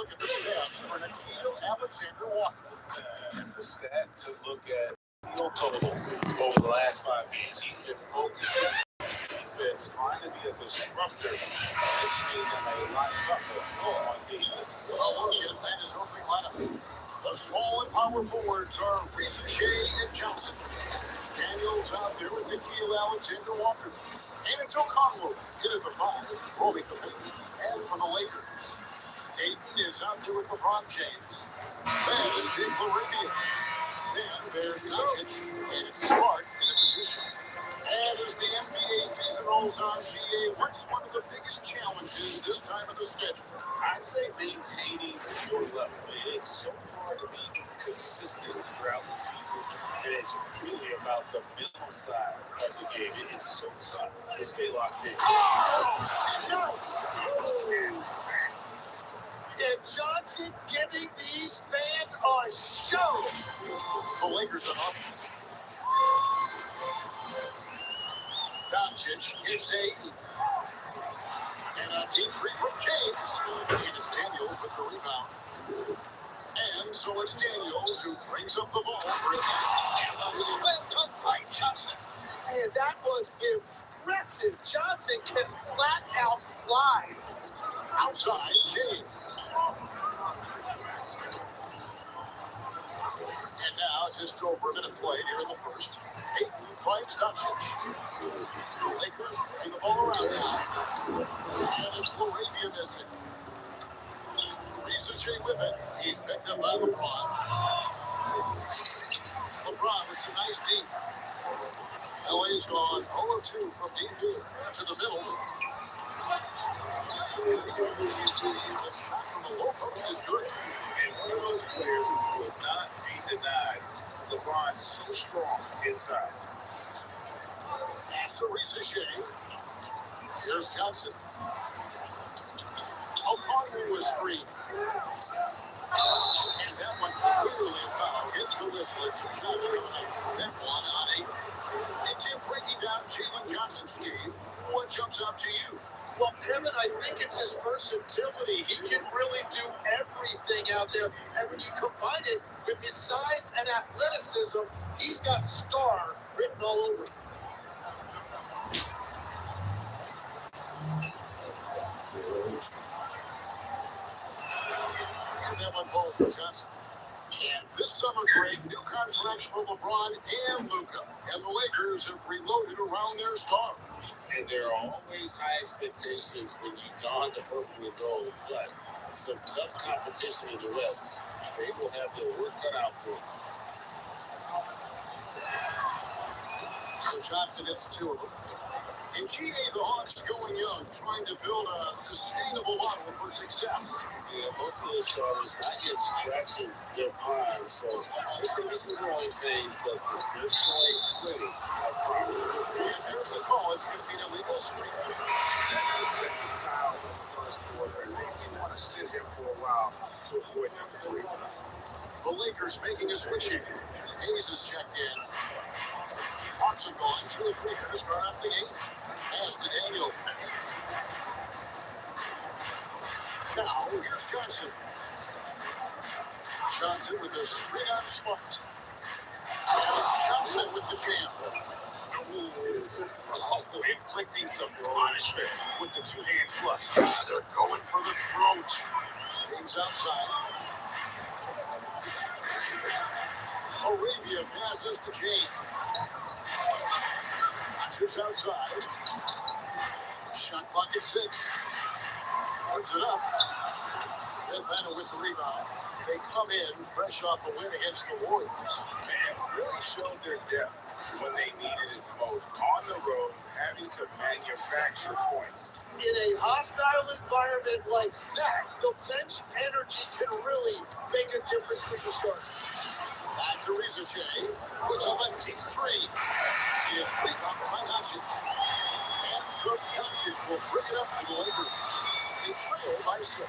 look at the stats for Nikhil Alexander-Walker. And the stat to look at field total over the last 5 games. He's been focused on defense, trying to be a disruptor, which made him a lot tougher on defense. Well, look at Atlanta's opening lineup. The small and power forwards are Reese Shea and Johnson. Daniels out there with Nikhil Alexander-Walker. And it's O'Connell in at the 5, rolling the pace. And for the Lakers, Ayton is out there with LeBron James. Then is Jake LaRavia. Then there's Doncic, and it's Smart in the position. And as the NBA season rolls on, GA, what's one of the biggest challenges this time of the schedule? I'd say maintaining your level. It's so hard to be consistent throughout the season, and it's really about the mental side of the game. It's so tough to stay locked in. Nice! And Johnson giving these fans a show. The Lakers on offense. Doncic gets to Ayton. And a deep three from James. And it's Daniels with the rebound. And so it's Daniels who brings up the ball. And a slam dunk by Johnson. And that was impressive. Johnson can flat out fly. Outside, James. And now, just over a minute played here in the first. Ayton finds Doncic. Lakers moving the ball around now. And it's LaRavia missing. Reese Shea with it. He's picked up by LeBron. LeBron with some nice deep. LA's gone 0-2 from deep here to the middle. The shot from the low post is good. And one of those players who will not be denied. LeBron's so strong inside. After Reese Shea, here's Johnson. O'Connell was screened. And that one clearly a foul. Hits the whistle at 2 shots coming up. That one on 8. And Tim, breaking down Jalen Johnson's game, what jumps out to you? Well, Kevin, I think it's his versatility. He can really do everything out there. And when you combine it with his size and athleticism, he's got star written all over him. And that one falls for Johnson. And this summer trade, new contracts for LeBron and Luka. And the Lakers have reloaded around their stars. And there are always high expectations when you don the purple and gold, but some tough competition in the West. They will have their work cut out for them. So Johnson hits 2 of them. And GA, the Hawks going young, trying to build a sustainable model for success. Yeah, most of the starters not yet scratching their prime, so there's going to be some growing pains, but they're showing plenty of progress. And there's the call. It's going to be an illegal screen. That's the second foul in the first quarter, and they want to sit him for a while to avoid number 3. The Lakers making a switch here. Hayes is checked in. Hawks are gone 2 or 3 here to start out the game. Pass to Daniel. Now, here's Johnson. Johnson with the screen on Smart. And it's Johnson with the jam. Inflicting some punishment with the 2-hand flush. They're going for the throat. James outside. LaRavia passes to James. Doncic outside. Shot clock at 6. Puts it up. Atlanta with the rebound. They come in fresh off the win against the Warriors. And really showed their depth when they needed it most. On the road, having to manufacture points. In a hostile environment like that, the bench energy can really make a difference for the starters. Back to Reese Shea. Puts up a deep 3. He is rebounded by Doncic. And so Doncic will bring it up to the Lakers. They trail by 6.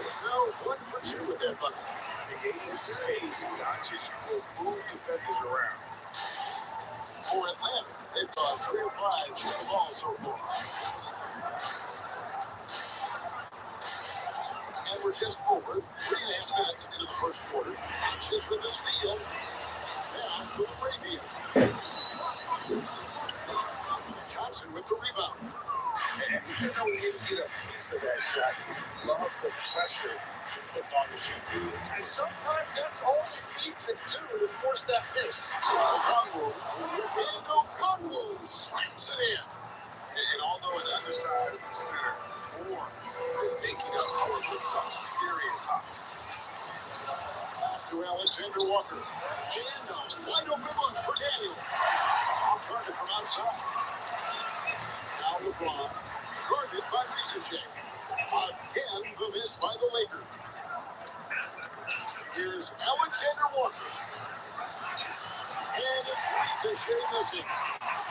It's now 1 for 2 with that bucket. Creating space, Doncic will move defenders around. For Atlanta, They've gone 3 of 5 with the ball so far. And we're just over 3.5 minutes into the first quarter. Doncic with the steal. Pass to Arabia. Johnson with the rebound. And you know, when you get a piece of that shot, you love the pressure it puts on the shooter. And sometimes that's all you need to do to force that miss. Congo slams it in. And although an undersized center, or making up for it with some serious hops. Pass to Alexander Walker. And a wide open one for Daniel. Off target from outside. Now LeBron. Guarded by Ricochet. Again, the miss by the Lakers. Here's Alexander Walker. And it's Ricochet missing.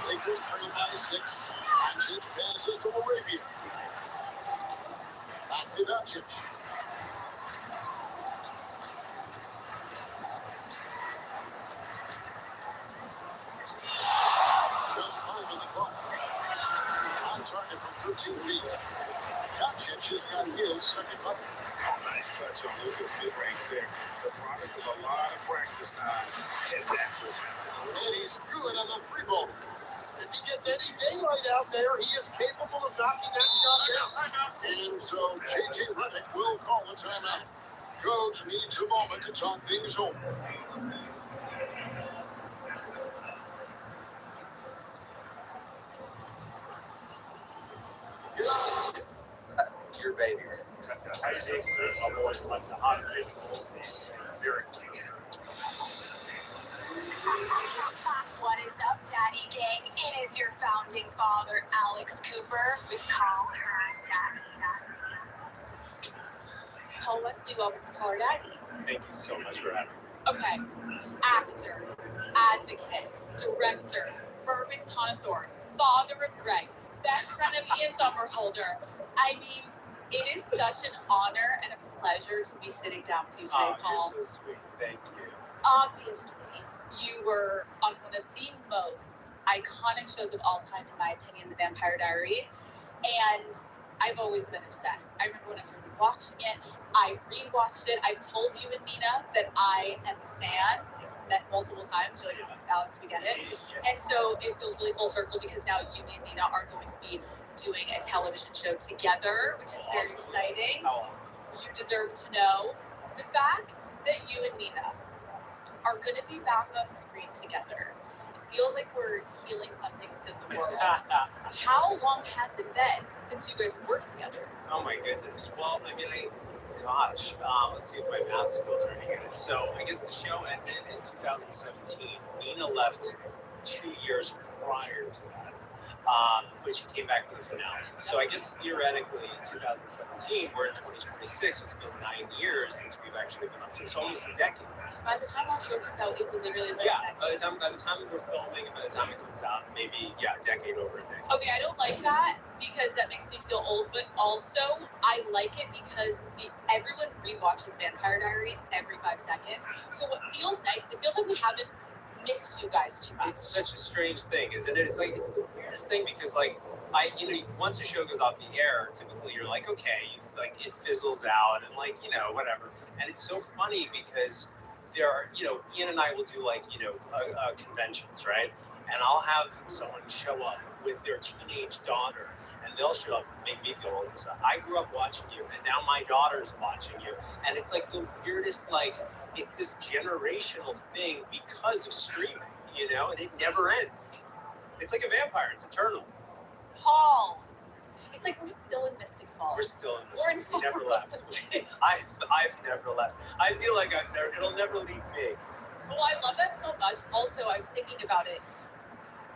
Lakers trail by 6. Doncic passes to Arabia. Back to Doncic. Just 5 on the clock. On target from 13 feet. Doncic has got his second bucket. Nice touch on Lucas mid-range there. The product of a lot of practice time. And that's what's happening. And he's good on the 3-ball. If he gets any daylight out there, he is capable of knocking that shot down. And so J.J. Redick will call a timeout. Coach needs a moment to talk things over. Your baby. Isaac, my boys like the hot physical. Very What is up, Daddy Gang? It is your founding father, Alex Cooper. We call her Daddy. Paul Wesley, welcome to Call Her Daddy. Thank you so much for having me. Okay, actor, advocate, director, bourbon connoisseur, father of Greg, best friend of Ian Summerholder. I mean, it is such an honor and a pleasure to be sitting down with you today, Paul. You're so sweet. Thank you. Obviously, you were on one of the most iconic shows of all time, in my opinion, The Vampire Diaries, and I've always been obsessed. I remember when I started watching it, I rewatched it. I've told you and Nina that I am a fan. Met multiple times. You're like, Alex, we get it. And so it feels really full circle because now you and Nina are going to be doing a television show together, which is very exciting. How awesome. You deserve to know the fact that you and Nina are going to be back on screen together. It feels like we're healing something within the world. How long has it been since you guys have worked together? Oh my goodness. Well, I mean, let's see if my math skills are any good. So I guess the show ended in 2017. Nina left 2 years prior to that, but she came back for the finale. So I guess theoretically in 2017, we're in 2026. It's been 9 years since we've actually been on screen. So almost a decade. By the time our show comes out, it will literally be By the time we're filming and by the time it comes out, maybe a decade over a decade. Okay, I don't like that because that makes me feel old, but also I like it because everyone rewatches Vampire Diaries every 5 seconds. So what feels nice, it feels like we haven't missed you guys too much. It's such a strange thing, isn't it? It's the weirdest thing because once a show goes off the air, typically you're like, okay, it fizzles out and whatever. And it's so funny because there are, Ian and I will do conventions, right? And I'll have someone show up with their teenage daughter and they'll show up and make me feel old and stuff. I grew up watching you and now my daughter's watching you. And it's like the weirdest, it's this generational thing because of streaming, and it never ends. It's like a vampire, it's eternal. Paul, it's like we're still in Mystic Falls. We're still in Mystic Falls. We never left. I've never left. I feel like it'll never leave me. Well, I love that so much. Also, I was thinking about it.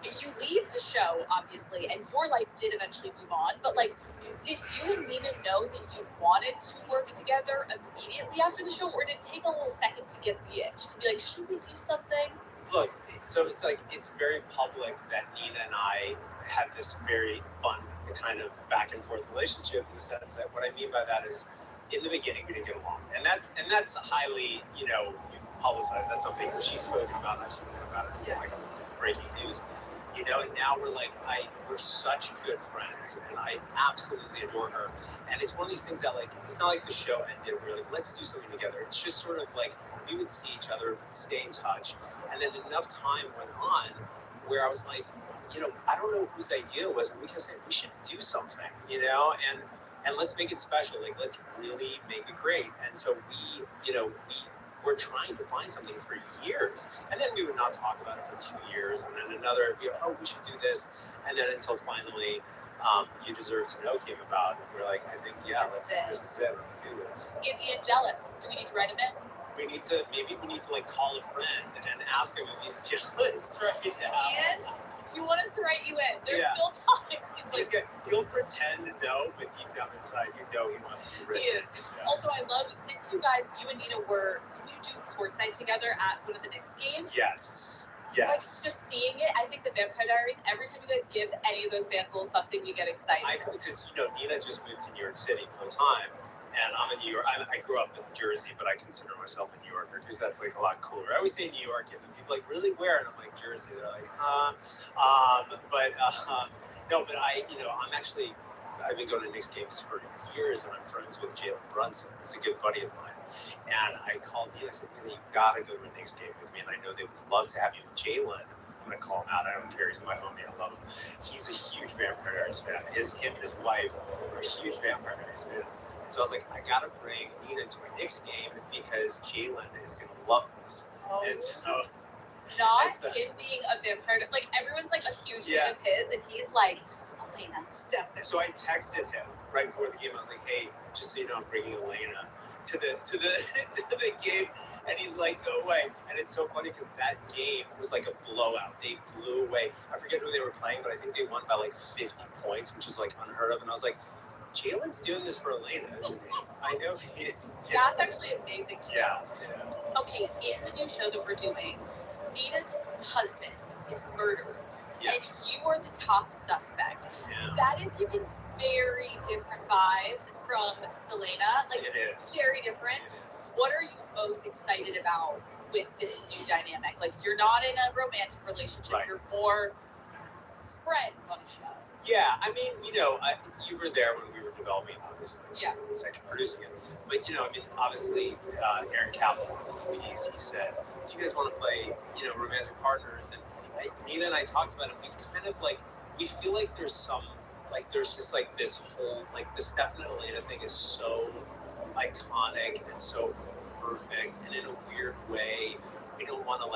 You leave the show, obviously, and your life did eventually move on, but did you and Nina know that you wanted to work together immediately after the show, or did it take a little second to get the itch, to be like, should we do something? Look, so it's very public that Nina and I have this very fun kind of back and forth relationship in the sense that what I mean by that is in the beginning we didn't get along. And that's highly, publicized. That's something she's spoken about and I've spoken about. It's just it's breaking news. you know, and now we're such good friends, and I absolutely adore her. And it's one of these things that, like, it's not like the show ended, we're like, let's do something together. It's just sort of like, we would see each other, stay in touch, and then enough time went on where I was like, you know, I don't know whose idea it was, but we kept saying, we should do something, you know, and let's make it special, like, let's really make it great. And so we, you know, we were trying to find something for years, and then we would not talk about it for 2 years, and then another, you know, oh, we should do this, and then until finally, You Deserve to Know came about, and we're like, I think, yeah, this is it, let's do this. Is Ian jealous? Do we need to write him in? We need to like call a friend and ask him if he's jealous right now. Ian, do you want us to write you in? There's Yeah. still time. He'll pretend to know, but deep down inside, you know he wants to be written. Yeah. Also, I love, didn't you and Nina didn't you do courtside together at one of the Knicks games? Yes. Like, just seeing it, I think the Vampire Diaries, every time you guys give any of those fans a little something, we get excited. Because, you know, Nina just moved to New York City full time. And I'm in New York. I grew up in Jersey, but I consider myself a New Yorker because that's like a lot cooler. I always say New York, and then people are like, really, where? And I'm like, Jersey. They're like, no, but I've been going to Knicks games for years, and I'm friends with Jalen Brunson. He's a good buddy of mine. And I called Nina. I said, Nina, you gotta go to a Knicks game with me, and I know they would love to have you. Jalen, I'm gonna call him out. I don't care. He's my homie. I love him. He's a huge Vampire Diaries fan. Him and his wife are huge Vampire Diaries fans. So I was like, I gotta bring Nina to a Knicks game because Jalen is gonna love this. Oh. And so, him being a vampire, like everyone's like a huge fan of his, and he's like, Elena, step. So I texted him right before the game. I was like, hey, just so you know, I'm bringing Elena to the to the game, and he's like, no way. And it's so funny because that game was like a blowout. They blew away. I forget who they were playing, but I think they won by like 50 points, which is like unheard of. And I was like, Jalen's doing this for Elena, isn't he? I know he is. That's actually amazing too. Yeah. Okay, in the new show that we're doing, Nina's husband is murdered. Yes. And you are the top suspect. Yeah. That is giving very different vibes from Stelena. Like, it is. Very different. It is. What are you most excited about with this new dynamic? Like, you're not in a romantic relationship. Right. You're more friends on a show. Yeah, I mean, you know, you were there when we were developing, obviously. Yeah. Second producing it. But, you know, I mean, obviously, Aaron Kaplan, one of the EPs, he said, do you guys want to play, you know, romantic partners? And Nina and I talked about it. We kind of like, we feel like there's just like this whole, like the Stefan and Elena thing is so iconic and so perfect. And in a weird way, we don't want to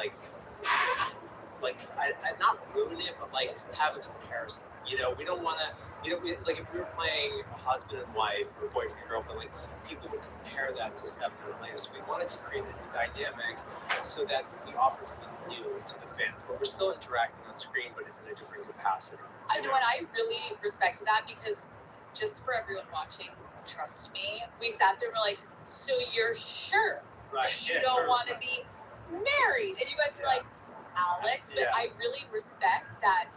not ruin it, but like have a comparison. You know, we don't want to, you know, like if we were playing a husband and wife or boyfriend and girlfriend, like people would compare that to Stefan and Elena. So we wanted to create a new dynamic so that we offered something new to the fans, but we're still interacting on screen, but it's in a different capacity. I know, and I really respected that because just for everyone watching, trust me, we sat there and we're like, so you're sure that you don't want to be married? And you guys were like, Alex, but I really respect that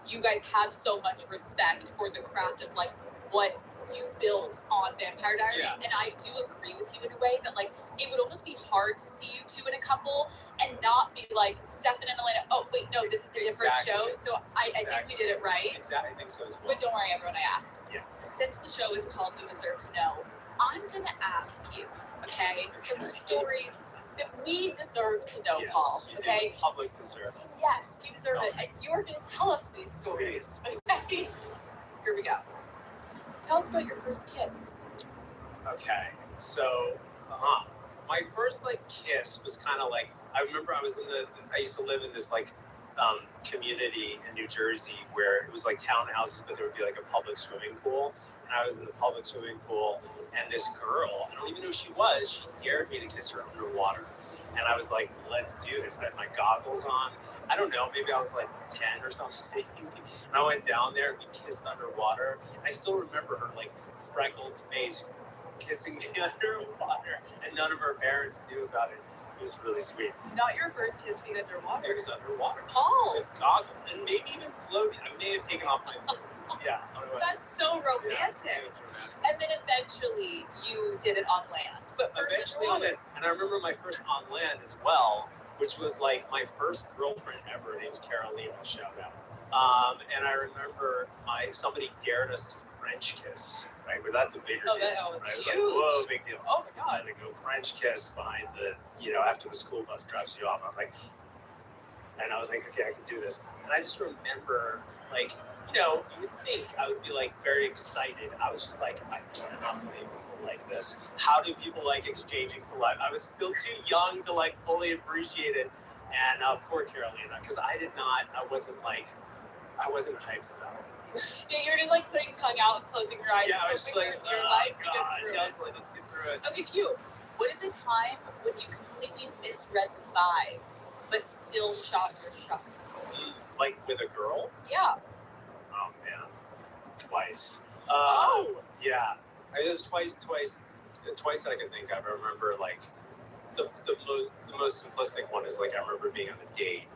you guys have so much respect for the craft of like what you built on Vampire Diaries, and I do agree with you in a way that like it would almost be hard to see you two in a couple and not be like Stefan and Elena. Oh wait, no, this is a different show. So I think we did it right. Exactly, I think so as well. But don't worry, everyone. I asked. Yeah. Since the show is called You Deserve to Know, I'm gonna ask you, okay, some stories that we deserve to know, Paul. Okay. The public deserves. Yes, we deserve it, and you're gonna tell us these stories. Okay. Here we go. Tell us about your first kiss. Okay, so, my first like kiss was kind of like, I remember I used to live in this like community in New Jersey where it was like townhouses, but there would be like a public swimming pool. And I was in the public swimming pool, and this girl, I don't even know who she was, she dared me to kiss her underwater. And I was like, let's do this. I had my goggles on. I don't know, maybe I was like 10 or something. And I went down there and we kissed underwater. I still remember her like freckled face kissing me underwater, and none of her parents knew about it. It was really sweet. Not your first kiss being underwater. It was underwater. Paul. With goggles, and maybe even floating. I may have taken off my floaters. Yeah. That's so romantic. Yeah, it was romantic. And then eventually you did it on land. But first eventually on land. And I remember my first on land as well, which was like my first girlfriend ever. Her name's Carolina, shout out. And I remember somebody dared us to French kiss, right? But that's a bigger deal. It's right? It was huge. like, whoa, big deal. Oh my I god. had to go French kiss behind after the school bus drops you off. I was like, okay, I can do this. And I just remember, like, you'd think I would be like very excited. I was just like, I cannot believe people like this. How do people like exchanging saliva? I was still too young to like fully appreciate it. And poor Carolina, because I wasn't hyped about it. Yeah, you're just like putting tongue out and closing your eyes. Yeah, I was just like, your life to God. get through Yeah, I it. was like, let's get through it. Okay, cute. What is a time when you completely misread the vibe, but still shot your shot? Like with a girl? Yeah. Oh man, twice. Yeah, it was twice that I could think of. I remember like the most simplistic one is like I remember being on a date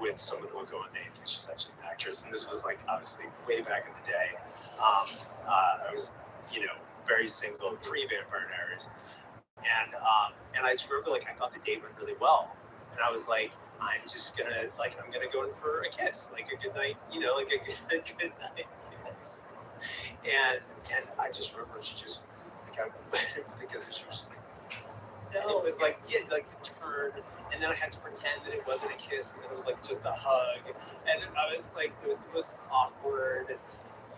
with someone who would go unnamed because she's actually an actress, and this was like obviously way back in the day. I was very single pre-Vampire Diaries, and I just remember like I thought the date went really well, and I was like, I'm gonna go in for a kiss, like a good night, like a good night kiss. And I just remember she just like I the kiss, and she was just like, no, it was like like the turn, and then I had to pretend that it wasn't a kiss, and then it was like just a hug, and I was like, it was awkward.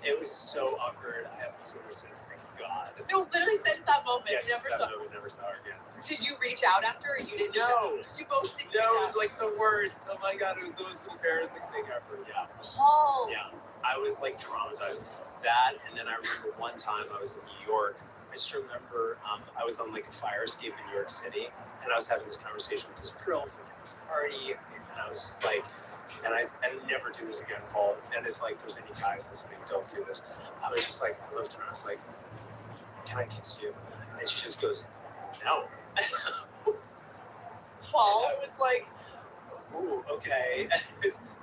It was so awkward. I haven't seen her since, thank God. No, literally since that moment. Yeah, since that moment, never saw her again. Did you reach out after, or you didn't? No. You both didn't. No, it was like the worst. Oh my God, it was the most embarrassing thing ever. Yeah. Paul. Yeah, I was like traumatized. That, and then I remember one time I was in New York. I just remember I was on like a fire escape in New York City, and I was having this conversation with this girl. I was like at a party, and I was just like, and I never do this again, Paul. And if like there's any guys listening, don't do this. I was just like, I looked at her, I was like, can I kiss you? And she just goes, no. Paul. I was like, ooh, okay.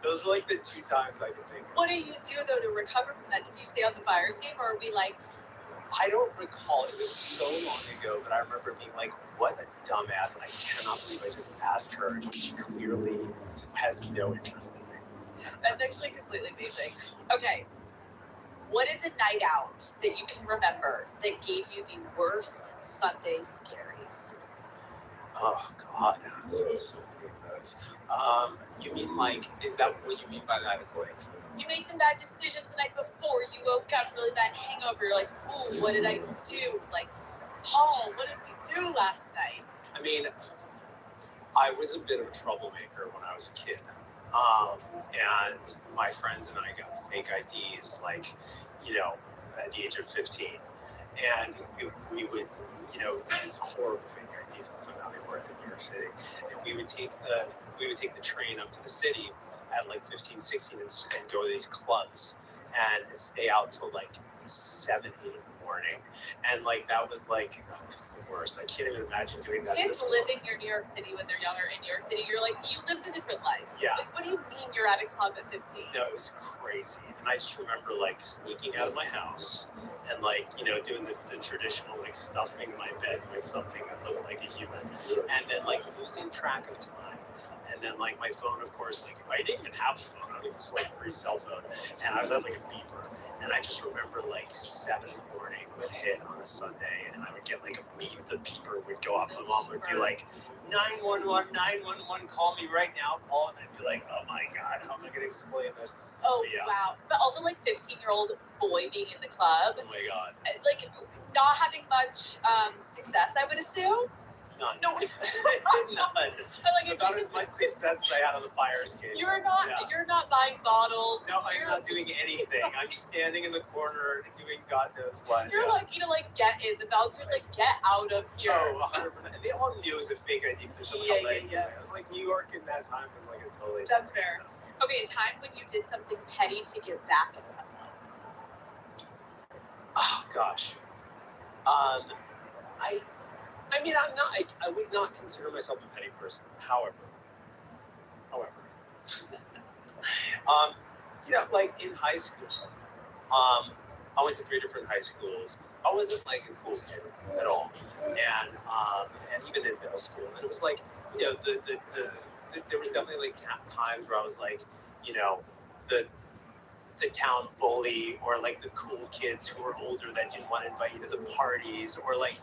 Those were like the two times I could think of. What did you do though to recover from that? Did you stay on the fire escape, or are we like? I don't recall. It was so long ago, but I remember being like, what a dumbass. And I cannot believe I just asked her, and she clearly has no interest in me. That's actually completely amazing. Okay. What is a night out that you can remember that gave you the worst Sunday scaries? Oh God, I've had so many of those. You mean like, is that what you mean by that? Is like, you made some bad decisions the night before. You woke up really bad hangover. You're like, ooh, what did I do? Like, Paul, what did we do last night? I mean, I was a bit of a troublemaker when I was a kid. And my friends and I got fake IDs, like, at the age of 15. And we would, use horrible fake IDs, but somehow they worked in New York City. And we would take the train up to the city at like 15, 16 and go to these clubs and stay out till like 7, 8 in the morning. And like, that was like, it was the worst. I can't even imagine doing that. Kids living near New York City when they're younger in New York City, you're like, you lived a different life. Yeah. Like, what do you mean you're at a club at 15? No, it was crazy. And I just remember like sneaking out of my house and like, doing the traditional like stuffing my bed with something that looked like a human, and then like losing track of time. And then like my phone, of course, like I didn't even have a phone. I was just like pre-cell phone, and I was at like a beeper. And I just remember like 7 in the morning would hit on a Sunday, and I would get like a beep. The beeper would go off. My mom would be like, 911, 911, call me right now, Paul. And I'd be like, oh my God, how am I going to explain this? Oh, yeah. Wow. But also like 15-year-old boy being in the club. Oh my God. Like not having much success, I would assume. None. No. None. Like, about as much success as I had on the fire escape. You're not buying bottles. No, I'm not doing anything. I'm standing in the corner doing God knows what. You're lucky to like get in. The bouncers like get out of here. Oh, 100%. And they all knew it was a fake ID. Yeah. I was like, New York in that time was like a totally. That's fair. Okay, a time when you did something petty to get back at someone. Oh gosh. I mean, I would not consider myself a petty person. However, like in high school, I went to 3 different high schools. I wasn't like a cool kid at all, and even in middle school, and it was like, there was definitely like times where I was like, the the town bully, or like the cool kids who were older that didn't want to invite you to the parties, or like,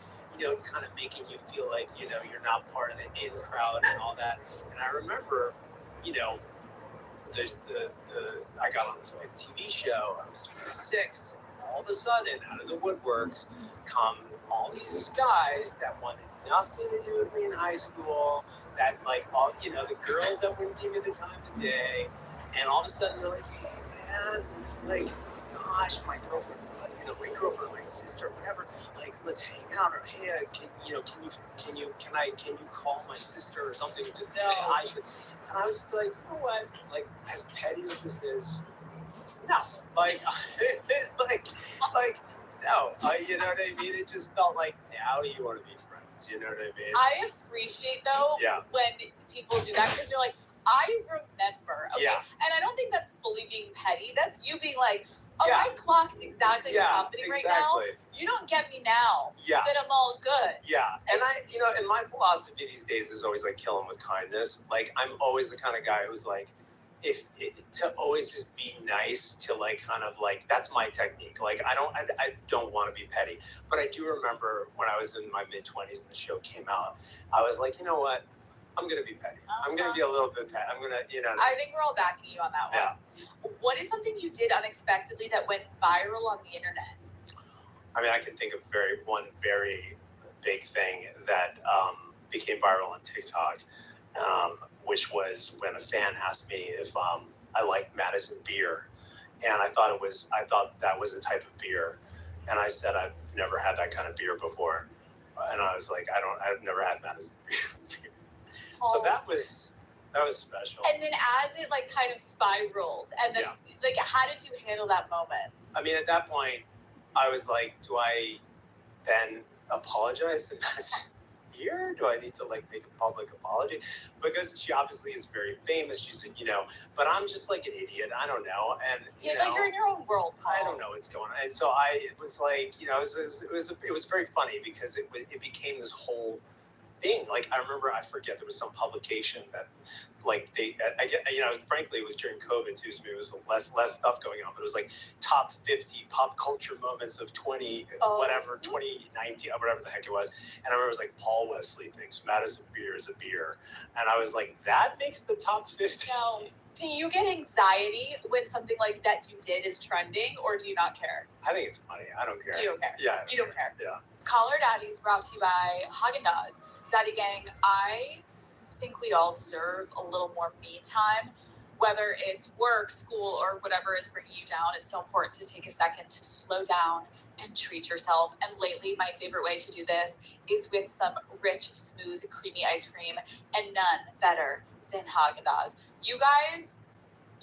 kind of making you feel like, you're not part of the in crowd and all that. And I remember, I got on this big TV show. I was 26, and all of a sudden, out of the woodworks, come all these guys that wanted nothing to do with me in high school. That like all the girls that wouldn't give me the time of day, and all of a sudden they're like, "Hey man, like, oh my gosh, my girlfriend, my sister, whatever. Like, let's hang out. Or hey, can you call my sister or something just to say hi?" And I was like, you know what? Like, as petty as this is, no. Like, no. You know what I mean? It just felt like now you want to be friends. You know what I mean? I appreciate, though, when people do that, because you're like, I remember. Okay? Yeah. And I don't think that's fully being petty. That's you being like, oh, I clocked exactly what's happening right now. You don't get me now that I'm all good. Yeah. And and my philosophy these days is always like kill them with kindness. Like, I'm always the kind of guy who's like, to always just be nice, to like kind of like, that's my technique. Like, I don't want to be petty. But I do remember when I was in my mid-20s and the show came out, I was like, you know what? I'm going to be petty. I'm going to be a little bit petty. I'm going to, I think we're all backing you on that one. Yeah. What is something you did unexpectedly that went viral on the internet? I mean, I can think of one very big thing that became viral on TikTok, which was when a fan asked me if I liked Madison beer, and I thought that was a type of beer, and I said I've never had that kind of beer before, and I was like, I've never had Madison beer. So that was special. And then as it like kind of spiraled, and then like, how did you handle that moment? I mean, at that point, I was like, do I then apologize to Madison beer? Do I need to like make a public apology? Because she obviously is very famous. She's but I'm just like an idiot. I don't know. And like you're in your own world, Paul. I don't know what's going on. And so it was like, it was very funny because it became this whole thing. Like, I remember, I forget, there was some publication that like frankly, it was during COVID too, so it was less stuff going on, but it was like top 50 pop culture moments of 2019 or whatever the heck it was. And I remember it was like, Paul Wesley thinks Madison beer is a beer, and I was like, that makes the top 50. No. Do you get anxiety when something like that you did is trending, or do you not care? I think it's funny. I don't care. You don't care. Yeah. You don't care. Yeah. Call Her Daddy is brought to you by Haagen-Dazs. Daddy Gang, I think we all deserve a little more me time. Whether it's work, school, or whatever is bringing you down, it's so important to take a second to slow down and treat yourself. And lately, my favorite way to do this is with some rich, smooth, creamy ice cream, and none better than Haagen-Dazs. You guys,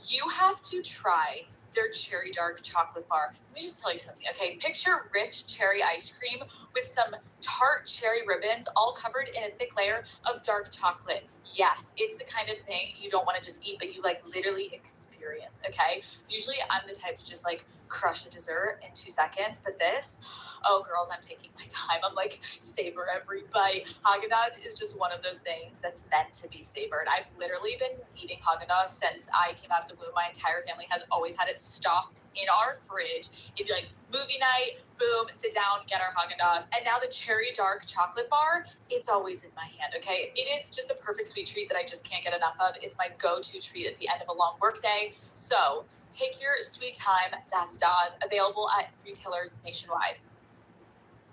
you have to try their cherry dark chocolate bar. Let me just tell you something, okay? Picture rich cherry ice cream with some tart cherry ribbons, all covered in a thick layer of dark chocolate. Yes, it's the kind of thing you don't want to just eat, but you like literally experience, okay? Usually I'm the type to just like crush a dessert in 2 seconds, but this, oh girls, I'm taking my time. I'm like, savor every bite. Haagen-Dazs is just one of those things that's meant to be savored. I've literally been eating Haagen-Dazs since I came out of the womb. My entire family has always had it stocked in our fridge. It'd be like, movie night, boom, sit down, get our Haagen-Dazs. And now the cherry dark chocolate bar, it's always in my hand, okay? It is just the perfect sweet treat that I just can't get enough of. It's my go-to treat at the end of a long workday. So take your sweet time, that's Dazs, available at retailers nationwide.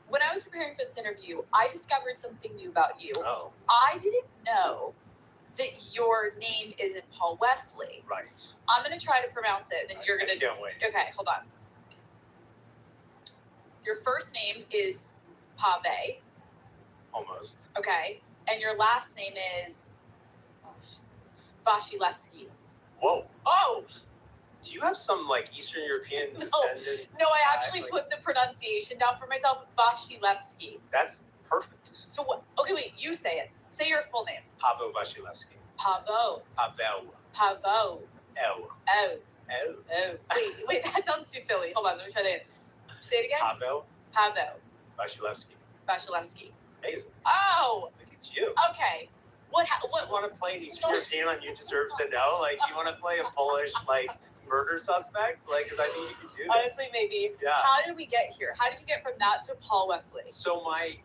When I was preparing for this interview, I discovered something new about you. Oh. I didn't know that your name isn't Paul Wesley. Right. I'm going to try to pronounce it, then you're going to... I can't wait. Okay, hold on. Your first name is Pave. Almost. Okay. And your last name is Vasilevsky. Whoa. Oh! Do you have some like Eastern European descendant? No, I actually put the pronunciation down for myself. Vasilevsky. That's perfect. So what? Okay, wait. You say it. Say your full name. Pavel Vasilevsky. Pavo. Pavel. Pavo. Oh. Oh. Oh. Oh. Wait. That sounds too Philly. Hold on. Let me try that again. Say it again. Pavel Pavo. Vasilevsky. Vasilevsky. Amazing. Oh. Look at you. Okay. What You want to play an Eastern European on You Deserve to Know? Like, you want to play a Polish, like, murder suspect? Like, because I think you could do this. Honestly, maybe. Yeah. How did we get here? How did you get from that to Paul Wesley? So my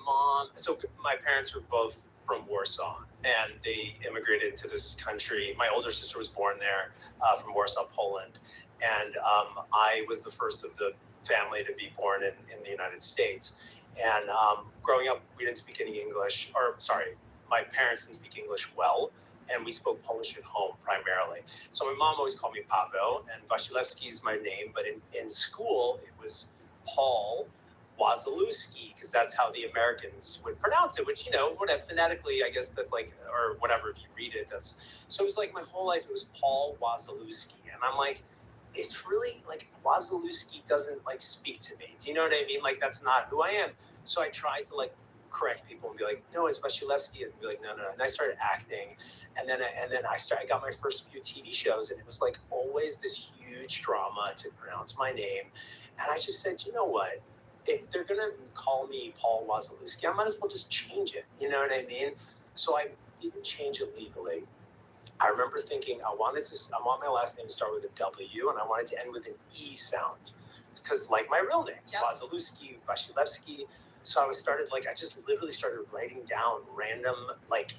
mom, so my parents were both from Warsaw, and they immigrated to this country. My older sister was born there, from Warsaw, Poland, and I was the first of the family to be born in the United States. And growing up, we didn't speak any English, my parents didn't speak English well, and we spoke Polish at home primarily. So my mom always called me Paweł, and Wasilewski is my name, but in school, it was Paul Wasilewski, because that's how the Americans would pronounce it, which, you know, whatever, phonetically, I guess that's like, or whatever, if you read it, that's, so it was like my whole life, it was Paul Wasilewski. And I'm like, it's really like Wasilewski doesn't like speak to me. Do you know what I mean? Like, that's not who I am. So I tried to like correct people and be like, no, it's Wasilewski, and be like, no. And I started acting, and then I got my first few TV shows, and it was like always this huge drama to pronounce my name. And I just said, you know what? If they're gonna call me Paul Wasilewski, I might as well just change it. You know what I mean? So I didn't change it legally. I remember thinking I want my last name to start with a W, and I wanted to end with an E sound, because like my real name, Yep. Wasilewski, Wasilewski. So I just literally started writing down random like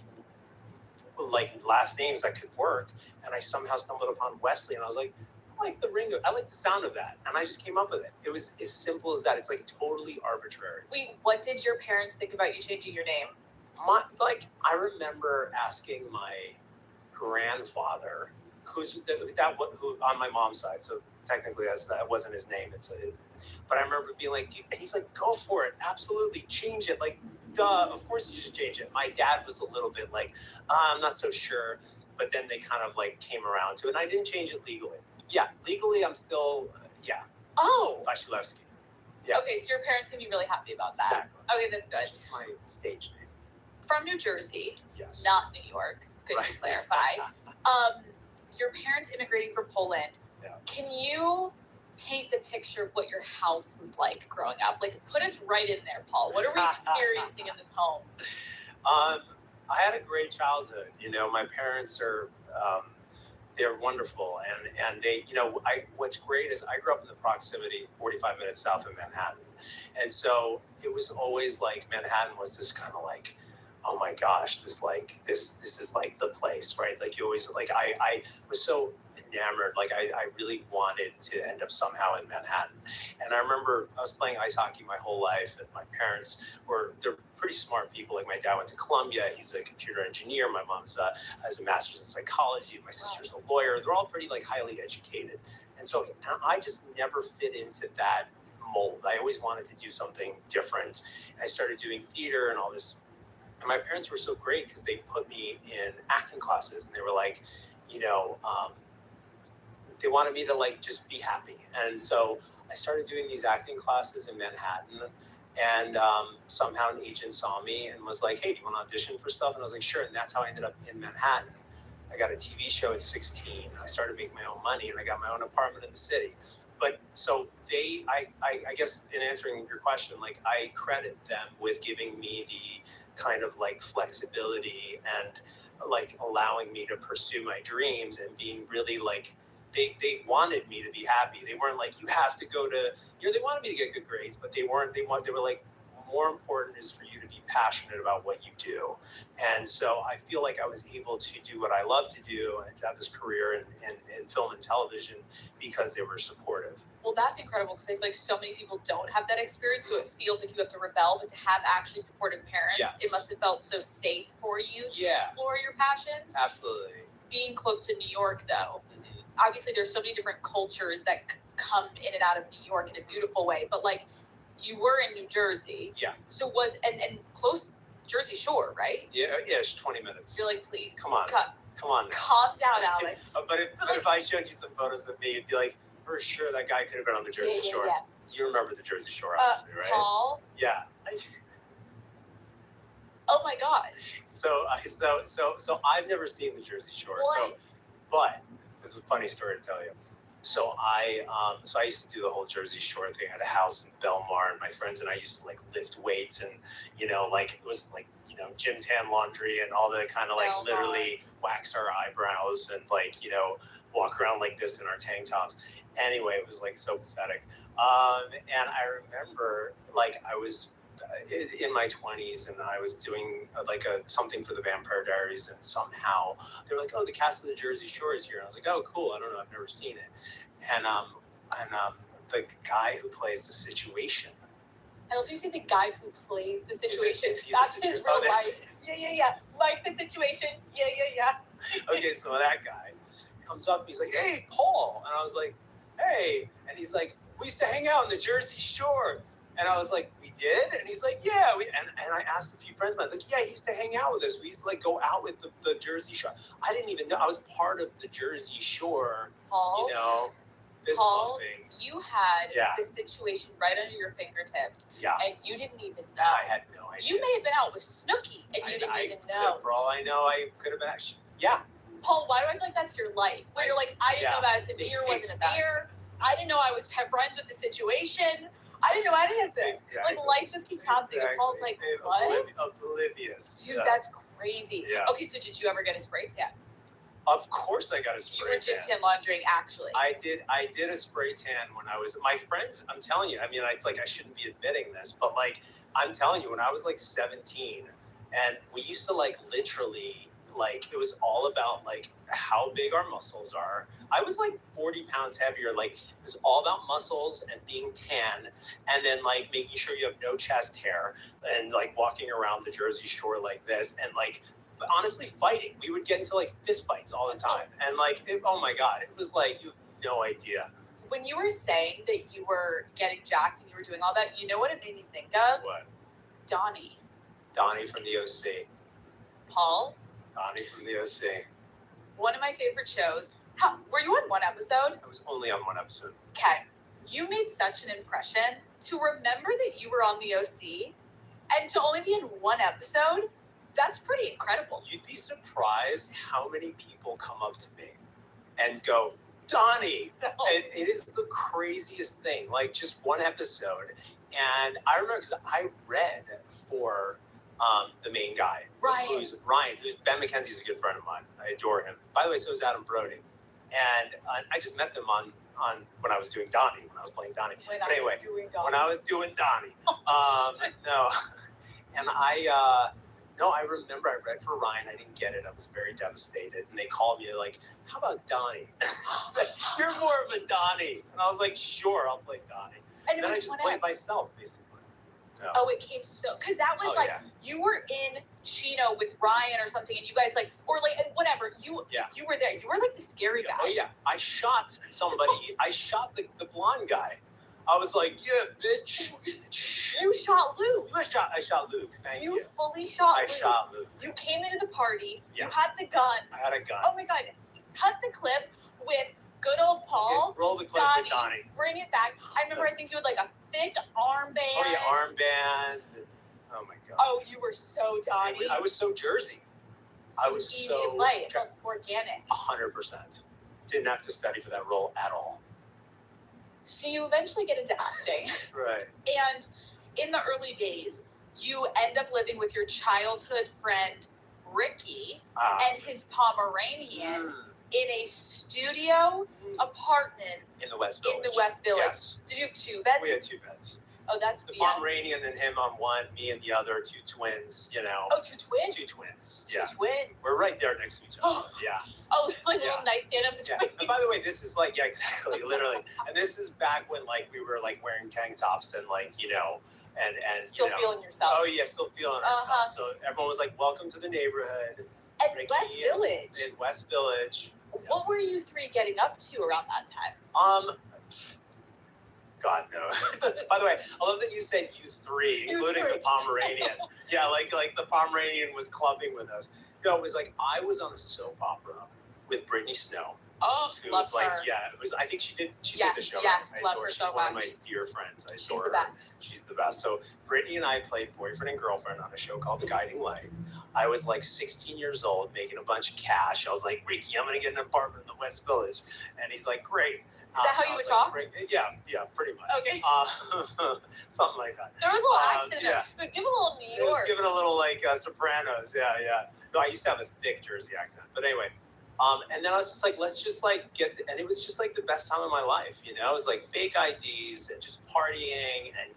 last names that could work, and I somehow stumbled upon Wesley, and I was like, I like the ring, I like the sound of that, and I just came up with it. It was as simple as that. It's like totally arbitrary. Wait, what did your parents think about you changing your name? I remember asking my grandfather, who on my mom's side, so technically that wasn't his name. But I remember being like, dude, and he's like, go for it, absolutely, change it. Like, duh, of course you should change it. My dad was a little bit like, I'm not so sure, but then they kind of like came around to it, and I didn't change it legally. Yeah, legally I'm still, Oh. Wasilewski. Yeah. Okay, so your parents can be really happy about that. Exactly. Okay, that's good. It's just my stage name. From New Jersey, Yes. not New York. Good Right. to clarify. Your parents immigrating from Poland. Yeah. Can you paint the picture of what your house was like growing up? Like, put us right in there, Paul. What are we experiencing in this home? I had a great childhood. You know, my parents are, they're wonderful. And they, you know, what's great is I grew up in the proximity, 45 minutes south of Manhattan. And so it was always like Manhattan was this kind of like, oh my gosh, this is like the place, right? Like you always, like I was so enamored, like I really wanted to end up somehow in Manhattan. And I remember I was playing ice hockey my whole life, and my parents they're pretty smart people. Like my dad went to Columbia, he's a computer engineer. My mom's has a master's in psychology. My sister's a lawyer. They're all pretty like highly educated. And so I just never fit into that mold. I always wanted to do something different. And I started doing theater and all this. And my parents were so great because they put me in acting classes, and they were like, you know, they wanted me to like just be happy. And so I started doing these acting classes in Manhattan, and somehow an agent saw me and was like, hey, do you want to audition for stuff? And I was like, sure. And that's how I ended up in Manhattan. I got a TV show at 16. I started making my own money, and I got my own apartment in the city. But so I guess in answering your question, like I credit them with giving me the kind of like flexibility and like allowing me to pursue my dreams, and being really like, they wanted me to be happy. They weren't like, you have to go to, you know, they wanted me to get good grades, but they were like, more important is for you to be passionate about what you do. And so I feel like I was able to do what I love to do and to have this career in film and television because they were supportive. Well, that's incredible, because I feel like so many people don't have that experience, so it feels like you have to rebel, but to have actually supportive parents, Yes. It must have felt so safe for you to Yeah. explore your passions. Absolutely. Being close to New York, though, Mm-hmm. obviously there's so many different cultures that come in and out of New York in a beautiful way, but like you were in New Jersey. Yeah. So and close Jersey Shore, right? Yeah, it's 20 minutes. You're like, please. Come on. Come on now. Calm down, Alex. But if I showed you some photos of me, you'd be like, for sure that guy could have been on the Jersey Shore. Yeah. You remember the Jersey Shore, obviously, right? Paul. Yeah. Oh my God. So I've never seen the Jersey Shore. What? But there's a funny story to tell you. So I used to do the whole Jersey Shore thing. I had a house in Belmar, and my friends and I used to like lift weights, and you know, like it was like, you know, gym tan laundry and all the kind of like Belmar. literally wax our eyebrows and like, you know, walk around like this in our tank tops. Anyway, it was like so pathetic. And I remember like I was in my 20s and I was doing like something for the Vampire Diaries, and somehow they were like, oh, the cast of the Jersey Shore is here. And I was like, oh, cool. I don't know. I've never seen it. And the guy who plays the Situation. I love you say the guy who plays the Situation. Is he That's the his situ- real oh, that's- life. Yeah. Like the Situation. Yeah. Okay, so that guy comes up and he's like, hey, Paul. And I was like, hey. And he's like, we used to hang out on the Jersey Shore. And I was like, we did? And he's like, yeah. And I asked a few friends of mine, like, yeah, he used to hang out with us. We used to like go out with the Jersey Shore. I didn't even know. I was part of the Jersey Shore, Paul, you know, fist Paul, bumping. you had Yeah. the Situation right under your fingertips, Yeah. and you didn't even know. I had no idea. You may have been out with Snooki, and you didn't even know. For all I know, I could have been actually, yeah. Paul, why do I feel like that's your life? Where you're like, I didn't know Madison Beer wasn't Exactly. there. I didn't know I was friends with the Situation. I didn't know any of this. Exactly. Like, life just keeps happening. And Paul's like, what? Oblivious. Dude, Yeah. that's crazy. Yeah. Okay, so did you ever get a spray tan? Of course I got a You spray were gym tan. tan laundering, actually. I did a spray tan when I was, my friends, I'm telling you, I mean, it's like I shouldn't be admitting this, but like, I'm telling you, when I was like 17, and we used to like literally, like, it was all about like how big our muscles are. I was like 40 pounds heavier. Like, it was all about muscles and being tan, and then like making sure you have no chest hair, and like walking around the Jersey Shore like this, and like, honestly fighting. We would get into like fist fights all the time, and like, oh my god, it was like, you have no idea. When you were saying that you were getting jacked and you were doing all that, you know what it made me think of? What? Donnie. Donnie from the OC. Paul, Donnie from the OC. one of my favorite shows. Were you on one episode? I was only on one episode. Okay. You made such an impression. To remember that you were on the OC and to only be in one episode, that's pretty incredible. You'd be surprised how many people come up to me and go, Donnie. And it is the craziest thing. Like, just one episode. And I remember because I read for the main guy. Ryan. Who's Ben McKenzie's a good friend of mine. I adore him. By the way, so is Adam Brody. And I just met them on when I was doing Donnie, when I was playing Donnie. But anyway, when I was doing Donnie. No. And I remember I read for Ryan. I didn't get it. I was very devastated. And they called me like, how about Donnie? You're more of a Donnie. And I was like, sure, I'll play Donnie. And Then I just played myself, basically. No. Oh, it came so, because that was like, yeah. you were in Chino with Ryan or something, and you guys like, or like, whatever, you were there. You were like the scary guy. Oh, yeah. I shot somebody. I shot the blonde guy. I was like, yeah, bitch. You shot Luke. I shot Luke. Thank you. You fully shot I Luke. shot Luke. You came into the party. Yeah. You had the gun. I had a gun. Oh my God. Cut the clip with good old Paul. Yeah, roll the clip with Donnie. Bring it back. I remember, I think you had like a thick armband. Oh, yeah, armband. Oh, my God. Oh, you were so Donnie. I was so Jersey. I was easy so to play. It felt organic. 100%. Didn't have to study for that role at all. So you eventually get into acting. Right. And in the early days, you end up living with your childhood friend, Ricky, and his Pomeranian in a studio apartment In the West Village. in the West Village. Yes. Did you have two beds? We had two beds. Oh, that's The weird. Pomeranian and him on one, me and the other, two twins, you know. Oh, two twins? Two twins. Two Yeah. twins. We're right there next to each other. Yeah. Oh, like a Yeah. little nightstand in Yeah. between. And by the way, this is like, yeah, exactly, literally. And this is back when like we were like wearing tank tops and like, you know, and Still you know. feeling yourself. Oh yeah, still feeling ourselves. So everyone was like, welcome to the neighborhood. And Ricky West Village. In West Village. What were you three getting up to around that time? God no. By the way, I love that you said you three, You including three. the Pomeranian. Yeah, like the Pomeranian was clubbing with us. No, it was like I was on a soap opera with Brittany Snow. Oh, Who love was like, her. yeah, it was. I think she did the Yes, show. yes, I love adore her She's so one of much. my dear friends. I She's adore the her. best. She's the best. So Brittany and I played boyfriend and girlfriend on a show called The Guiding Light. I was like 16 years old, making a bunch of cash. I was like, Ricky, I'm gonna get an apartment in the West Village, and he's like, great. Is that how you I would was talk? Great. Yeah, pretty much. Okay. Something like that. There was a little accent yeah. there. It was giving a little New It was York. giving a little like Sopranos. Yeah. No, I used to have a thick Jersey accent, but anyway. And then I was just like, let's just like and it was just like the best time of my life, you know. It was like fake IDs and just partying and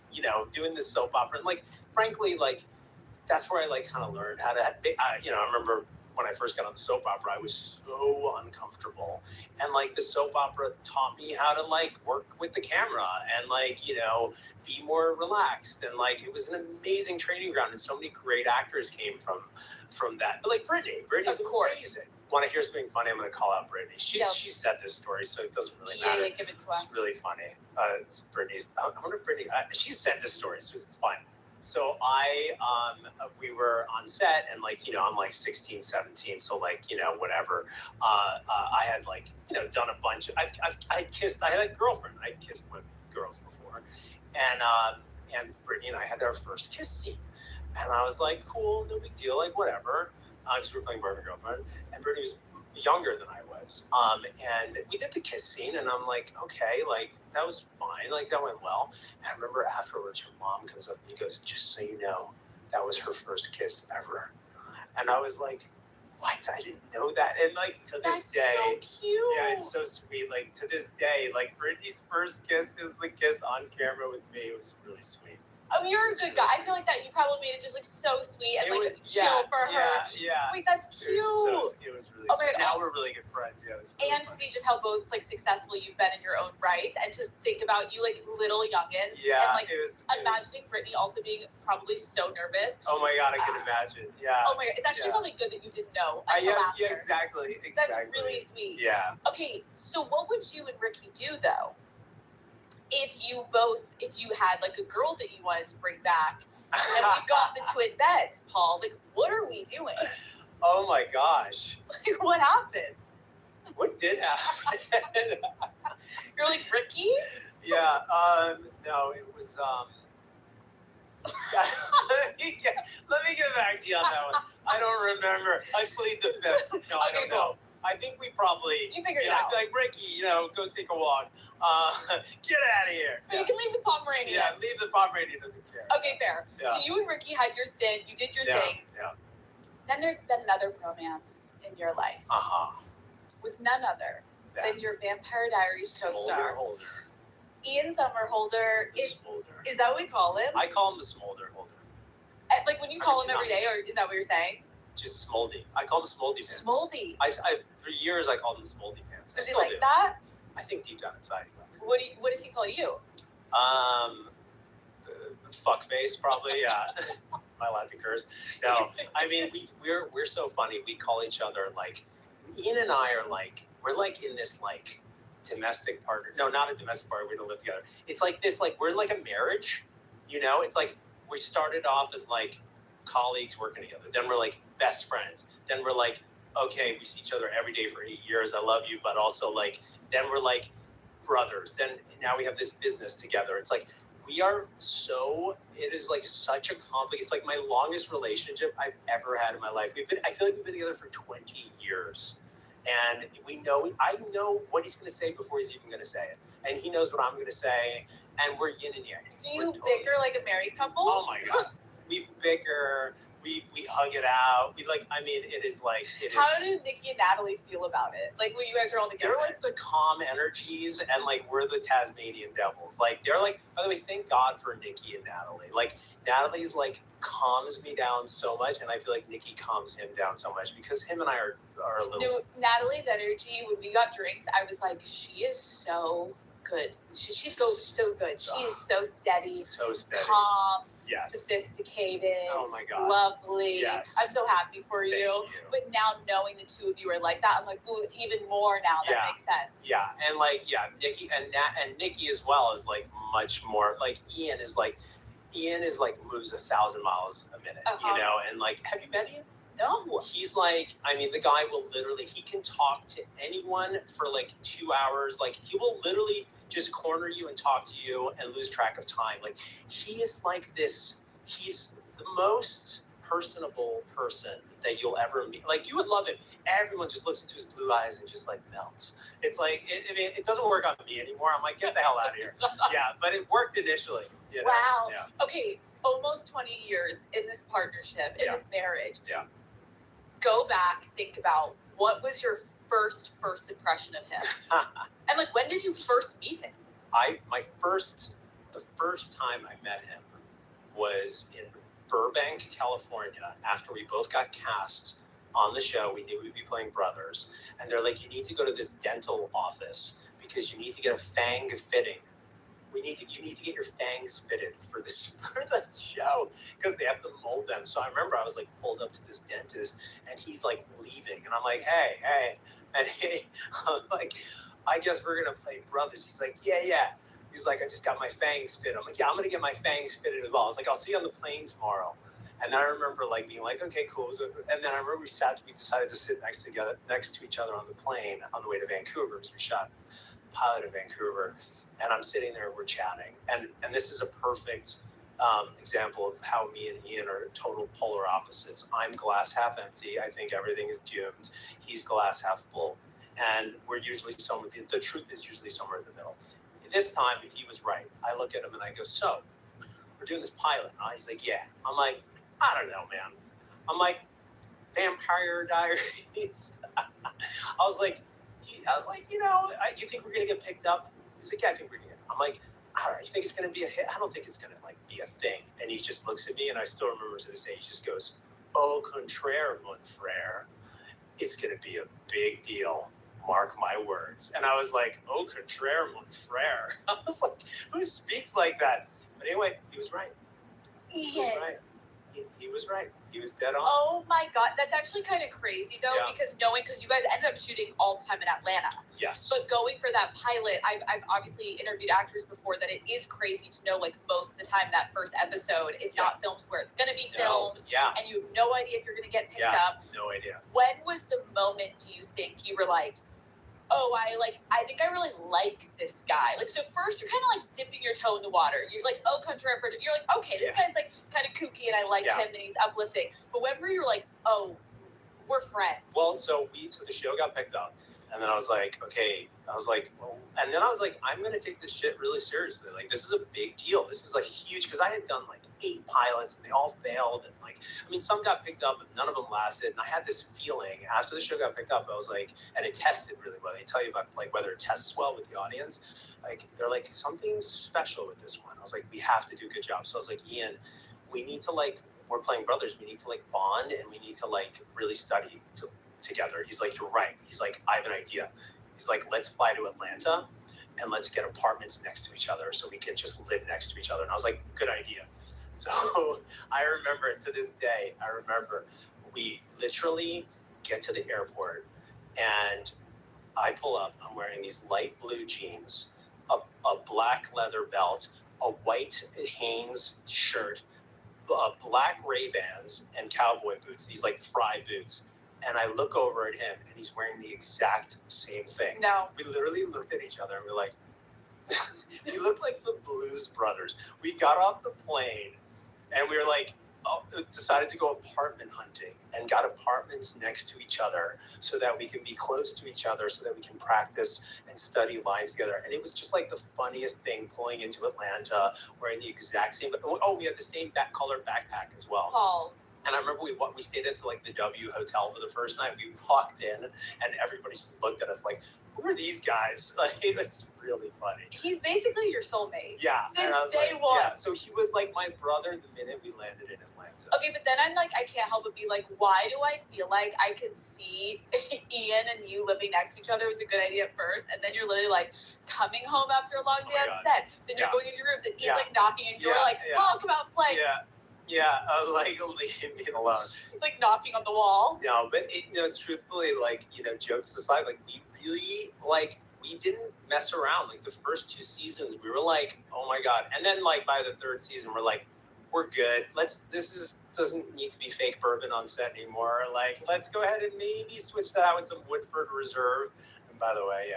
doing this soap opera. And like, frankly, like that's where I like kind of learned how to. I remember when I first got on the soap opera, I was so uncomfortable, and like the soap opera taught me how to like work with the camera and like be more relaxed, and like it was an amazing training ground, and so many great actors came from that. But like Brittany's Of course. amazing. Want to hear something funny? I'm going to call out Brittany. She said this story, so it doesn't really matter. Yeah, give it to us. It's really funny. It's Brittany's. I wonder if Brittany. She said this story, so it's fine. So we were on set, and like, I'm like 16, 17. So like, whatever. I had like, done a bunch of, I had a girlfriend. I'd kissed with girls before. And Brittany and I had our first kiss scene. And I was like, cool, no big deal, like whatever. Because we were playing boyfriend girlfriend. And Brittany was younger than I was. And we did the kiss scene, and I'm like, okay, like that was fine, like that went well. And I remember afterwards, her mom comes up and he goes, just so you know, that was her first kiss ever. And I was like, what? I didn't know that. And like to this day, That's so cute. yeah, it's so sweet. Like to this day, like Brittany's first kiss is the kiss on camera with me. It was really sweet. Oh, you're a good guy. I feel like that you probably made it just like so sweet and like chill for her. Yeah. Wait, that's cute. It was really sweet. Now we're really good friends. Yeah, it was really and to see just how both like successful you've been in your own right, and to think about you like little youngins. Yeah, and like it was imagining Brittany also being probably so nervous. Oh my God, I can imagine. Yeah. Oh my God, it's actually probably good that you didn't know until after. Yeah, exactly. That's really sweet. Yeah. Okay, so what would you and Ricky do though? If you had like a girl that you wanted to bring back, and we got the twin beds, Paul, like what are we doing? Oh my gosh. Like what happened? What did happen? You're like, Ricky? Yeah, no, it was, let me get back to you on that one. I don't remember. I plead the fifth. No, I don't know. I think we probably. You figured it I'd out. be like, Ricky, go take a walk. Get out of here. But you can leave the Pomeranian. Yeah, leave the Pomeranian, doesn't care. Okay, fair. Yeah. So you and Ricky had your stint. You did your thing. Yeah. Then there's been another bromance in your life. With none other than your Vampire Diaries co-star. Holder. Ian Somerhalder. Smolder. Is that what we call him? I call him the Smolder Holder. Like when you call him every day, or is that what you're saying? Just Smoldy. I call him Smoldy Pants. Smoldy. For years, I called him Smoldy Pants. Does he like that? I think deep down inside he likes it. What does he call you? The fuck face, probably. Yeah. Am I allowed to curse? No. I mean, we're so funny. We call each other like, Ian and I are like, we're like in this like domestic partner. No, not a domestic partner. We don't live together. It's like this, like we're in like a marriage. It's like we started off as like colleagues working together. Then we're like best friends. Then we're like, okay, we see each other every day for 8 years. I love you, but also like, then we're like brothers. Then now we have this business together. It's like it is like such a it's like my longest relationship I've ever had in my life. I feel like we've been together for 20 years. And I know what he's going to say before he's even going to say it. And he knows what I'm going to say. And we're yin and yang. Do you bicker like a married couple? Oh my God. We bicker. We hug it out. It is like. How do Nikki and Natalie feel about it? Like when you guys are all together? They're like the calm energies, and like we're the Tasmanian devils. Like they're like, by the way, thank God for Nikki and Natalie. Like Natalie's like calms me down so much, and I feel like Nikki calms him down so much because him and I are a little. No, Natalie's energy, when we got drinks, I was like, she is so good. She's so good. She is so steady. So steady. Calm. Yes. Sophisticated. Oh my God. Lovely. Yes. I'm so happy for you. Thank you. But now knowing the two of you are like that, I'm like, ooh, even more now. That makes sense. Yeah, and like Nikki and Nikki as well is like much more like Ian is like moves 1,000 miles a minute, and like, have you met Ian? No. He's like, the guy will literally, he can talk to anyone for like 2 hours. Like he will literally just corner you and talk to you and lose track of time. Like he is like this, he's the most personable person that you'll ever meet. Like you would love him. Everyone just looks into his blue eyes and just like melts. It's like, it doesn't work on me anymore. I'm like, get the hell out of here. Yeah, but it worked initially. Wow. Yeah. Okay, almost 20 years in this partnership, in this marriage. Yeah. Go back, think about what was your first impression of him? And like, when did you first meet him? The first time I met him was in Burbank, California, after we both got cast on the show. We knew we'd be playing brothers, and they're like, you need to go to this dental office because you need to get a fang fitting. You need to get your fangs fitted for this for the show because they have to mold them. So I remember I was like pulled up to this dentist, and he's like leaving, and I'm like, hey, and I'm like, I guess we're gonna play brothers. He's like, yeah. He's like, I just got my fangs fitted. I'm like, yeah, I'm gonna get my fangs fitted as well. I was like, I'll see you on the plane tomorrow. And then I remember like being like, okay, cool. And then I remember we decided to sit next to each other on the plane on the way to Vancouver because we shot the pilot in Vancouver. And I'm sitting there, we're chatting. And this is a perfect example of how me and Ian are total polar opposites. I'm glass half empty. I think everything is doomed. He's glass half full. And we're usually the truth is usually somewhere in the middle. This time, he was right. I look at him and I go, so, we're doing this pilot, huh? He's like, yeah. I'm like, I don't know, man. I'm like, Vampire Diaries. I was like, you think we're going to get picked up? He's like, yeah, I think we're going to. I'm like, I don't know. You think it's going to be a hit? I don't think it's going to, like, be a thing. And he just looks at me, and I still remember to this day, he just goes, au contraire, mon frère. It's going to be a big deal. Mark my words. And I was like, au contraire, mon frère. I was like, who speaks like that? But anyway, he was right. He was right. He was right. He was dead on. Oh my God. That's actually kind of crazy though, Yeah. because you guys ended up shooting all the time in Atlanta. Yes. But going for that pilot, I've obviously interviewed actors before that it is crazy to know like most of the time that first episode is not filmed where it's going to be filmed. Yeah. And you have no idea if you're going to get picked up. No idea. When was the moment do you think you were like, oh, I think I really like this guy. Like, so first you're kind of like dipping your toe in the water. You're like, oh, contraire, you're like, okay, this guy's like kind of kooky and I like him and he's uplifting. But when were you like, oh, we're friends? Well, so the show got picked up, and then I was like, okay, and then I was like, I'm going to take this shit really seriously. Like, this is a big deal. This is like huge, because I had done like 8 pilots and they all failed. And like, I mean, some got picked up and none of them lasted. And I had this feeling after the show got picked up, I was like, and it tested really well. They tell you about like whether it tests well with the audience. Like, they're like, something's special with this one. I was like, we have to do a good job. So I was like, Ian, we need to like, we're playing brothers. We need to like bond and we need to like really study together. He's like, you're right. He's like, I have an idea. He's like, let's fly to Atlanta and let's get apartments next to each other so we can just live next to each other. And I was like, good idea. So I remember to this day, we literally get to the airport and I pull up, I'm wearing these light blue jeans, a black leather belt, a white Hanes shirt, black Ray-Bans and cowboy boots, these like fry boots. And I look over at him, and he's wearing the exact same thing. No. We literally looked at each other, and we're like, we looked like the Blues Brothers. We got off the plane, and we were like, decided to go apartment hunting, and got apartments next to each other so that we can be close to each other, so that we can practice and study lines together. And it was just like the funniest thing pulling into Atlanta, wearing the exact same. Oh, we had the same color backpack as well. Paul. And I remember we stayed at like the W Hotel for the first night. We walked in, and everybody just looked at us like, "Who are these guys?" Like, it's really funny. He's basically your soulmate. Yeah, since day one. Yeah, so he was like my brother the minute we landed in Atlanta. Okay, but then I'm like, I can't help but be like, why do I feel like I could see Ian and you living next to each other was a good idea at first, and then you're literally like coming home after a long day on set. Then you're going into your rooms, and Ian's like knocking on your door, like, "Oh, come out and play." Yeah, I was like, leave me alone. He's like knocking on the wall. No, but truthfully, like, jokes aside, like, we really, like, we didn't mess around. Like, the first 2 seasons, we were like, oh my God. And then, like, by the 3rd season, we're like, we're good. Doesn't need to be fake bourbon on set anymore. Like, let's go ahead and maybe switch that out with some Woodford Reserve. And by the way,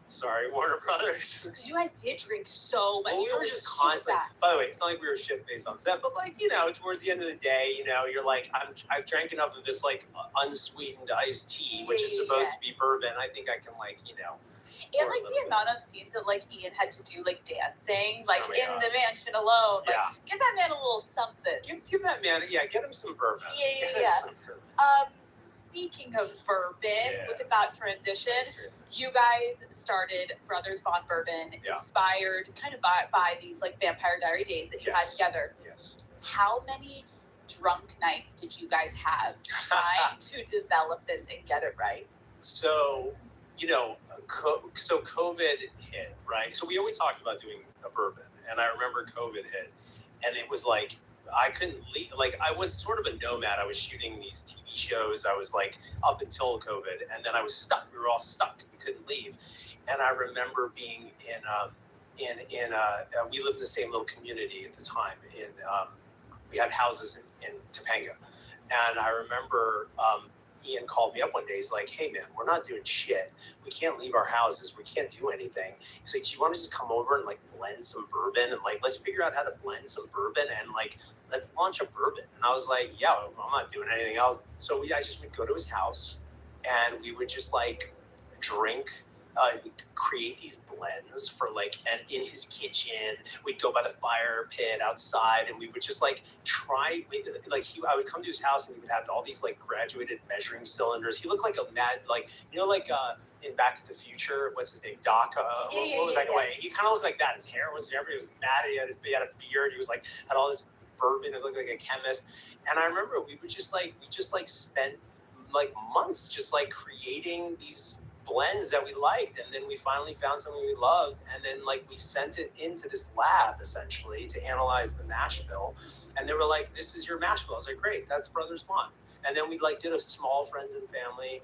sorry, Warner Brothers. Because you guys did drink so much. Well, we were just constantly. By the way, it's not like we were shit-faced on set, but like, towards the end of the day, you're like, I've drank enough of this like unsweetened iced tea, which is supposed to be bourbon. I think I can like, And like the amount of scenes that like Ian had to do like dancing, like in God. the mansion alone. Like, give that man a little something. Give that man, get him some bourbon. Yeah. speaking of bourbon, Yes. with about transition, you guys started Brothers Bond Bourbon, Yeah. inspired kind of by these like Vampire Diary days that you had Yes. together. Yes. How many drunk nights did you guys have trying to develop this and get it right? So, so COVID hit, right? So we always talked about doing a bourbon, and I remember COVID hit, and it was like I couldn't leave. Like I was sort of a nomad. I was shooting these TV shows. I was like up until COVID, and then I was stuck. We were all stuck. We couldn't leave, and I remember being we lived in the same little community at the time. We had houses in Topanga, and I remember. Ian called me up one day. He's like, "Hey man, we're not doing shit. We can't leave our houses. We can't do anything." He's like, "Do you want to just come over and like blend some bourbon and like let's figure out how to blend some bourbon and like let's launch a bourbon?" And I was like, "Yeah, I'm not doing anything else." So I just would go to his house and we would just like drink. Create these blends for like, and in his kitchen, we'd go by the fire pit outside, and we would just like try. I would come to his house, and he would have all these like graduated measuring cylinders. He looked like a mad, like in Back to the Future. What's his name? Doc. What was that guy? He kind of looked like that. His hair was everywhere. He was mad. He had a beard. He was like had all this bourbon. It looked like a chemist. And I remember we just spent like months just like creating these blends that we liked, and then we finally found something we loved, and then like we sent it into this lab essentially to analyze the mash bill, and they were like, "This is your mash bill." I was like, "Great, that's Brothers Bond." And then we like did a small friends and family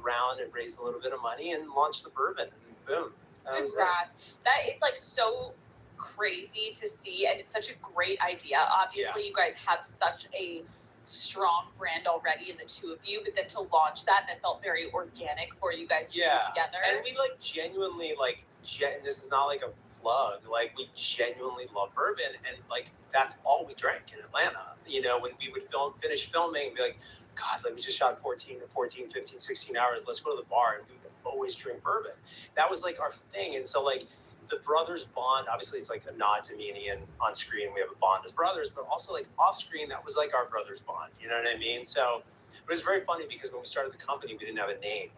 round and raised a little bit of money and launched the bourbon, and boom. Congrats! That it's like so crazy to see, and it's such a great idea. Obviously, you guys have such a strong brand already in the two of you, but then to launch that felt very organic for you guys to do together. And we like genuinely like this is not like a plug, like we genuinely love bourbon, and like that's all we drank in Atlanta. When we would finish filming and be like, "God, like we just shot 14, 15, 16 hours, let's go to the bar," and we would always drink bourbon. That was like our thing. And so like the Brothers Bond, obviously it's like a nod to me and Ian on screen. We have a bond as brothers, but also like off screen, that was like our Brothers Bond. You know what I mean? So it was very funny because when we started the company, we didn't have a name.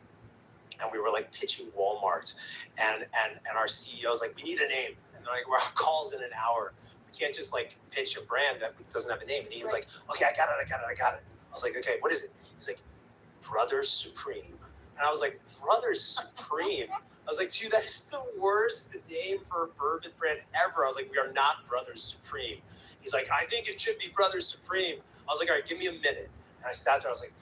And we were like pitching Walmart, and our CEO was like, "We need a name." And they're like, "We're on calls in an hour. We can't just like pitch a brand that doesn't have a name." And Ian's like, "Okay, I got it. I was like, "Okay, what is it?" He's like, "Brothers Supreme." And I was like, "Brothers Supreme?" I was like, "Dude, that is the worst name for a bourbon brand ever." I was like, "We are not Brothers Supreme." He's like, "I think it should be Brothers Supreme." I was like, "All right, give me a minute." And I sat there, I was like,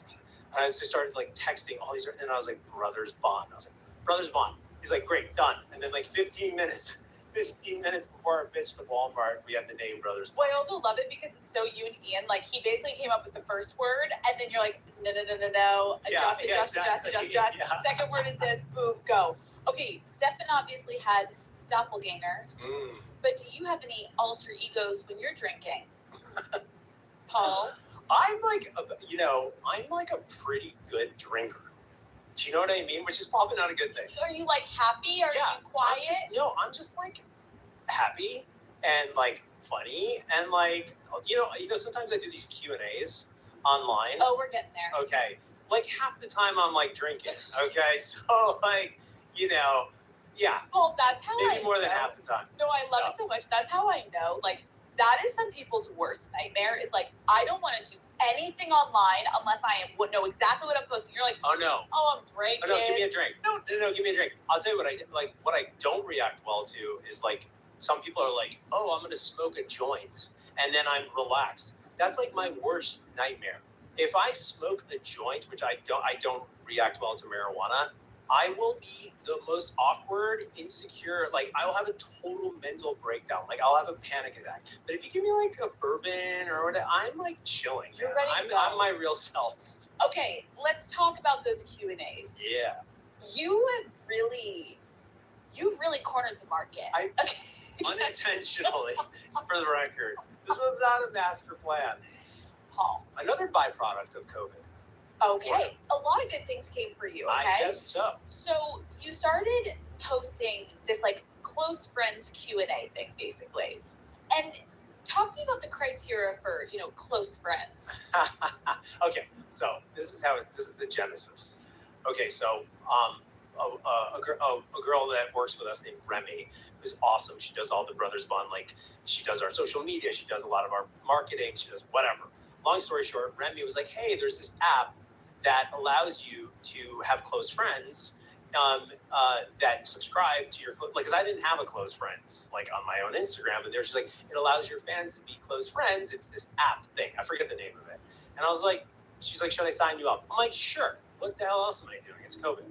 and I just started like texting all these, and I was like, "Brothers Bond." I was like, "Brothers Bond." He's like, "Great, done." And then like 15 minutes before our pitch to Walmart, we had the name Brothers Bond. Well, I also love it because it's so you and Ian. Like he basically came up with the first word, and then you're like, no, adjust. Yeah. Second word is this, boom, go. Okay, Stefan obviously had doppelgangers, but do you have any alter egos when you're drinking? Paul? I'm like a pretty good drinker. Do you know what I mean? Which is probably not a good thing. Are you like happy? Are you quiet? I'm just like happy and like funny and like sometimes I do these Q&As online. Oh, we're getting there. Okay, like half the time I'm like drinking. Okay, so like yeah. Well, that's how maybe more than half the time. No, I love it so much. That's how I know. Like that is some people's worst nightmare. Is like I don't want to do anything online unless I know exactly what I'm posting. You're like, oh no, I'm drinking. Oh no, give me a drink. No, give me a drink. I'll tell you what I don't react well to is like some people are like, "Oh, I'm gonna smoke a joint," and then I'm relaxed. That's like my worst nightmare. If I smoke a joint, which I don't react well to marijuana, I will be the most awkward, insecure. Like I will have a total mental breakdown. Like I'll have a panic attack. But if you give me like a bourbon or whatever, I'm like chilling. You're ready to go. I'm my real self. Okay, let's talk about those Q&As. Yeah. You've really cornered the market. Unintentionally, for the record. This was not a master plan. Paul. Another byproduct of COVID. Okay, a lot of good things came for you, okay? I guess so. So you started posting this like close friends Q&A thing, basically. And Talk to me about the criteria for, close friends. Okay, so this is the genesis. Okay, so a girl that works with us named Remy, who's awesome. She does all the Brothers Bond, like she does our social media, she does a lot of our marketing, she does whatever. Long story short, Remy was like, hey, there's this app that allows you to have close friends that subscribe to your, like, because I didn't have a close friends like on my own Instagram, and they're just like, it allows your fans to be close friends. It's this app thing. I forget the name of it. And I was like, she's like, should I sign you up? I'm like, sure. What the hell else am I doing? It's COVID.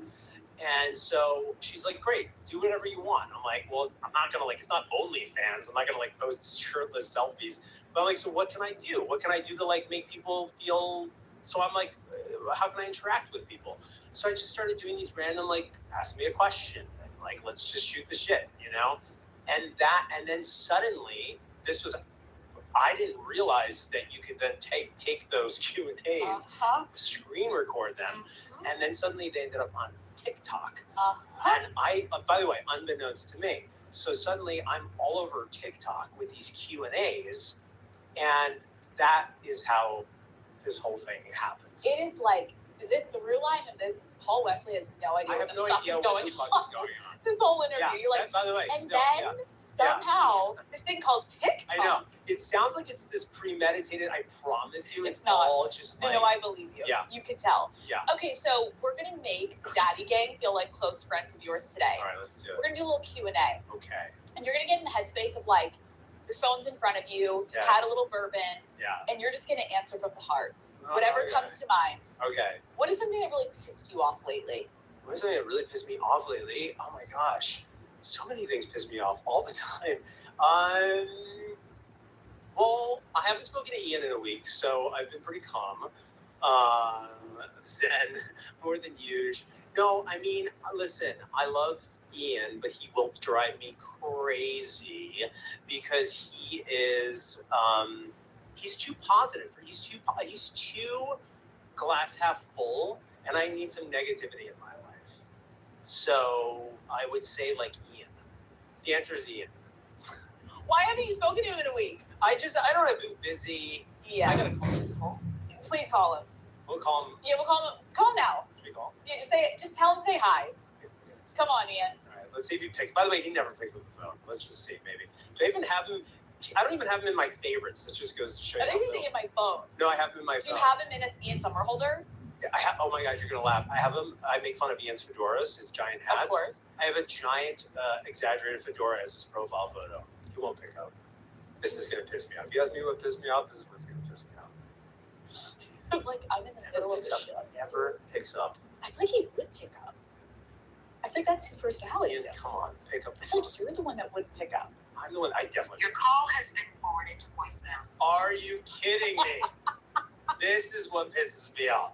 And so she's like, great, do whatever you want. I'm like, well, I'm not gonna it's not OnlyFans. I'm not gonna post shirtless selfies. But I'm like, so what can I do? What can I do to make people feel? So I'm like, how can I interact with people? So I just started doing these random ask me a question and let's just shoot the shit, and then suddenly I didn't realize that you could then take those Q&As, screen record them, and then suddenly they ended up on TikTok. And by the way, unbeknownst to me, so suddenly I'm all over TikTok with these Q&As, and that is how this whole thing happens. It is the through line of this is Paul Wesley has no idea I have no idea what the fuck is going on. This whole interview, Yeah, you're like, by the way, and then somehow this thing called TikTok. I know. It sounds like it's this premeditated. I promise you, it's not. all just No, I believe you. Yeah. You can tell. Yeah. Okay, so we're gonna make Daddy Gang feel like close friends of yours today. All right, let's do it. We're gonna do a little Q&A. Okay. And you're gonna get in the headspace of your phone's in front of you, Yeah. you've had a little bourbon, Yeah. and you're just gonna answer from the heart. Whatever comes to mind. Okay. What is something that really pissed you off lately? What is something that really pissed me off lately? Oh my gosh. So many things piss me off all the time. Well, I haven't spoken to Ian in a week, so I've been pretty calm. Zen, more than usual. No, I mean, listen, I love Ian, but he will drive me crazy because he is, he's too positive. He's too glass half full, and I need some negativity in my life. So I would say Ian. The answer is Ian. Why haven't you spoken to him in a week? I don't have been busy. Yeah. I gotta call him. Please call him. We'll call him. Yeah, we'll call him. Call him now. Should we call him? Yeah, just tell him say hi. Come on, Ian. All right, let's see if he picks. By the way, he never picks up the phone. Let's just see, maybe. Do I even have him? I don't even have him in my favorites. That just goes to show you. I think you're saying in my phone. No, I have him in my Do phone. you have him in as Ian Summerholder? Oh my God, you're gonna laugh. I have him. I make fun of Ian's fedoras, his giant hats. Of course. I have a giant, exaggerated fedora as his profile photo. He won't pick up. This is gonna piss me off. If you ask me what pissed me off, this is what's gonna piss me off. I'm in the middle of something. Never picks up. I feel like he would pick up. I feel like that's his personality. Ian, come on, pick up the I feel phone. like you're the one that wouldn't pick up. I'm the one. I definitely. Your call has been forwarded to voicemail. Are you kidding me? This is what pisses me off.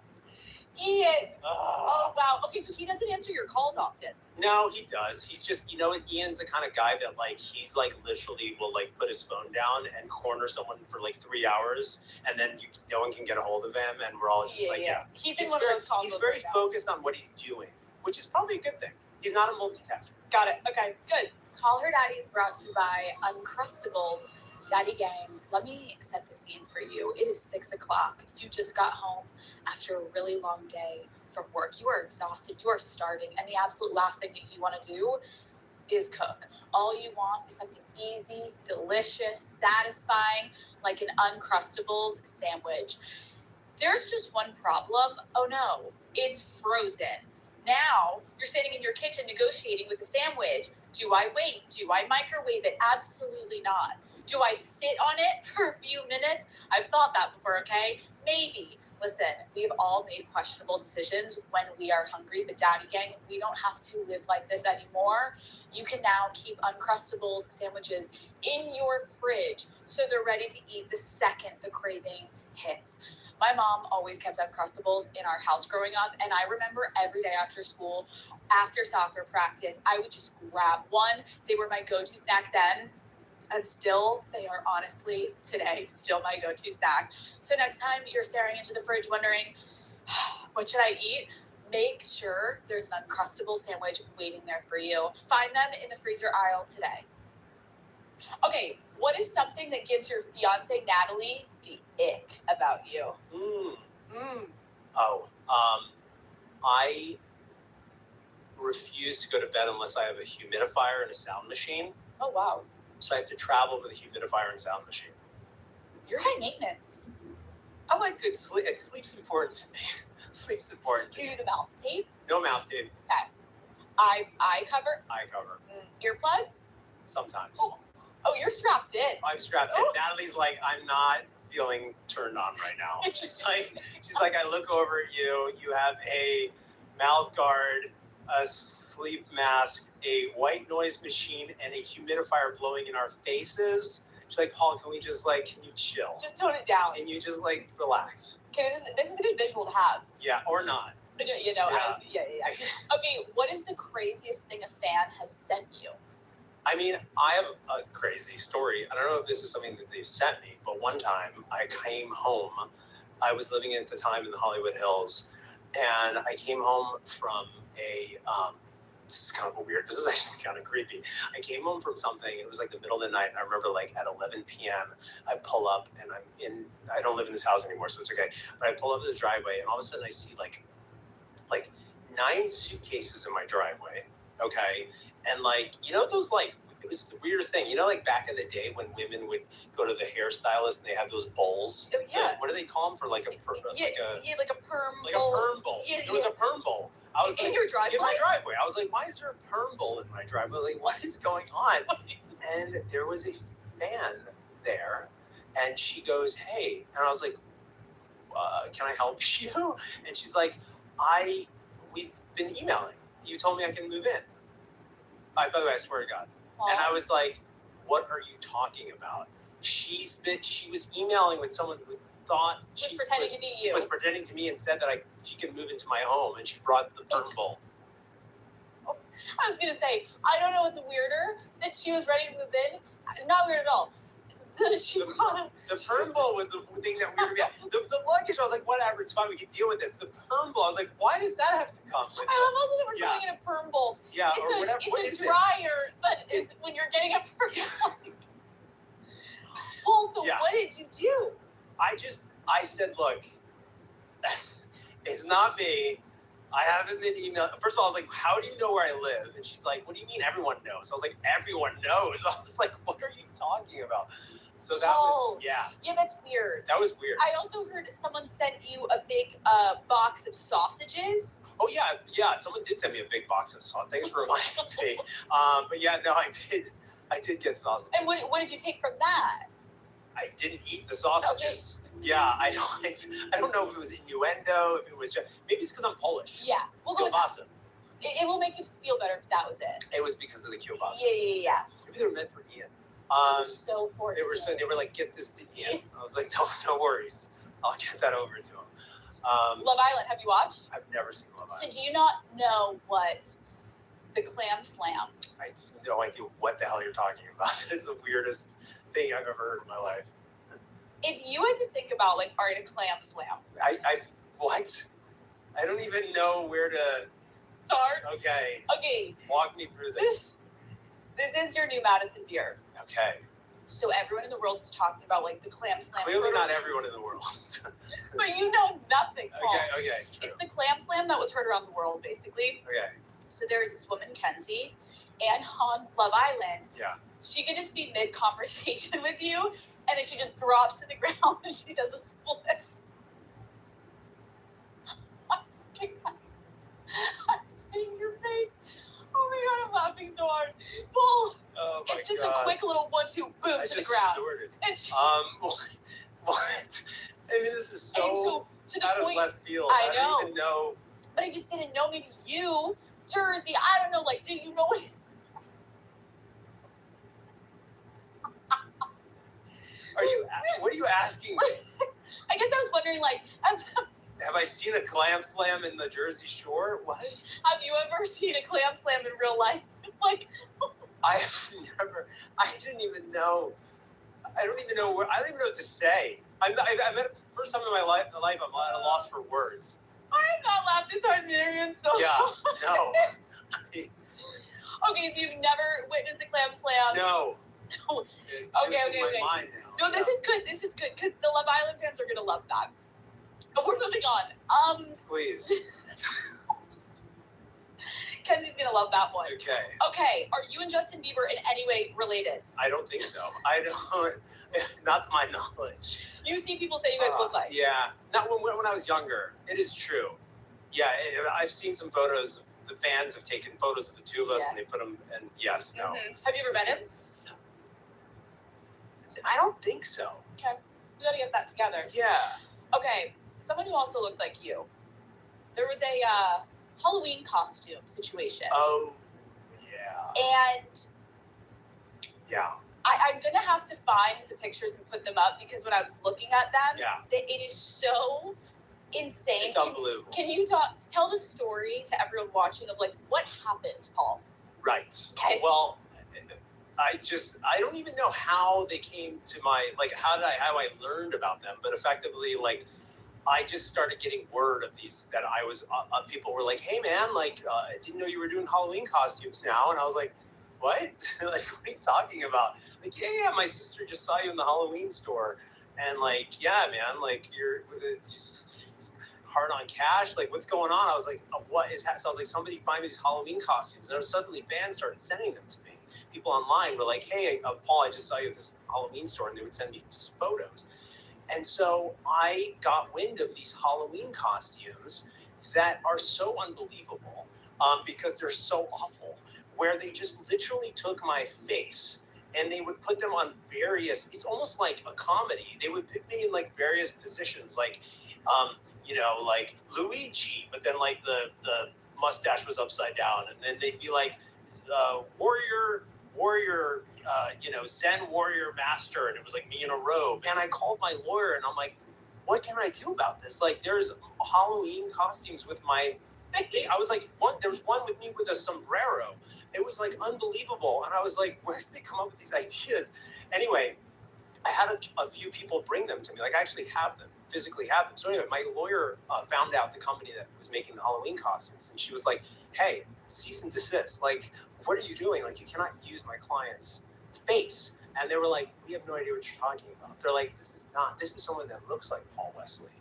Ian! Oh, wow. Okay, so he doesn't answer your calls often. No, he does. He's just, what? Ian's the kind of guy that, he's, literally will, put his phone down and corner someone for, 3 hours, and then no one can get a hold of him, and we're all just yeah. He's in one of those calls. He's very focused on what he's doing, which is probably a good thing. He's not a multitasker. Got it. Okay, good. Call Her Daddy is brought to you by Uncrustables. Daddy Gang, let me set the scene for you. It is 6 o'clock. You just got home after a really long day from work. You are exhausted. You are starving. And the absolute last thing that you want to do is cook. All you want is something easy, delicious, satisfying, like an Uncrustables sandwich. There's just one problem. Oh no, it's frozen. Now you're sitting in your kitchen negotiating with the sandwich. Do I wait? Do I microwave it? Absolutely not. Do I sit on it for a few minutes? I've thought that before, okay? Maybe. Listen, we've all made questionable decisions when we are hungry, but Daddy Gang, we don't have to live like this anymore. You can now keep Uncrustables sandwiches in your fridge so they're ready to eat the second the craving hits. My mom always kept Uncrustables in our house growing up, and I remember every day after school, after soccer practice, I would just grab one. They were my go-to snack then. And still, they are honestly, today, still my go-to snack. So next time you're staring into the fridge wondering, what should I eat? Make sure there's an Uncrustable sandwich waiting there for you. Find them in the freezer aisle today. Okay, what is something that gives your fiance Natalie the ick about you? I refuse to go to bed unless I have a humidifier and a sound machine. Oh wow, So I have to travel with a humidifier and sound machine. you're high maintenance. I like good sleep. Sleep's important to me. Sleep's important Do to you me. do the mouth tape? No mouth tape. Eye cover? Eye cover. Earplugs? Sometimes. Oh, you're strapped in. I'm strapped in. Natalie's like, I'm not feeling turned on right now. She's like, I look over at you. You have a mouth guard, a sleep mask, a white noise machine, and a humidifier blowing in our faces. She's like, Paul, can you chill? Just tone it down. And you just relax. Okay, this is a good visual to have. Yeah, or not. Yeah. Okay, what is the craziest thing a fan has sent you? I mean, I have a crazy story. I don't know if this is something that they've sent me, but one time I came home. I was living at the time in the Hollywood Hills, and I came home from this is kind of weird. This is actually kind of creepy. I came home from something. It was like the middle of the night, and I remember at 11 p.m. I pull up, and I don't live in this house anymore, so it's okay. But I pull up to the driveway, and all of a sudden I see like 9 suitcases in my driveway. Okay. And those it was the weirdest thing. Back in the day when women would go to the hairstylist and they had those bowls. Oh, yeah. What do they call them for like a perm bowl. Like a perm bowl. Yes, it was a perm bowl. I was in your driveway? In my driveway. I was like, why is there a perm bowl in my driveway? I was like, what is going on? And there was a fan there, and she goes, hey, and I was like, can I help you? And she's like, we've been emailing. You told me I can move in. By the way, I swear to God. Aww. And I was like, what are you talking about? She was emailing with someone who thought she was pretending to be you. Was pretending to me and said that she could move into my home, and she brought the perm bowl. I was gonna say, I don't know what's weirder, that she was ready to move in. Not weird at all. The perm bowl was the thing that weirded me out. The luggage, I was like, whatever, it's fine, we can deal with this. The perm bowl, I was like, why does that have to come with it? I love also that we're going in a perm bowl. Yeah, or whatever. It's a dryer that is when you're getting a perm bowl. Well, so what did you do? I said, look, it's not me. I haven't been emailed. First of all, I was like, how do you know where I live? And she's like, what do you mean everyone knows? I was like, everyone knows. I was like, what are you talking about? So that was, Yeah, that's weird. That was weird. I also heard someone sent you a big box of sausages. Oh, yeah. Someone did send me a big box of sausages. Thanks for reminding me. But yeah, no, I did get sausages. And what did you take from that? I didn't eat the sausages. Okay. Yeah, I don't know if it was innuendo, if it was just, maybe it's because I'm Polish. Yeah, we'll go with that. It will make you feel better if that was it. It was because of the kielbasa. Yeah. Maybe they were meant for Ian. So for they were like, get this to Ian. I was like, no worries, I'll get that over to him. Love Island, have you watched? I've never seen Love Island. So do you not know what the clam slam? I have no idea what the hell you're talking about. That is the weirdest thing I've ever heard in my life. If you had to think about all right, a clam slam. What? I don't even know where to start. Okay. Walk me through this. This is your new Madison beer. Okay. So everyone in the world is talking about the clam slam. Clearly not everyone in the world. But you know nothing, Paul. Okay. True. It's the clam slam that was heard around the world, basically. Okay. So there's this woman, Kenzie, and on Love Island. Yeah. She could just be mid-conversation with you, and then she just drops to the ground and she does a split. I'm seeing your face. Oh my God, I'm laughing so hard. Bull. Oh my it's just God. a quick little 1-2 boom to the ground. Snorted. And she, what? I mean, this is so to the out point, of left field. I don't even know. But I just didn't know. Maybe you, Jersey. I don't know. Do you know what? What are you asking me? I guess I was wondering, have I seen a clam slam in the Jersey Shore? What? Have you ever seen a clam slam in real life? I have never. I didn't even know. I don't even know what to say. I'm first time in my life. I'm at a loss for words. I have not laughed this hard in an interview in so long. No. Okay, so you've never witnessed a clam slam? No. No. It's Okay, just okay, in okay. my mind now. No, this is good. This is good because the Love Island fans are gonna love that. But we're moving on. Please. Kenzie's gonna love that one. Okay. Okay, are you and Justin Bieber in any way related? I don't think so. I don't. Not to my knowledge. You see people say you guys look like. Yeah. Not when I was younger. It is true. Yeah, I've seen some photos. The fans have taken photos of the two of us, Yeah. and they put them. And yes, no. Mhm. Have you ever met him? I don't think so. Okay, we gotta get that together. Yeah. Okay, someone who also looked like you. There was a Halloween costume situation, Oh. Yeah. and Yeah. I'm gonna have to find the pictures and put them up because when I was looking at them, Yeah. it is so insane. It's unbelievable. Can you tell the story to everyone watching of like what happened, Paul? Right. Okay. Well, I don't even know how they came to my, like, how I learned about them, but effectively, like, I just started getting word of these, that I was, people were like, hey man, like, I didn't know you were doing Halloween costumes now. And I was like, what? Like, what are you talking about? Like, yeah, my sister just saw you in the Halloween store. And like, yeah, man, like, you're just hard on cash. Like, what's going on? I was like, what is happening? So I was like, somebody find me these Halloween costumes. And suddenly fans started sending them to me. People online were like, hey, Paul, I just saw you at this Halloween store. And they would send me photos. And so I got wind of these Halloween costumes that are so unbelievable because they're so awful, where they just literally took my face and they would put them on various, it's almost like a comedy. They would put me in like various positions, like, like Luigi, but then like the mustache was upside down. And then they'd be like, warrior, Zen warrior master. And it was like me in a robe. And I called my lawyer and I'm like, what can I do about this? Like, there's Halloween costumes with my, I was like, there was one with me with a sombrero. It was like unbelievable. And I was like, where did they come up with these ideas? Anyway, I had a few people bring them to me. Like, I actually have them, physically have them. So anyway, my lawyer found out the company that was making the Halloween costumes. And she was like, hey, cease and desist. Like, what are you doing? Like, you cannot use my client's face. And they were like, we have no idea what you're talking about. They're like, this is someone that looks like Paul Wesley.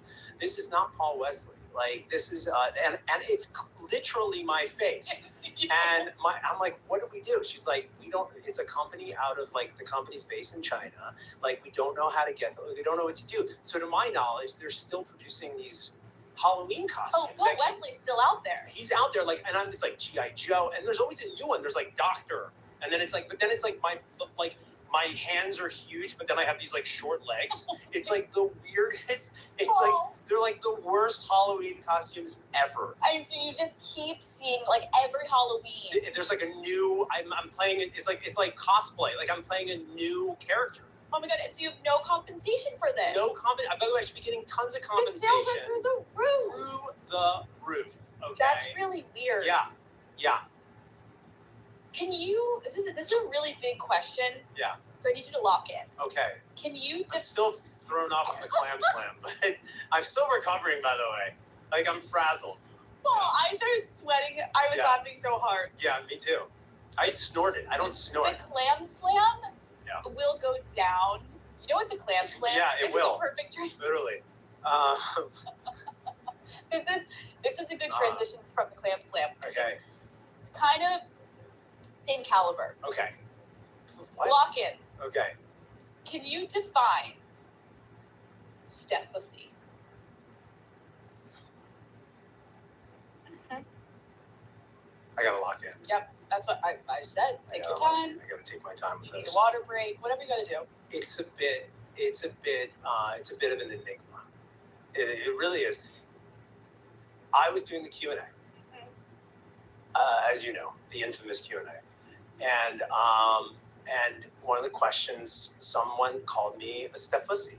This is not Paul Wesley. Like, this is, and it's literally my face. And I'm like, what do we do? She's like, it's a company out of like, the company's based in China. Like, we don't know how to get them. We don't know what to do. So to my knowledge, they're still producing these Halloween costumes. Oh, Paul Wesley's still out there. He's out there, like, and I'm just like G.I. Joe, and there's always a new one. There's like Doctor, and then it's like, but then it's like my hands are huge, but then I have these like short legs. It's like the weirdest. It's like they're like the worst Halloween costumes ever. And so you just keep seeing like every Halloween. There's like a new. I'm playing it. It's like cosplay. Like I'm playing a new character. Oh my god! And so you have no compensation for this. No compensation. By the way, I should be getting tons of compensation. The sales are through the roof. Through the roof. Okay. That's really weird. Yeah. Can you? This is a really big question. Yeah. So I need you to lock in. Okay. Can you I'm still thrown off from the clam slam, but I'm still recovering, by the way. Like, I'm frazzled. Well, I started sweating. I was laughing so hard. Yeah, me too. I snorted. I don't snort. The clam slam will go down. You know what the clam slam? Yeah, it this will. Is a perfect transition. Literally. This is a good transition from the clam slam. Okay. It's kind of same caliber. Okay. What? Lock in. Okay. Can you define Steph-ossy? I gotta lock in. Yep, that's what I said. Take your time. I gotta take my time with You need this. a water break. Whatever you gotta do. It's a bit of an enigma. It really is. I was doing the Q&A, as you know, the infamous Q&A, and one of the questions, someone called me a Steph-ossy,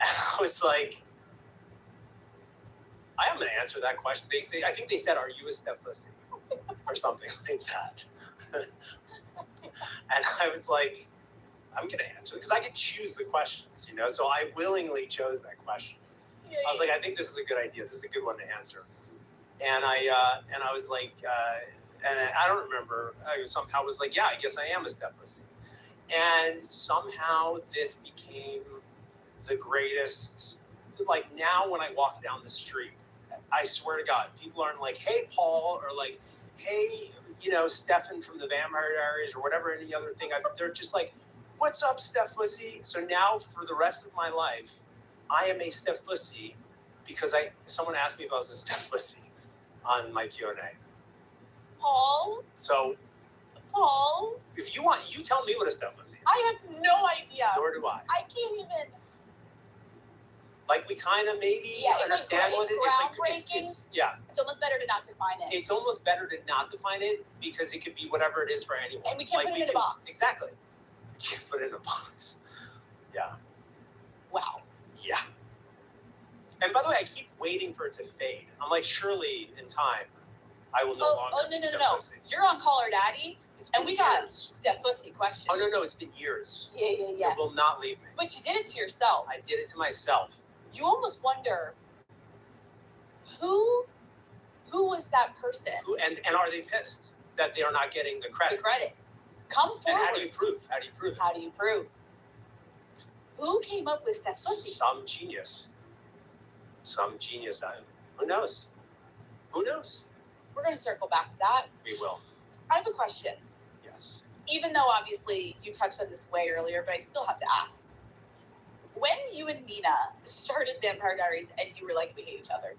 and I was like, I am going to answer that question. I think they said, "Are you a Steph-ossy?" or something like that, and I was like, I'm going to answer it because I could choose the questions, so I willingly chose that question. I was like, I think this is a good idea. This is a good one to answer. And I was like, And I don't remember. I somehow was like, yeah, I guess I am a step pussy. And somehow this became the greatest. Like now, when I walk down the street, I swear to God, people aren't like, "Hey, Paul," or like, "Hey, Stefan from the Vampire Diaries," or whatever any other thing. They're just like, "What's up, Steph Pussy?" So now, for the rest of my life, I am a Steph Pussy because someone asked me if I was a Steph Pussy on my Q&A. Paul, So Paul, if you want, you tell me what a Steph Pussy is. I have no idea. Nor do I. I can't even. Like we kind of maybe understand what it is. It's yeah. It's almost better to not define it. It's almost better to not define it because it could be whatever it is for anyone. And we can't put it in a box. Exactly. We can't put it in a box. Yeah. Wow. Yeah. And by the way, I keep waiting for it to fade. I'm like, surely in time, I will no longer be Steph Pussy. You're on Call Her Daddy, and we got Steph Pussy questions. Oh, no, it's been years. Yeah. It will not leave me. But you did it to yourself. I did it to myself. You almost wonder, who was that person? And are they pissed that they are not getting the credit? The credit. Come forward. And how do you prove? How do you prove? Who came up with Steph Pussy? Some genius. Who knows? We're going to circle back to that. We will. I have a question. Yes. Even though obviously you touched on this way earlier, but I still have to ask. When you and Nina started Vampire Diaries and you were like, we hate each other,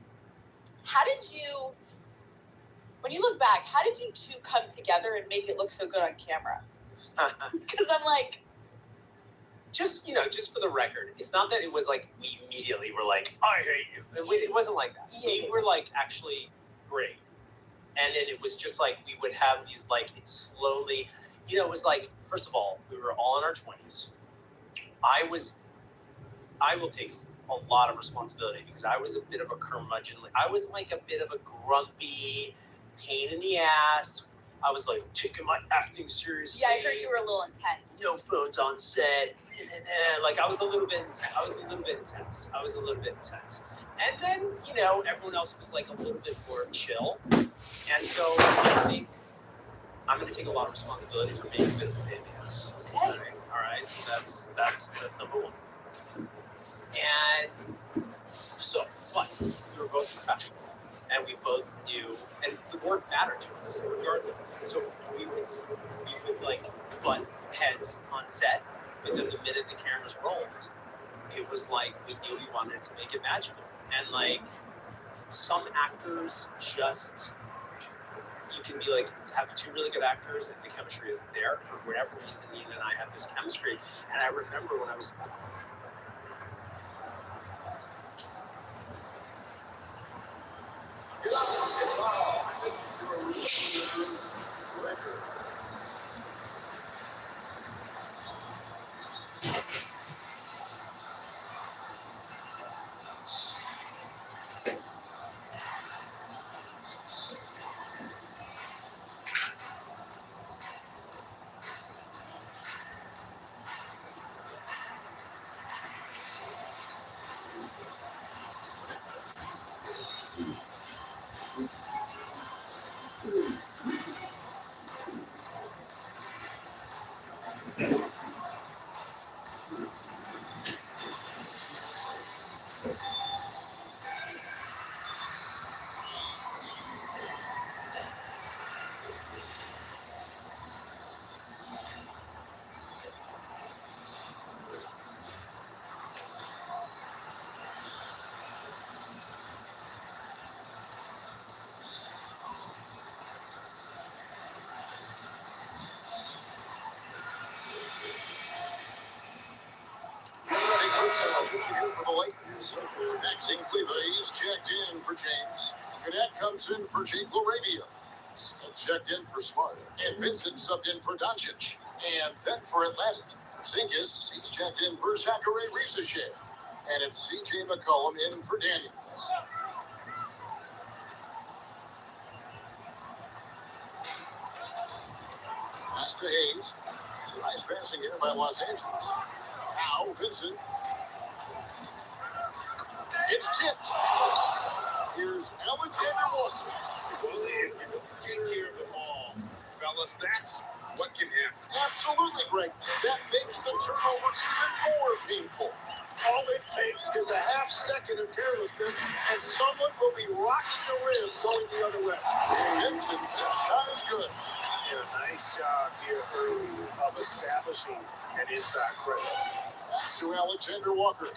when you look back, how did you two come together and make it look so good on camera? Because I'm like... Just for the record, it's not that it was like we immediately were like, I hate you. It wasn't like that. Yeah. We were like actually great. And then it was just like we would have these like, it slowly, it was like, first of all, we were all in our 20s. I will take a lot of responsibility because I was a bit of a curmudgeon. I was like a bit of a grumpy pain in the ass. I was like taking my acting seriously. Yeah, I heard you were a little intense. No phones on set. Like I was a little bit intense. And then, everyone else was like a little bit more chill. And so I think I'm going to take a lot of responsibility for being a bit of a pain in the ass. Okay. All right. So that's number one. And so, but we were both professional. And we both knew, and the work mattered to us, regardless. So we would like butt heads on set, but then the minute the cameras rolled, it was like we knew we wanted to make it magical. And like some actors just, you can be like, have two really good actors and the chemistry isn't there for whatever reason. Nina and I had this chemistry, and I remember when I was. Switching in for the Lakers. Maxine Cleaver is checked in for James. Gannett comes in for Jake Laravia. Smith checked in for Smart. And Vincent subbed in for Doncic. And then for Atlanta, Zingis, he's checked in for Zachary Rizachet. And it's CJ McCollum in for Daniels. Pass to Hayes. Nice passing here by Los Angeles. Now Vincent. It's tipped. Here's Alexander Walker. Only if you don't take care of the ball. fellas. That's what can happen. Absolutely, Greg. That makes the turnover even more painful. All it takes is a half second of carelessness, and someone will be rocking the rim going the other way. Vincent's shot is good. And a nice job here early of establishing an inside pressure. Back to Alexander Walker.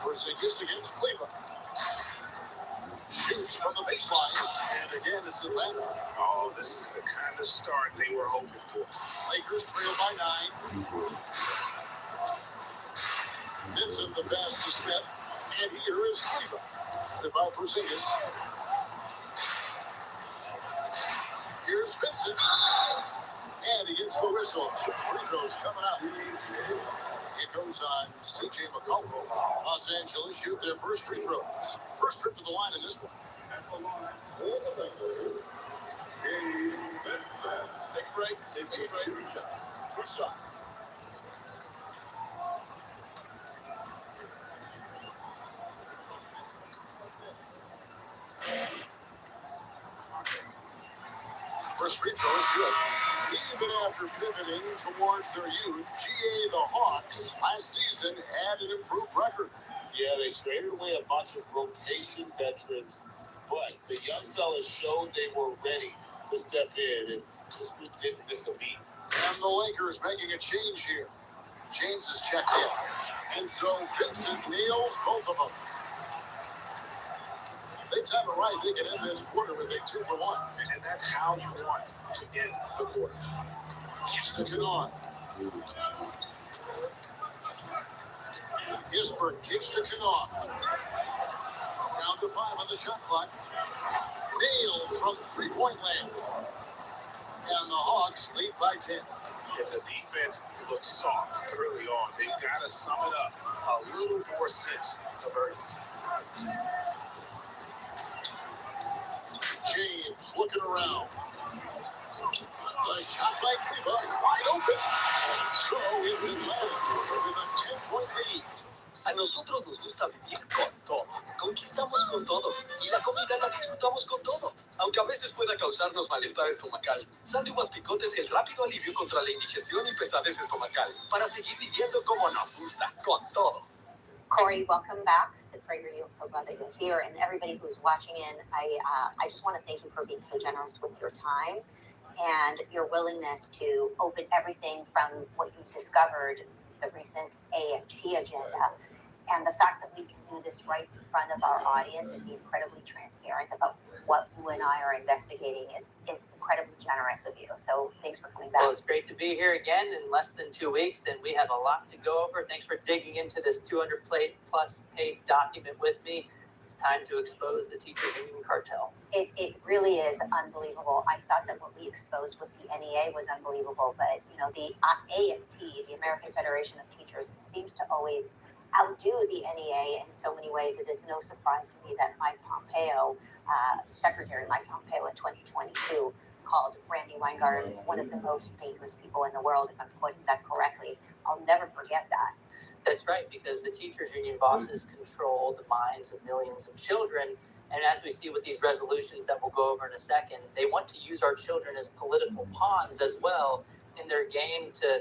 Porzingis against Cleveland. Shoots from the baseline, and again it's Atlanta. Oh, this is the kind of start they were hoping for. Lakers trail by 9. Vincent the pass to Smith, and here is Cleveland. By Porzingis. Here's Vincent, and he gets the whistle. 2 free throws coming up. It goes on C.J. McCollum. Los Angeles shoot their first free throws. First trip to the line in this one. Take a break. Take a break. Two shots. First free throw is good. Even after pivoting towards their youth, GA the Hawks last season had an improved record. Yeah, they traded away a bunch of rotation veterans, but the young fellas showed they were ready to step in, and this group didn't miss a beat. And the Lakers making a change here. James is checked in, and so Vincent nails both of them. They time it right, they can end this quarter with a 2 for 1. And that's how you want to end the quarter. To Kanon. Gisbert kicks to Kanon. Round to 5 on the shot clock. Nailed from three-point land. And the Hawks lead by 10. And the defense looks soft early on. They've got to sum it up a little more sense of urgency. James looking around. The shot by Cleveland, wide open. So it's Atlanta with a 10-point lead. A nosotros nos gusta vivir con todo. Conquistamos con todo. Y la comida la disfrutamos con todo. Aunque a veces pueda causarnos malestar estomacal. Sal de uvas picotes el rápido alivio contra la indigestión y pesadez estomacal. Para seguir viviendo como nos gusta, con todo. Corey, welcome back to FloGreenRoutes. I'm so glad that you're here. And everybody who's watching in, I just want to thank you for being so generous with your time and your willingness to open everything from what you've discovered, the recent AFT agenda, and the fact that we can do this right in front of our audience and be incredibly transparent about what you and I are investigating is incredibly generous of you. So thanks for coming back. Well, it's great to be here again in less than 2 weeks, and we have a lot to go over. Thanks for digging into this 200-plus page document with me. It's time to expose the teacher union cartel. It really is unbelievable. I thought that what we exposed with the NEA was unbelievable, but you know, the AFT, the American Federation of Teachers, seems to always outdo the NEA in so many ways. It is no surprise to me that Mike Pompeo, Secretary Mike Pompeo in 2022, called Randy Weingarten one of the most dangerous people in the world, if I'm quoting that correctly. I'll never forget that. That's right, because the teachers union bosses control the minds of millions of children. And as we see with these resolutions that we'll go over in a second, they want to use our children as political pawns as well in their game to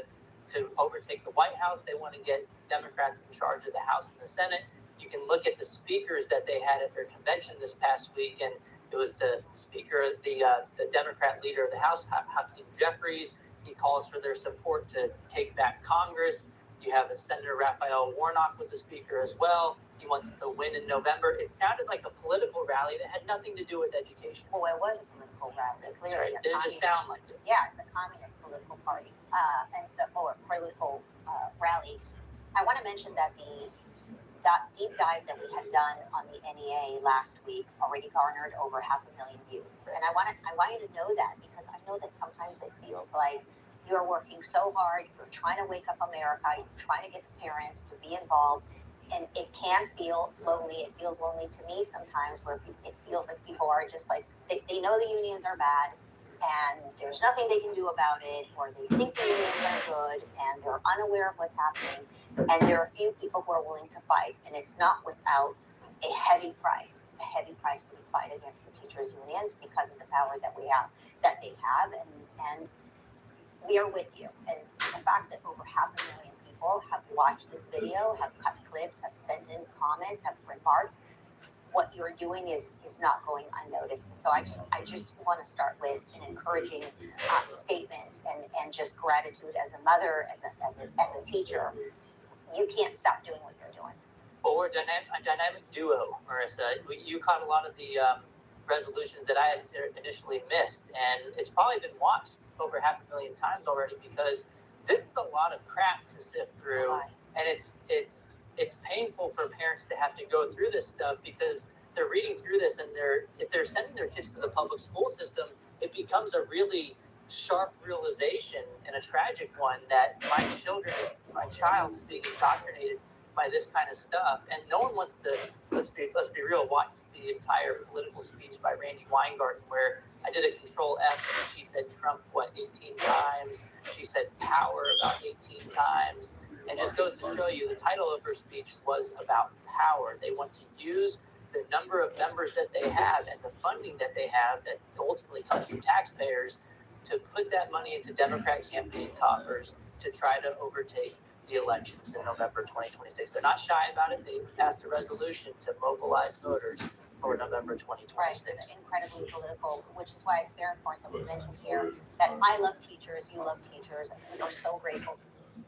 overtake the White House. They want to get Democrats in charge of the House and the Senate. You can look at the speakers that they had at their convention this past week, and it was the speaker, the Democrat leader of the House, Hakeem Jeffries. He calls for their support to take back Congress. You have Senator Raphael Warnock was a speaker as well. He wants to win in November. It sounded like a political rally that had nothing to do with education. Well, it was a political rally, clearly. Right. It didn't just sound like it. Yeah, it's a communist political party, or political rally. I want to mention that that deep dive that we had done on the NEA last week already garnered over 500,000 views. And I want you to know that, because I know that sometimes it feels like you're working so hard, you're trying to wake up America, you're trying to get parents to be involved, and it can feel lonely. It feels lonely to me sometimes, where it feels like people are just like, they know the unions are bad, and there's nothing they can do about it, or they think the unions are good, and they're unaware of what's happening, and there are a few people who are willing to fight, and it's not without a heavy price. It's a heavy price we fight against the teachers' unions because of the power that they have, and we are with you. And the fact that over 500,000 people have watched this video, have cut clips, have sent in comments, have remarked, what you're doing is not going unnoticed. And so I just want to start with an encouraging statement and just gratitude as a mother, as a teacher. You can't stop doing what you're doing. Well, we're a dynamic duo, Marissa. You caught a lot of the resolutions that I had initially missed, and it's probably been watched over 500,000 times already, because this is a lot of crap to sift through, and it's painful for parents to have to go through this stuff, because they're reading through this, and if they're sending their kids to the public school system, it becomes a really sharp realization, and a tragic one, that my child is being indoctrinated by this kind of stuff. And no one wants to, let's be real, watch the entire political speech by Randy Weingarten, where I did a control F, and she said Trump 18 times, she said power about 18 times, and just goes to show you the title of her speech was about power. They want to use the number of members that they have and the funding that they have that ultimately comes from taxpayers to put that money into Democrat campaign coffers to try to overtake the elections in November 2026. They're not shy about it. They passed a resolution to mobilize voters for November 2026. Right, incredibly political, which is why it's very important that we mention here that I love teachers, you love teachers, and we are so grateful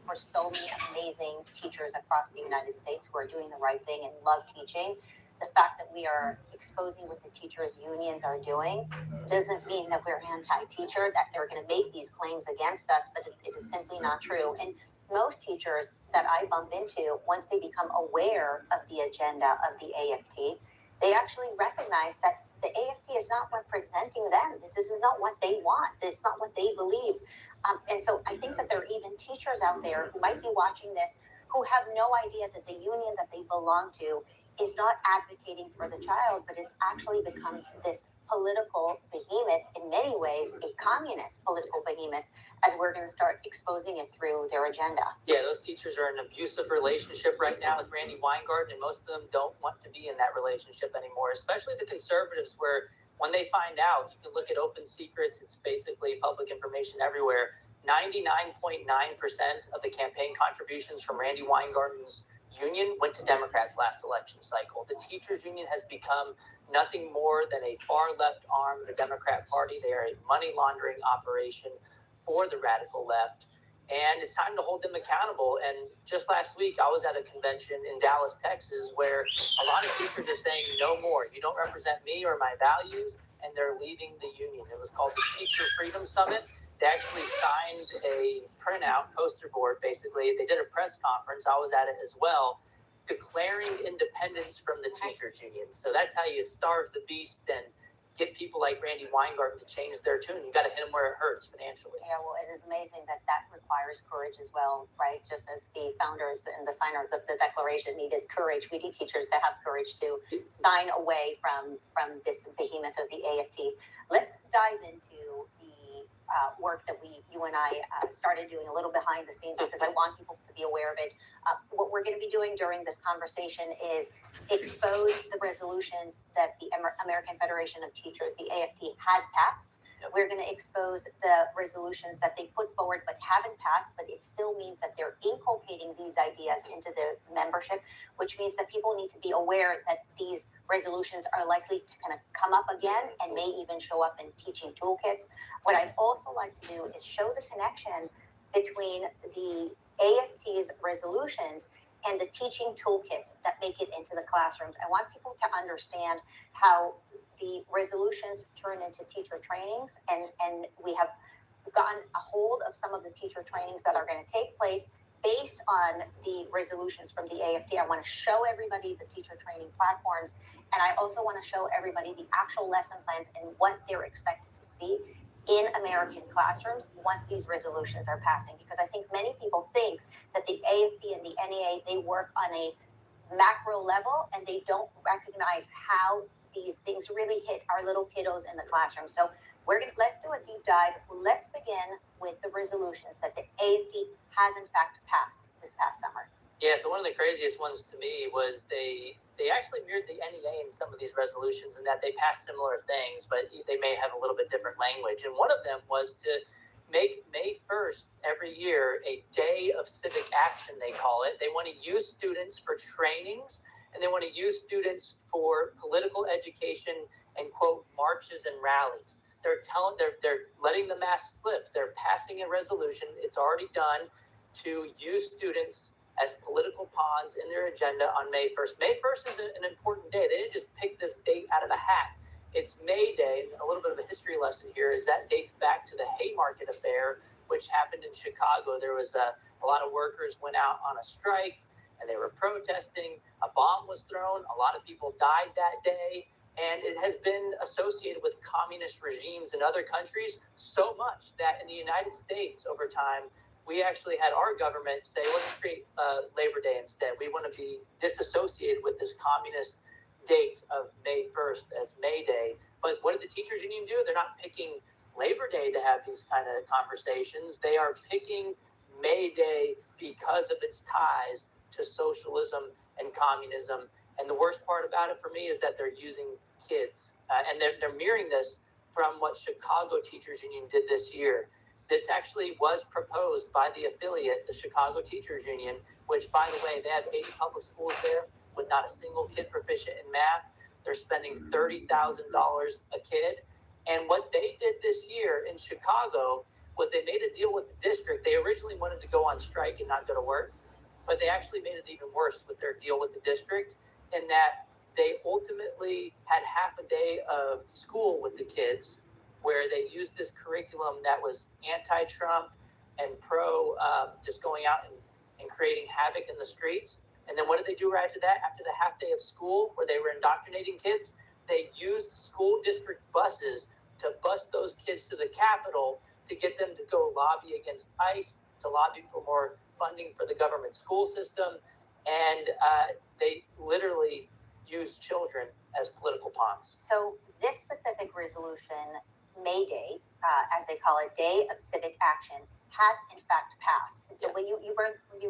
for so many amazing teachers across the United States who are doing the right thing and love teaching. The fact that we are exposing what the teachers' unions are doing doesn't mean that we're anti-teacher, that they're going to make these claims against us, but it is simply not true. And most teachers that I bump into, once they become aware of the agenda of the AFT, they actually recognize that the AFT is not representing them. This is not what they want. It's not what they believe. And so I think that there are even teachers out there who might be watching this who have no idea that the union that they belong to is not advocating for the child, but has actually become this political behemoth, in many ways, a communist political behemoth, as we're going to start exposing it through their agenda. Yeah, those teachers are in an abusive relationship right now with Randy Weingarten, and most of them don't want to be in that relationship anymore, especially the conservatives, where when they find out, you can look at open secrets, it's basically public information everywhere. 99.9% of the campaign contributions from Randy Weingarten's union went to Democrats last election cycle. The teachers union has become nothing more than a far left arm of the Democrat Party. They are a money laundering operation for the radical left, and it's time to hold them accountable. And just last week, I was at a convention in Dallas, Texas, where a lot of teachers are saying, no more, you don't represent me or my values, and they're leaving the union. It was called the Teacher Freedom Summit. They actually signed a printout, poster board, basically. They did a press conference. I was at it as well, declaring independence from the teachers union. So that's how you starve the beast and get people like Randy Weingarten to change their tune. You got to hit them where it hurts financially. Yeah, well, it is amazing that requires courage as well, right? Just as the founders and the signers of the Declaration needed courage, we need teachers that have courage to sign away from this behemoth of the AFT. Let's dive into the work that you and I started doing a little behind the scenes, because I want people to be aware of it. What we're going to be doing during this conversation is expose the resolutions that the American Federation of Teachers, the AFT, has passed. We're going to expose the resolutions that they put forward but haven't passed, but it still means that they're inculcating these ideas into the membership, which means that people need to be aware that these resolutions are likely to kind of come up again and may even show up in teaching toolkits. What I'd also like to do is show the connection between the AFT's resolutions and the teaching toolkits that make it into the classrooms. I want people to understand how the resolutions turn into teacher trainings, and we have gotten a hold of some of the teacher trainings that are going to take place based on the resolutions from the AFT. I want to show everybody the teacher training platforms, and I also want to show everybody the actual lesson plans and what they're expected to see in American classrooms once these resolutions are passing. Because I think many people think that the AFT and the NEA, they work on a macro level, and they don't recognize how these things really hit our little kiddos in the classroom. So let's do a deep dive. Let's begin with the resolutions that the AFT has in fact passed this past summer. Yeah, so one of the craziest ones to me was they actually mirrored the NEA in some of these resolutions in that they passed similar things, but they may have a little bit different language. And one of them was to make May 1st every year a day of civic action, they call it. They want to use students for trainings, and they want to use students for political education and, quote, marches and rallies. They're letting the mask slip. They're passing a resolution. It's already done to use students as political pawns in their agenda on May 1st. May 1st is an important day. They didn't just pick this date out of a hat. It's May Day. A little bit of a history lesson here is that dates back to the Haymarket affair, which happened in Chicago. There was a lot of workers went out on a strike, and they were protesting. A bomb was thrown. A lot of people died that day. And it has been associated with communist regimes in other countries so much that in the United States over time, we actually had our government say, let's create Labor Day instead. We want to be disassociated with this communist date of May 1st as May Day. But what did the teachers union do? They're not picking Labor Day to have these kind of conversations. They are picking May Day because of its ties to socialism and communism. And the worst part about it for me is that they're using kids. And they're mirroring this from what Chicago Teachers Union did this year. This actually was proposed by the affiliate, the Chicago Teachers Union, which, by the way, they have 80 public schools there with not a single kid proficient in math. They're spending $30,000 a kid. And what they did this year in Chicago was they made a deal with the district. They originally wanted to go on strike and not go to work, but they actually made it even worse with their deal with the district in that they ultimately had half a day of school with the kids, where they used this curriculum that was anti-Trump and pro just going out and creating havoc in the streets. And then what did they do right after that? After the half day of school where they were indoctrinating kids, they used school district buses to bus those kids to the Capitol to get them to go lobby against ICE, to lobby for more funding for the government school system. And they literally used children as political pawns. So this specific resolution, May Day, as they call it, Day of Civic Action, has in fact passed. And so when you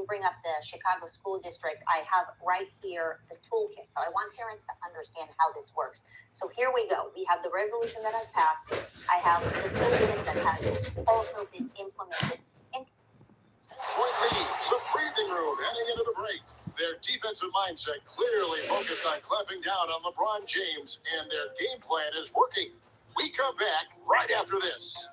bring up the Chicago School District, I have right here the toolkit. So I want parents to understand how this works. So here we go. We have the resolution that has passed. I have the toolkit that has also been implemented. Point lead, some breathing room heading into the break. Their defensive mindset clearly focused on clamping down on LeBron James, and their game plan is working. We come back right after this.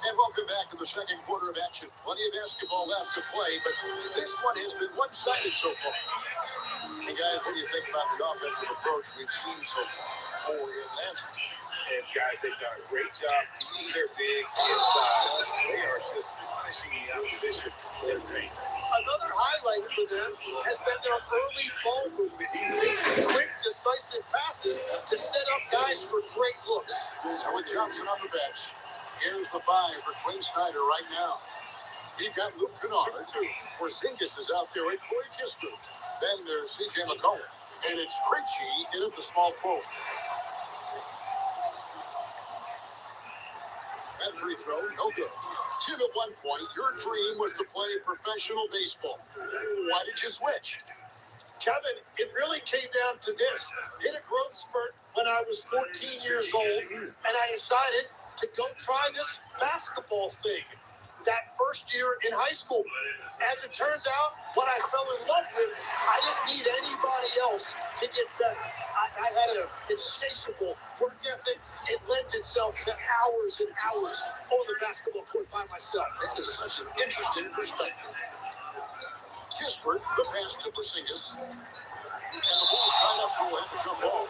And welcome back to the second quarter of action. Plenty of basketball left to play, but this one has been one-sided so far. And guys, what do you think about the offensive approach we've seen so far for Atlanta? And guys, they've done a great job feeding their bigs inside. They are just punishing the opposition for their paint. Another highlight for them has been their early ball movement, making quick, decisive passes to set up guys for great looks. So with Johnson on the bench, here's the five for Quinn Snyder right now. We've got Luke Kennard. Porzingis is out there with Corey Kispert. Then there's C.J. McCollum. And it's Krejci in at the small forward. That free throw, no good. Tim, at one point, your dream was to play professional baseball. Why did you switch? Kevin, it really came down to this. Hit a growth spurt when I was 14 years old, and I decided to go try this basketball thing that first year in high school. As it turns out, what I fell in love with, I didn't need anybody else to get better. I had an insatiable work ethic. It lent itself to hours and hours on the basketball court by myself. That is such an interesting perspective. Kispert, the pass to Porzingis. And the ball's tied up, so we'll have to jump ball.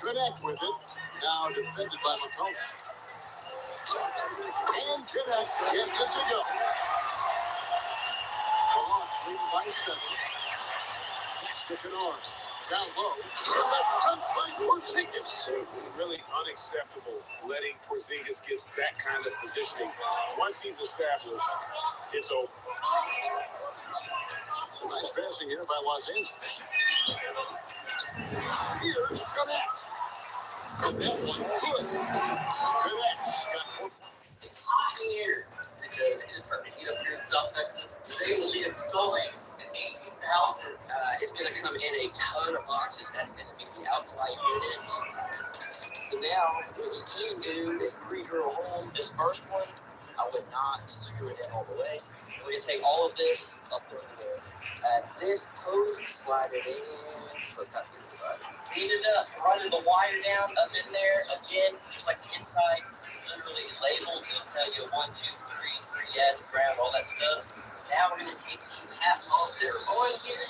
Connect with it. Now defended by McCollum. And Connect gets it to go. The Hawks leading by 7. Pass to Kennard. Down low. Jump by Porzingis. Really unacceptable letting Porzingis get that kind of positioning. Once he's established, it's over. Nice passing here by Los Angeles. Here's Connect. That one good. Connect's got 4 points. It's hot here because it is starting to heat up here in South Texas. They will be installing an 18,000. It's going to come in a ton of boxes. That's going to be the outside unit. So now what you can do is pre-drill holes. This first one, I would not screw it in all the way. We're going to take all of this up in here. This post, slide it in. So let's not do this side. Clean it up, running the wire down up in there. Again, just like the inside, it's literally labeled. It'll tell you 1, 2, 3, 3S, ground, all that stuff. Now we're going to take these caps off that are on here.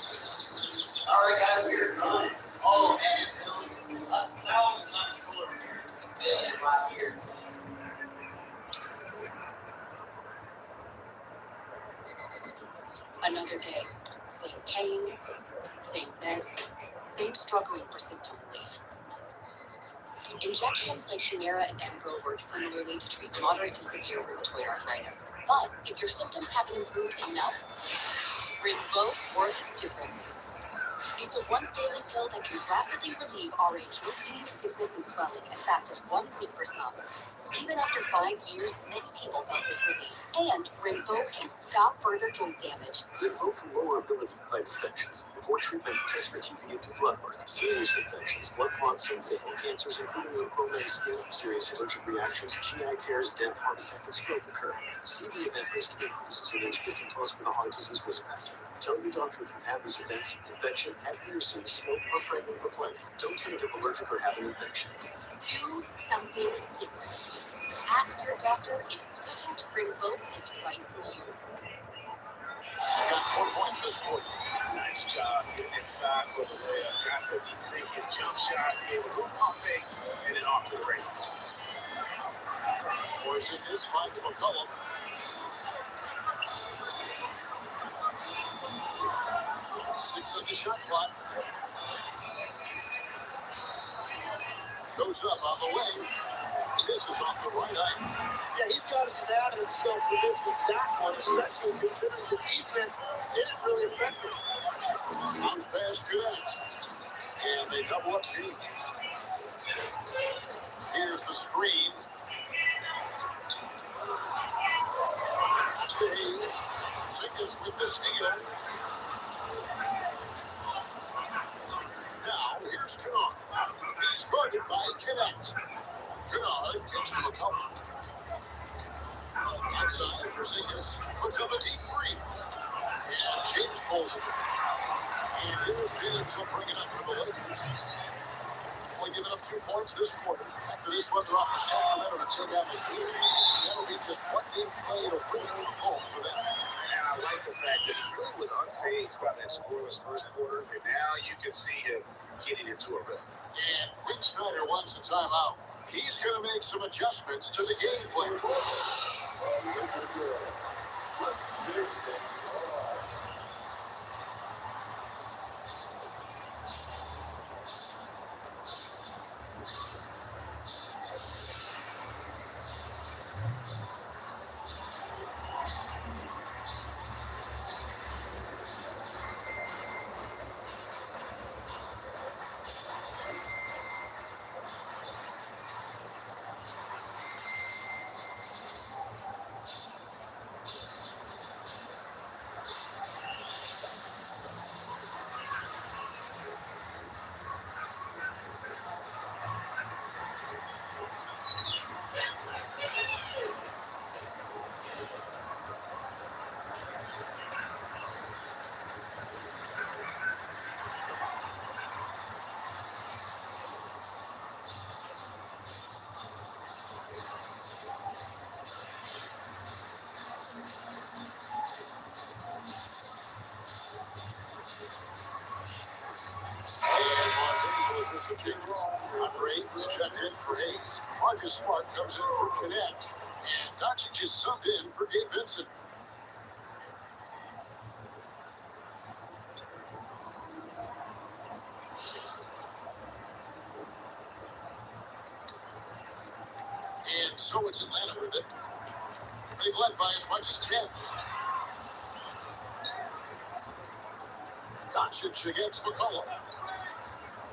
All right, guys, we're done. Oh, man, it feels 1,000 times cooler here. Feeling it right here. Another day. Same pain, same meds, same struggling for symptom relief. Injections like Humira and Enbrel work similarly to treat moderate to severe rheumatoid arthritis. But if your symptoms haven't improved enough, Rinvoq works differently. It's a once-daily pill that can rapidly relieve RA joint pain, stiffness, and swelling as fast as 1 week for some. Even after 5 years, many people felt this relief. And Rinvoq can stop further joint damage. Rinvoq can lower ability to fight infections. Before treatment, test for TB and blood work. Serious infections, blood clots, and fatal cancers, including lymphoma and skin, serious allergic reactions, GI tears, death, heart attack, and stroke occur. See the event risk increases in age 50 plus with a heart disease risk factor. Tell your doctor if you've had these events, infection, epilepsy, smoke, or pregnant or play. Don't take if allergic or have an infection. Do something different. Ask your doctor if switching to Rinvoq is right for you. Got 4 points this quarter. Nice job getting inside for the layup. Got the deep jump shot, gave a little pump fake, and then off to the races. Porzingis finds McCollum. Six on the shot clock. Goes up on the way. This is off the right eye. Yeah, he's got to get out of himself for this with that one, especially considering the defense didn't really affect him. Bounce pass Connect. And they double up team. Here's the screen. Hayes. Porzingis with the steal. Now, here's Kennard. He's guarded by Connect. Kennard kicks to McCollum. Outside, Porzingis puts up a deep three. And James pulls it. And here's James. He'll bring it up for the Lakers. Only giving up 2 points this quarter. After this one, they're off to Sacramento to take out the Kings. That'll be just one game played or bring it from home for them. And I like the fact that he really was unfazed by that scoreless first quarter, and now you can see him getting into a rhythm. And Quinn Snyder wants a timeout. He's going to make some adjustments to the game plan. Some changes. Andre was checked in for Hayes. Marcus Smart comes in for Connect. And Doncic is subbed in for Gabe Vincent. They've led by as much as 10. Doncic against McCollum.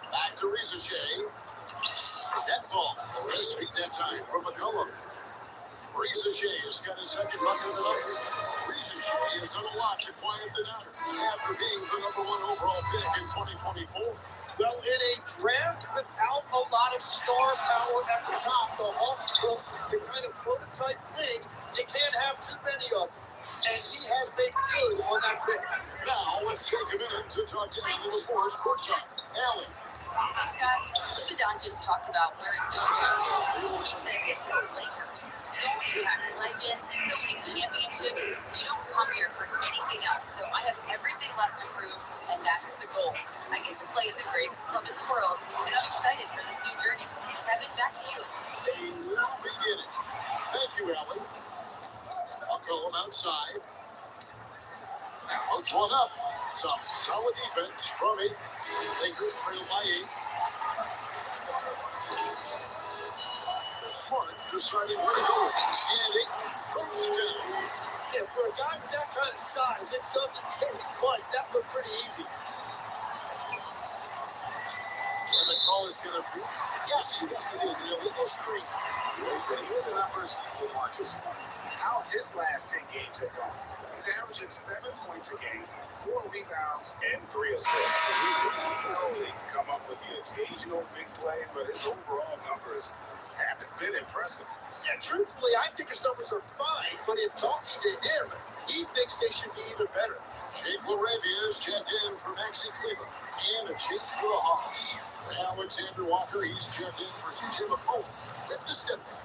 Back to Rizachet. That fall. Nice feed that time from McCollum. Rizachet has got his second bucket of the night. Rizachet has done a lot to quiet the doubters after being the #1 overall pick in 2024. Well, in a draft without a lot of star power at the top, the Hawks took the kind of prototype wing you can't have too many of. And he has made good on that pick. Now, let's take a minute to talk to Allen LaForce courtside. Allen. These guys, look at Don just talked about wearing different. He said it's the Lakers. So many past legends, so many championships. You don't come here for anything else. So I have everything left to prove, and that's the goal. I get to play in the greatest club in the world, and I'm excited for this new journey. Kevin, back to you. A new beginning. Thank you, Allen. McCollum outside. Puts one up. Some solid defense from it. Lakers trail by 8. Smart deciding where to go. And it throws it down. Yeah, for a guy with that kind of size, it doesn't take much. That looked pretty easy. And the call is going to be, yes, it is an illegal screen. But here are the numbers for Marcus. How his last 10 games have gone. He's averaging 7 points a game, 4 rebounds, and 3 assists. We know he can come up with the occasional big play, but his overall numbers haven't been impressive. Yeah, truthfully, I think his numbers are fine, but in talking to him, he thinks they should be even better. Jake LaRavia is checked in for Maxi Kleber. And a change for the Hawks. Alexander Walker, he's checked in for C.J. McCollum with the step back.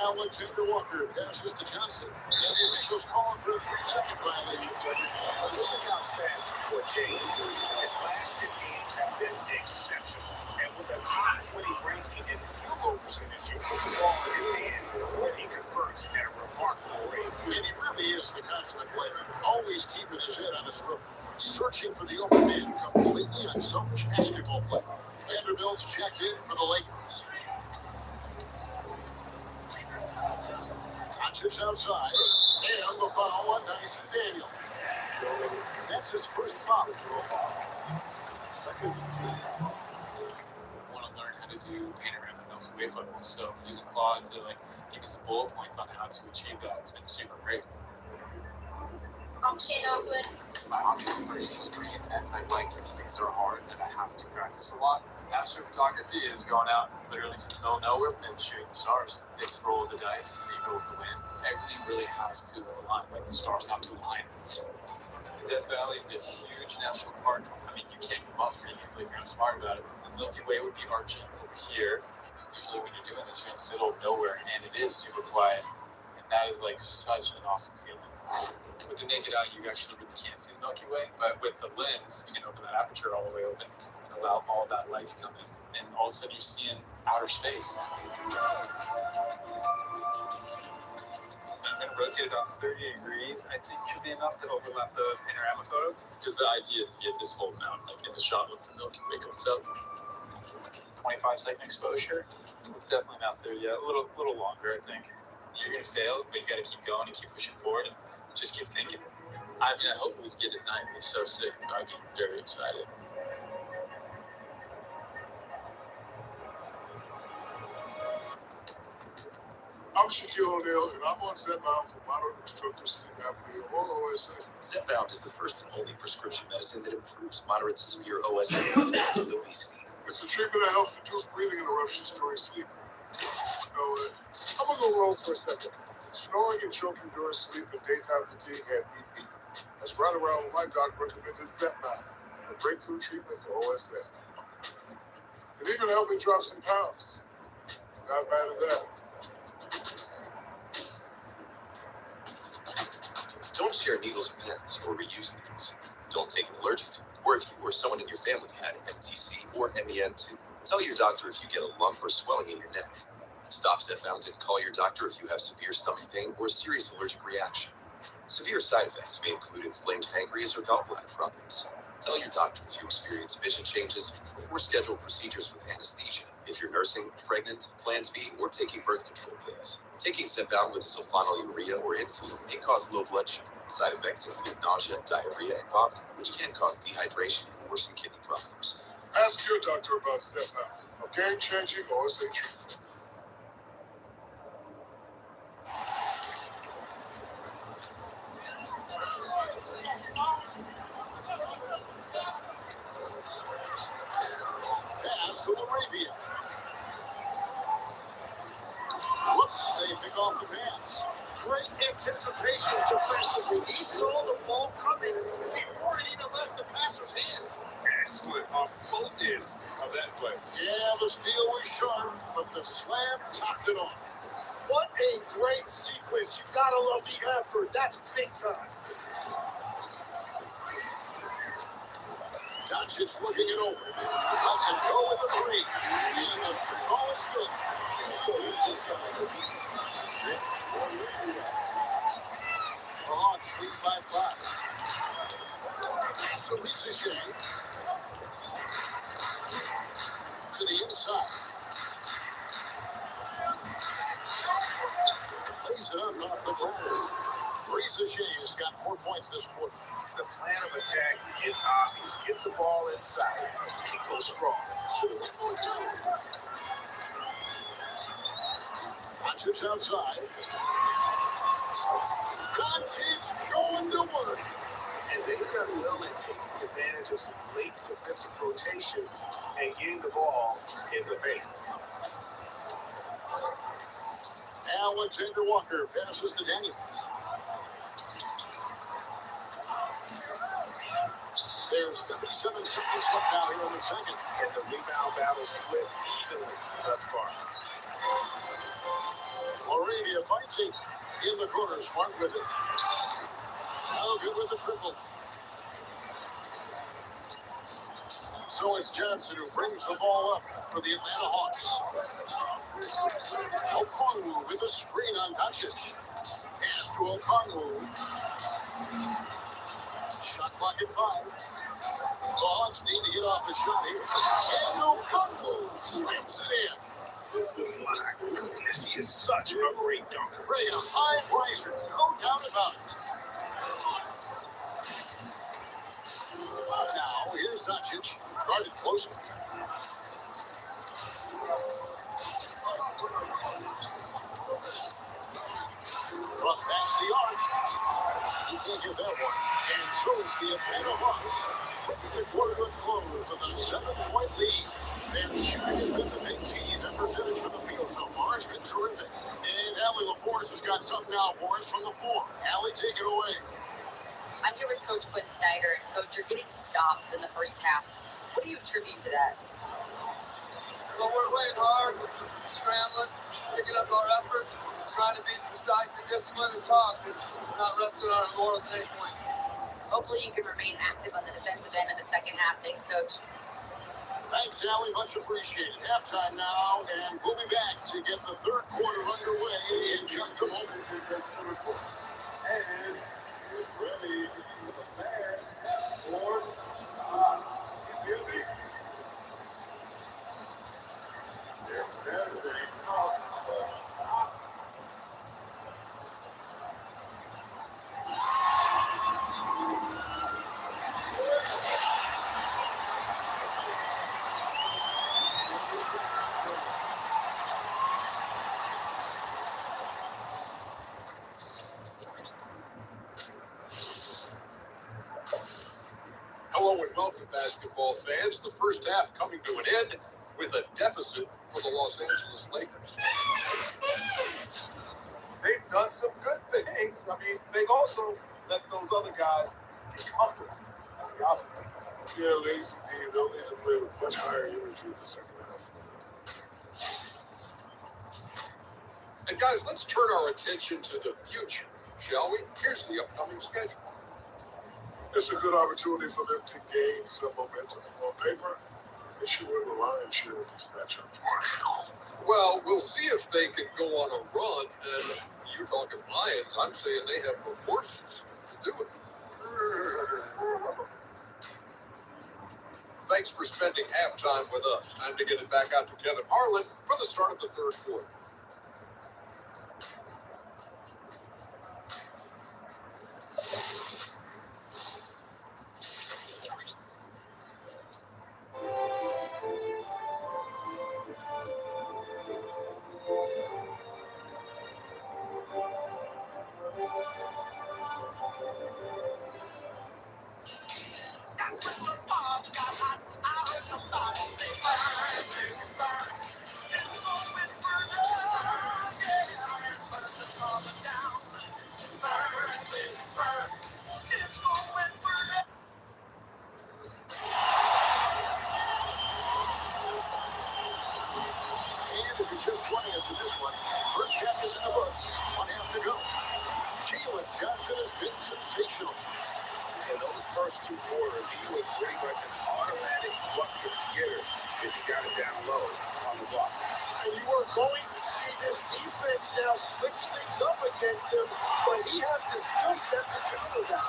Alexander Walker passes to Johnson. And the officials calling for a 3-second violation. Look out stats for Jake. His last 10 games have been exceptional. And with a top 20 ranking in field goal percentage, you put the ball in his hand and he converts at a remarkable rate. And he really is the consummate player. Always keeping his head on his swivel. Searching for the open man. Completely unselfish basketball player. Vanderbilt's checked in for the Lakers. Doncic outside. And the foul on Dyson Daniel. That's his first foul. Second. Want to learn how to do panorama Milky Way football. So using Claude to give me some bullet points on how to achieve that. It's been super great. My hobbies are usually pretty intense. I like things that are hard and I have to practice a lot. Astrophotography is going out literally to the middle of nowhere and shooting the stars. It's roll of the dice and you go with the wind. Everything really has to align, the stars have to align. Death Valley is a huge national park. I mean, you can't get lost pretty easily if you're not smart about it. The Milky Way would be arching over here. Usually when you're doing this, you're in the middle of nowhere and it is super quiet. And that is such an awesome feeling. With the naked eye, you actually really can't see the Milky Way, but with the lens, you can open that aperture all the way open and allow all that light to come in, and all of a sudden you're seeing outer space. I'm going to rotate about 30 degrees, I think should be enough to overlap the panorama photo, because the idea is to get this whole mount in the shot once the Milky Way comes up. 25-second exposure, definitely not there yet, a little longer, I think. You're going to fail, but you got to keep going and keep pushing forward and just keep thinking. I mean, I hope we can get it tonight. It's so sick. I'd be very excited. I'm Shaquille O'Neal, and I'm on Zepbound for moderate obstructive sleep apnea, or OSA. Zepbound is the first and only prescription medicine that improves moderate to severe OSA in those with obesity. It's a treatment that helps reduce breathing interruptions during sleep. I'm gonna go rogue for a second. Snoring and choking during sleep and daytime fatigue had me beat. That's right around when my doctor recommended Zepbound, a breakthrough treatment for OSA. It even helped me drop some pounds. Not bad at that. Don't share needles or pens or reuse needles. Don't take an allergic to it, or if you or someone in your family had MTC or MEN2. Tell your doctor if you get a lump or swelling in your neck. Stop Zepbound and call your doctor if you have severe stomach pain or serious allergic reaction. Severe side effects may include inflamed pancreas or gallbladder problems. Tell your doctor if you experience vision changes before scheduled procedures with anesthesia. If you're nursing, pregnant, plan to be, or taking birth control pills, taking Zepbound with sulfonylurea or insulin may cause low blood sugar. Side effects include nausea, diarrhea, and vomiting, which can cause dehydration and worsen kidney problems. Ask your doctor about Zepbound, a game-changing OSA treatment. Pass to Laravia. Whoops, they pick off the pass. Great anticipation defensively. He saw the ball coming before it even left the passer's hands. Excellent on both ends of that play. Yeah, the steal was sharp, but the slam topped it off. What a great sequence. You gotta love the effort. That's big time. Doncic looking it over. Lets it go with the three. And the three ball is good. So just the Hawks lead by 5. Pass to Shea. To the inside. Lays it up off the glass. Shea has got 4 points this quarter. The plan of attack is obvious. Get the ball inside and go strong to the rim. Doncic outside. Doncic going to work. And they've done well at taking advantage of some late defensive rotations and getting the ball in the paint. Alexander Walker passes to Daniels. There's 57 seconds left out here in the second. And the rebound battle split evenly thus far. Laravia fighting in the corner. Smart with it. Now good with the triple. So it's Johnson who brings the ball up for the Atlanta Hawks. Okongwu with a screen on Doncic. Pass to Okongwu. Shot clock at 5. The Hawks need to get off a shot here. And Okongwu slams it in. My goodness, he is such a great dunker. Ray, a high riser, no doubt about it. Now, here's Doncic, guarded closely. From past the arc. He can't get that one. And so it's the Atlanta Hawks. Bringing the quarter to a close with a 7-point lead. Their shooting has been the big key. Their percentage from the field so far has been terrific. And Allie LaForce has got something now for us from the floor. Allie, take it away. I'm here with Coach Quinn Snyder. And Coach, you're getting stops in the first half. What do you attribute to that? Well, we're playing hard, scrambling, picking up our effort, trying to be precise and disciplined and talk. We're not resting on our laurels at any point. Hopefully you can remain active on the defensive end in the second half. Thanks, Coach. Thanks, Allie. Much appreciated. Halftime now, and we'll be back to get the third quarter underway in just a moment. And he's ready for the fan for Gilby. Hello and welcome, basketball fans. The first half coming to an end with a deficit for the Los Angeles Lakers. They've done some good things. I mean, they've also let those other guys get comfortable at the offense. Yeah, lazy D. They'll need to play with much higher energy in the second half. And guys, let's turn our attention to the future, shall we? Here's the upcoming schedule. It's a good opportunity for them to gain some momentum. On paper, they should win the Lions share with this matchup. Well, we'll see if they can go on a run. And you're talking Lions. I'm saying they have the horses to do it. thanks for spending halftime with us. Time to get it back out to Kevin Harlan for the start of the third quarter. And if you're just joining us in this one, first half is in the books. 1 half to go. Jalen Johnson has been sensational. In those first 2 quarters, he was pretty much an automatic bucket getter if he got it down low on the block. And you are going to see this defense now switch things up against him, but he has the skill set to counter that.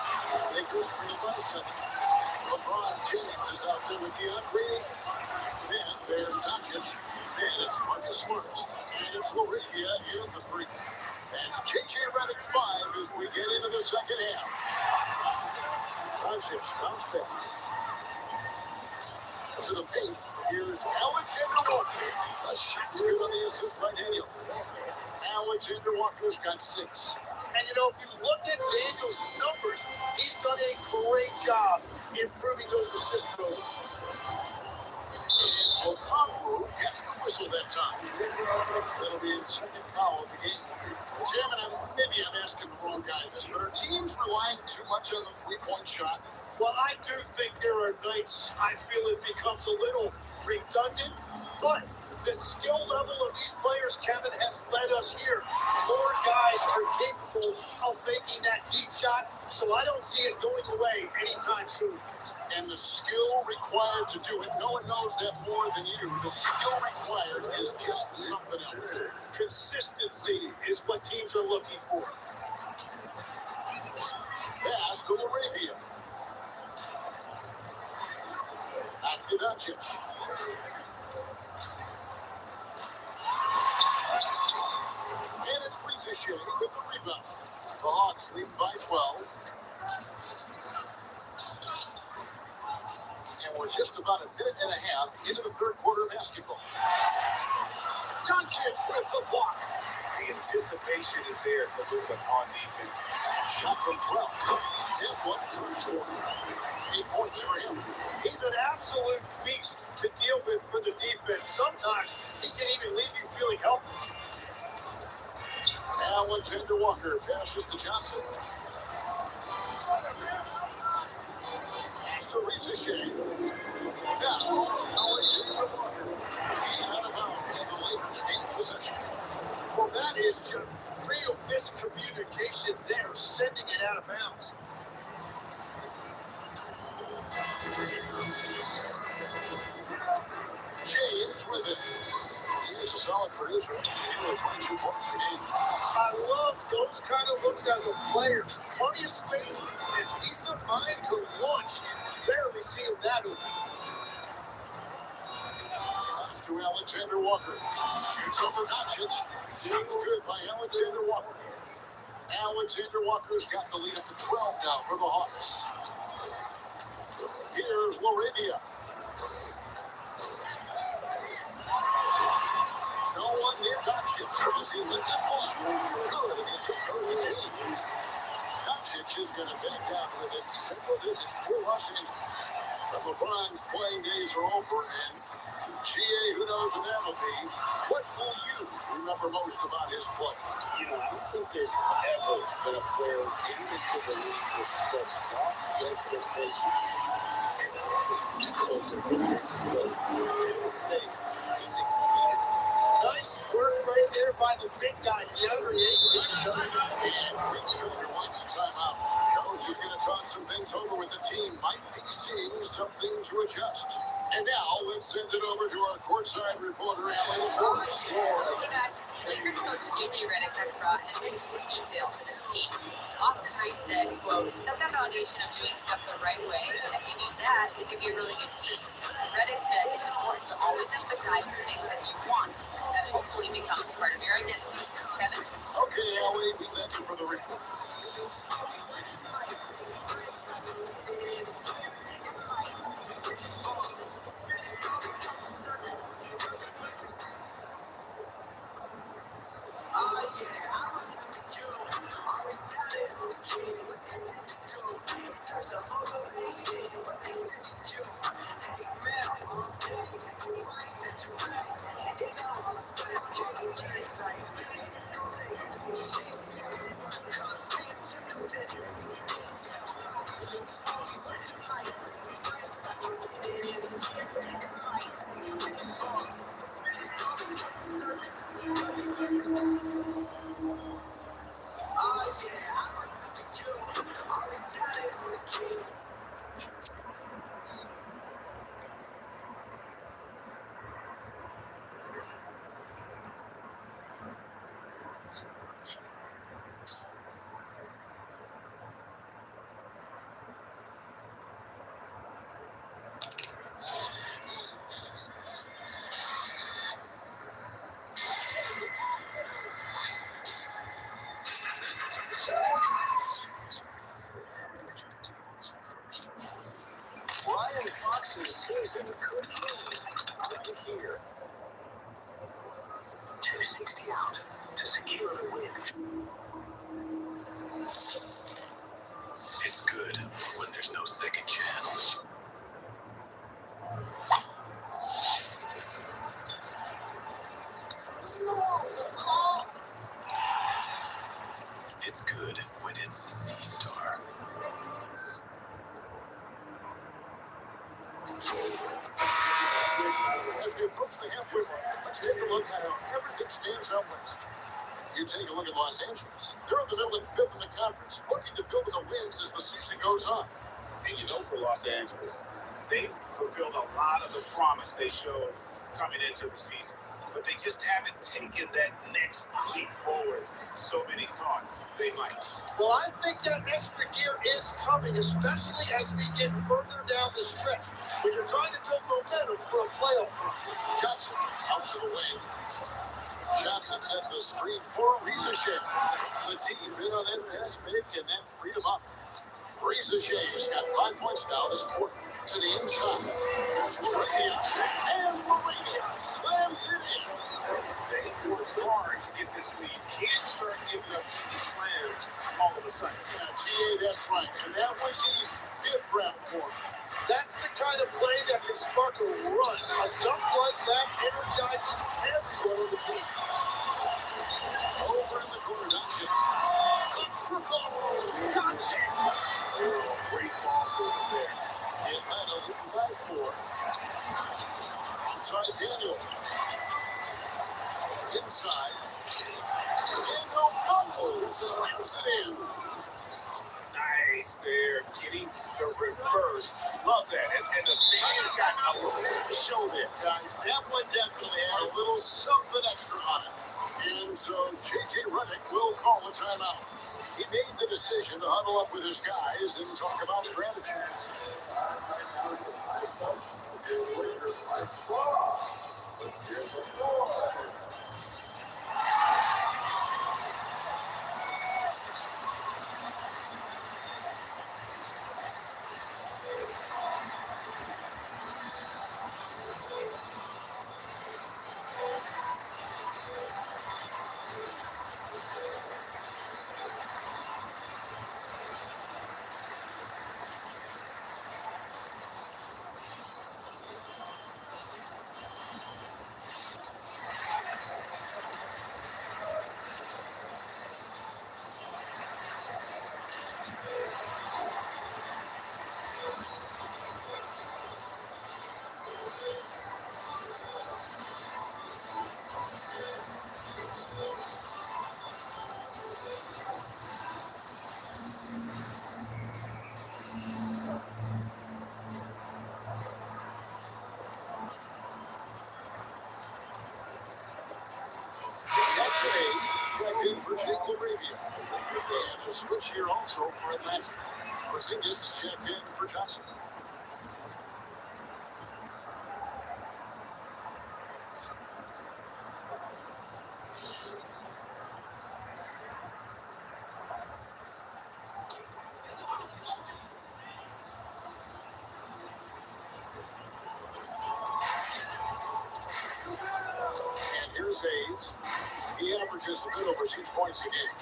Lakers trail by 7. LeBron James is out there with DeAndre. Then there's Doncic. Then it's Marcus Smart. And it's Laravia in the 3. And J.J. Redick 5 as we get into the second half. Doncic bounce pass. To the paint. Here's Alexander Walker. A shot's good on the assist by Daniels. Alexander Walker's got 6. And you know, if you look at Daniels' numbers, he's done a great job improving those assist totals. And Okongwu gets the whistle that time. That'll be his second foul of the game. Tim, and maybe I'm asking the wrong guy this, but are teams relying too much on the three-point shot? Well, I do think there are nights I feel it becomes a little redundant, but the skill level of these players, Kevin, has led us here. More guys are capable of making that deep shot, so I don't see it going away anytime soon. And the skill required to do it, no one knows that more than you. The skill required is just something else. Consistency is what teams are looking for. Pass to Laravia. Back to Doncic. And it's Rize with the rebound. The Hawks lead by 12. And we're just about a minute and a half into the third quarter of basketball. Doncic with the block. The anticipation is there for Luka on defense. Shot from 12. Sample shoots for 8 points for him. He's an absolute beast to deal with for the defense. Sometimes he can even leave you feeling helpless. Alexander Walker passes to Johnson. Pass to Rize. Now, Alexander Walker. Out of bounds as the Lakers gain possession. Well, that is just real miscommunication there, sending it out of bounds. James with it. He is a solid producer. He with 22 points a game. I love those kind of looks as a player. Plenty of space and peace of mind to launch. Barely seeing that open. Pass to Alexander Walker. Shoots over Doncic. Shots good by Alexander Walker. Alexander Walker's got the lead up to 12 now for the Hawks. Here's Laravia. No one near Doncic as he lets it fly. Good, and the assist goes to James. Doncic is going to back down within single digits, 4 rushing. But LeBron's playing days are over, and GA, who knows when that'll be. What will you remember most about his play? You know, I don't think there's ever been a player who came into the league with such lofty expectations. And those expectations, but to say he's exceeded. Nice work right there by the big guy, DeAndre Ayton. And Rick Snyder wants a timeout. Coach is going to talk some things over with the team. Might be seeing something to adjust. And now let's send it over to our courtside reporter, Allie, for the score. Hey guys, Lakers coach JJ Redick has brought attention to detail to this team. Austin Reeves said, quote, set the foundation of doing stuff the right way, and if you do that, it could be a really good team. Redick said it's important to always emphasize the things that you want. That hopefully becomes part of your identity. Kevin? Okay, Allie, we thank you for the report. Ryan Fox's season could change right here. 260 out to secure the win. It's good when there's no second chance. It's good when it's Sea Star. As we approach the halfway mark, let's take a look at how everything stands out west. You take a look at Los Angeles. They're in the middle and fifth in the conference, looking to build on the wins as the season goes on. And you know, for Los Angeles, they've fulfilled a lot of the promise they showed coming into the season. But they just haven't taken that next leap forward so many thought they might. Well, I think that extra gear is coming, especially as we get further down the stretch. When you're trying to build momentum for a playoff run. Johnson out to the wing. Johnson sets the screen for Rizachet. The D bit on that pass fake and that freed him up. Rizachet's got 5 points now this quarter. To the inside. Here's Mourinho. And Mourinho slams it in. They worked hard to get this lead. Can't start giving up easy slams all of a sudden. Yeah, GA, that's right. And that was easy. Gift wrap for him. That's the kind of play that can spark a run. A dunk like that energizes everyone on the team. Over in the corner, Doncic. Triple. Doncic. Great ball movement there. Atlanta leading by 4. Outside Daniel. Inside. Daniel Conley slams it in. Nice there, getting the reverse. Love that. And the fans got a little show there. Guys, that one definitely had a little something extra on it. And so JJ Redick will call a timeout. He made the decision to huddle up with his guys and talk about strategy. And a switch here also for Atlanta. Porzingis is checked in for Johnson. And here's Hayes. He averages a bit over 6 points a game.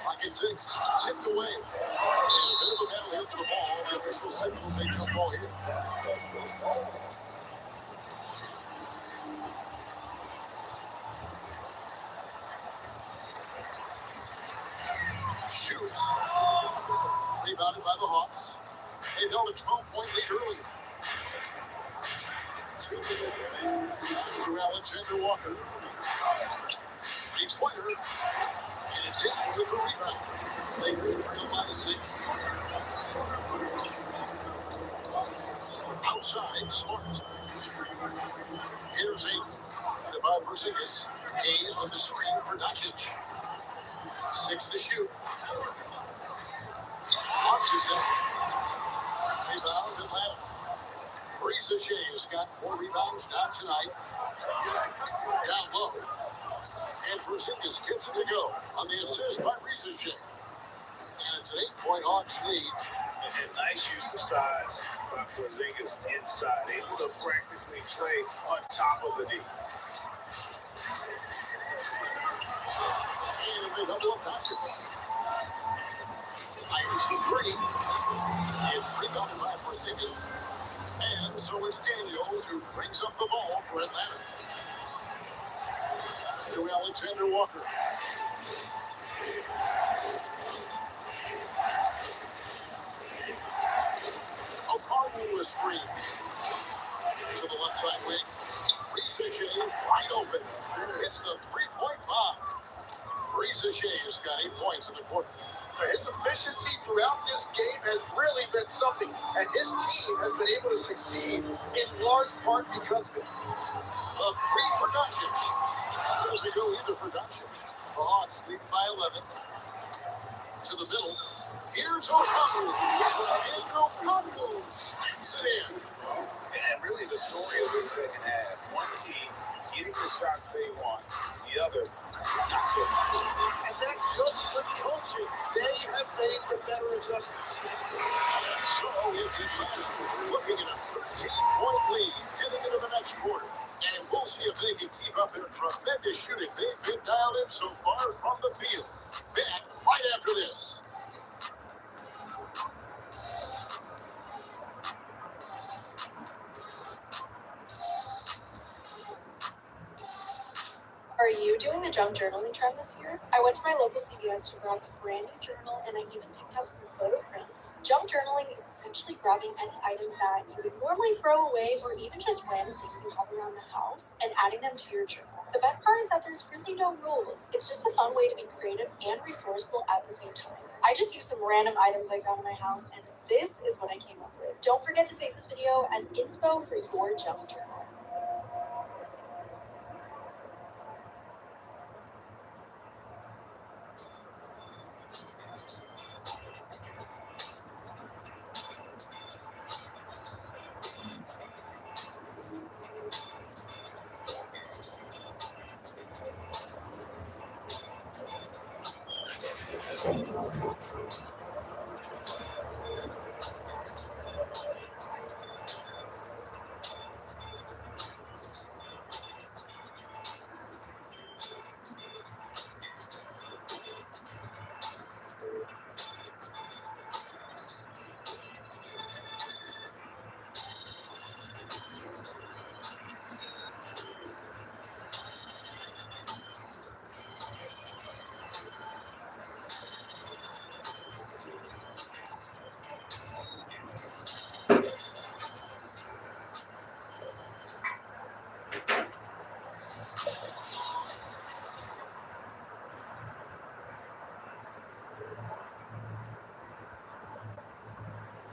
Pocket 6, tipped away. And a bit of a battle here for the ball. The official signals a jump ball here. Shoots. Rebounded by the Hawks. They held a 12-point lead early. To Alexander Walker. A pointer. And it's in with the rebound. Lakers trail by 6. Outside, Smart. Here's Ayton. And by Porzingis. Hayes with the screen for Doncic. 6 to shoot. Launches it. Rebound Atlanta. Risa Shea's got 4 rebounds, not tonight. Down low. And Porzingis gets it to go on the assist by Risa Shea. And it's an 8-point Hawks lead. And nice use of size by Porzingis inside, able to practically play on top of the D. And they double up Doncic. Fires the 3. It's rebounded by Porzingis. And so it's Daniels who brings up the ball for Atlanta. To Alexander Walker. O'Connell was screen. To the left side wing. Risa Shea wide open. It's the 3-point bomb. Risa Shea's got 8 points in the quarter. His efficiency throughout this game has really been something, and his team has been able to succeed in large part because of it. The 3 for Doncic. Doesn't go either for Doncic. The Hawks lead by 11. To the middle. Here's O'Connell. And O'Connell slams it in. And really the story of the second half. One team getting the shots they want, the other not so much. And that's just good coaching. They have made the better adjustments. So it's Atlanta looking at a 13-point lead heading into the next quarter. And we'll see if they can keep up their tremendous shooting they've been dialed in so far from the field. Back right after this. Are you doing the junk journaling trend this year? I went to my local CVS to grab a brand new journal and I even picked out some photo prints. Junk journaling is essentially grabbing any items that you would normally throw away or even just random things you have around the house and adding them to your journal. The best part is that there's really no rules. It's just a fun way to be creative and resourceful at the same time. I just used some random items I found in my house and this is what I came up with. Don't forget to save this video as inspo for your junk journal.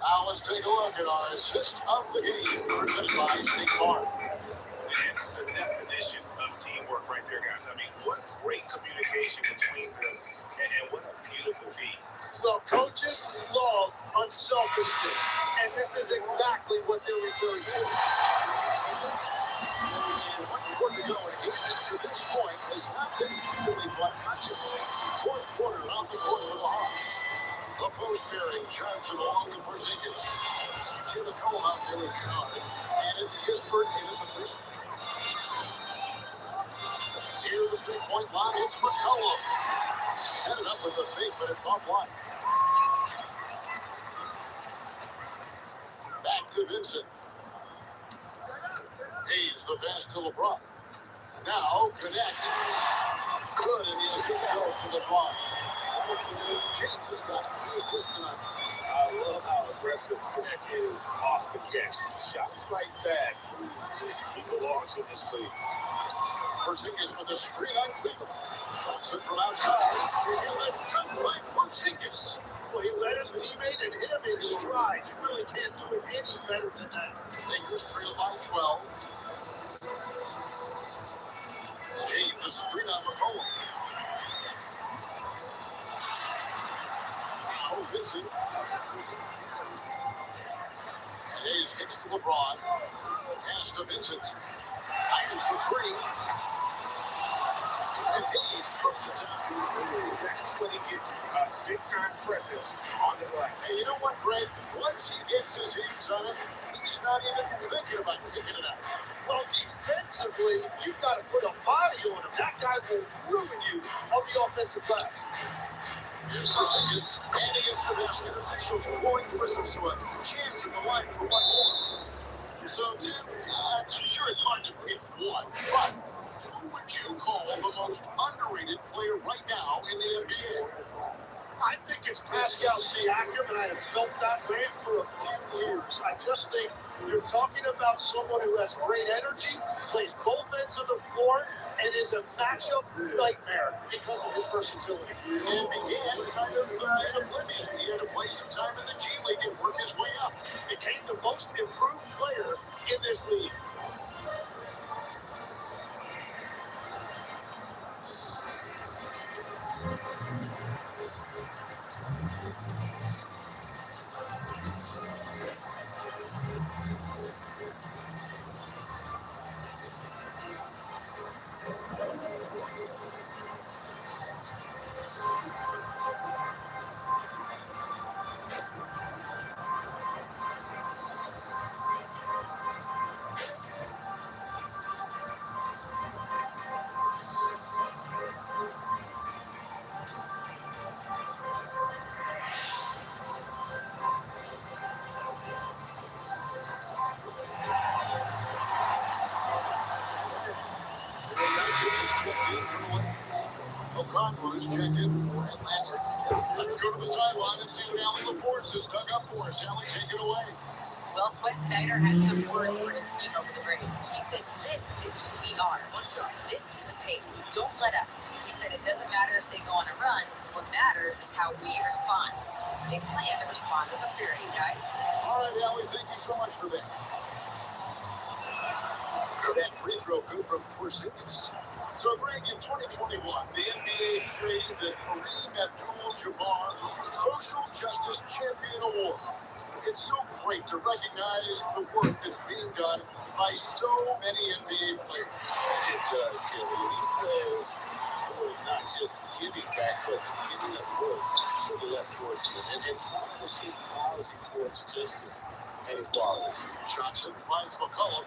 Now let's take a look at our assist of the game, presented by State Farm. And the definition pairing Johnson along with Porzingis. CJ McCollum out there with Kennard. And it's Kispert in at the first. Near the three-point line, it's McCollum. Set it up with the fake, but it's offline. Back to Vincent. Hayes the pass to LeBron. Now connect. Good, and the assist goes to LeBron. James has got 3 assists tonight. I love how aggressive Connect is off the catch. Shots like that proves he belongs in this league. Porzingis with a screen on Cleveland. Johnson from outside. And a dunk by Porzingis. Well, he led his teammate and hit him in stride. You really can't do it any better than that. Lakers trail by 12. James a screen on McCollum. Now Vincent. Hayes kicks to LeBron. Pass to Vincent. Fires the three. And Hayes puts it down. That's when he gets a big-time presence on the glass. And you know what, Greg? Once he gets his hands on it, he's not even thinking about kicking it out. Well, defensively, you've got to put a body on him. That guy will ruin you on the offensive glass. Here's Porzingis, and against the basket. Officials are going to listen to a chance at the line for one more. So, Tim, I'm sure it's hard to pick one, but who would you call the most underrated player right now in the NBA? I think it's Pascal Siakam, and I have felt that way for a few years. I just think you're talking about someone who has great energy, plays both ends of the floor, and is a matchup nightmare because of his versatility. And began kind of in oblivion. He had to play some time in the G League and work his way up. Became the most improved player in this league. O'Connor's checked in for Atlanta. Let's go to the sideline and see what Allie LaForce has dug up for us. Allie, take it away. Well, Quinn Snyder had some words for his team over the break. He said, "This is who we are. This is the pace. Don't let up." He said, "It doesn't matter if they go on a run. What matters is how we respond." They plan to respond with a fury, guys. All right, Allie, thank you so much for that. That free throw good from Porzingis. So, Greg, in 2021, the NBA created the Kareem Abdul-Jabbar Social Justice Champion Award. It's so great to recognize the work that's being done by so many NBA players. It does, Kelly. These players are not just giving back, but giving a voice to the less fortunate and trying to see policy towards justice and equality. Johnson finds McCollum.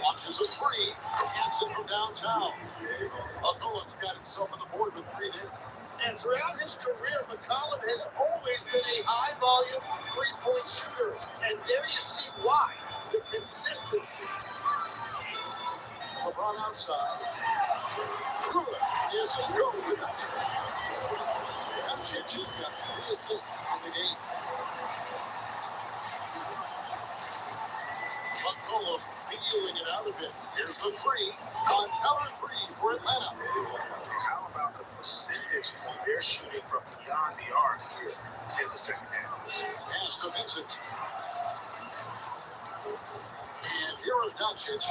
Launches a three. Hanson from downtown. McCollum's got himself on the board with 3 there. And throughout his career, McCollum has always been a high-volume three-point shooter. And there you see why. The consistency. LeBron outside. Good. The assist goes to Doncic. Doncic has got 3 assists in the game. McCollum feeling it out a bit. Here's the three. Another 3 for Atlanta. How about the percentage they're shooting from beyond the arc here in the second half? Pass to Vincent. And here is Doncic.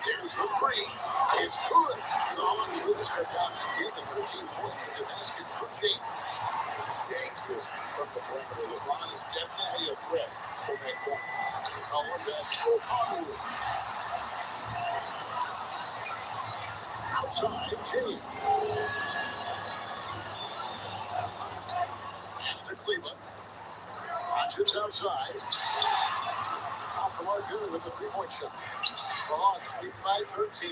There's the three. It's good. Nolan Schultz got down and gave the 13 points in the basket for James. Dangerous from the perimeter. LeBron is definitely a threat from that corner. Color basketball Conwood. Outside, James. Cleveland. Hodges outside. Off the mark here with the three-point shot. The Hawks lead by 13.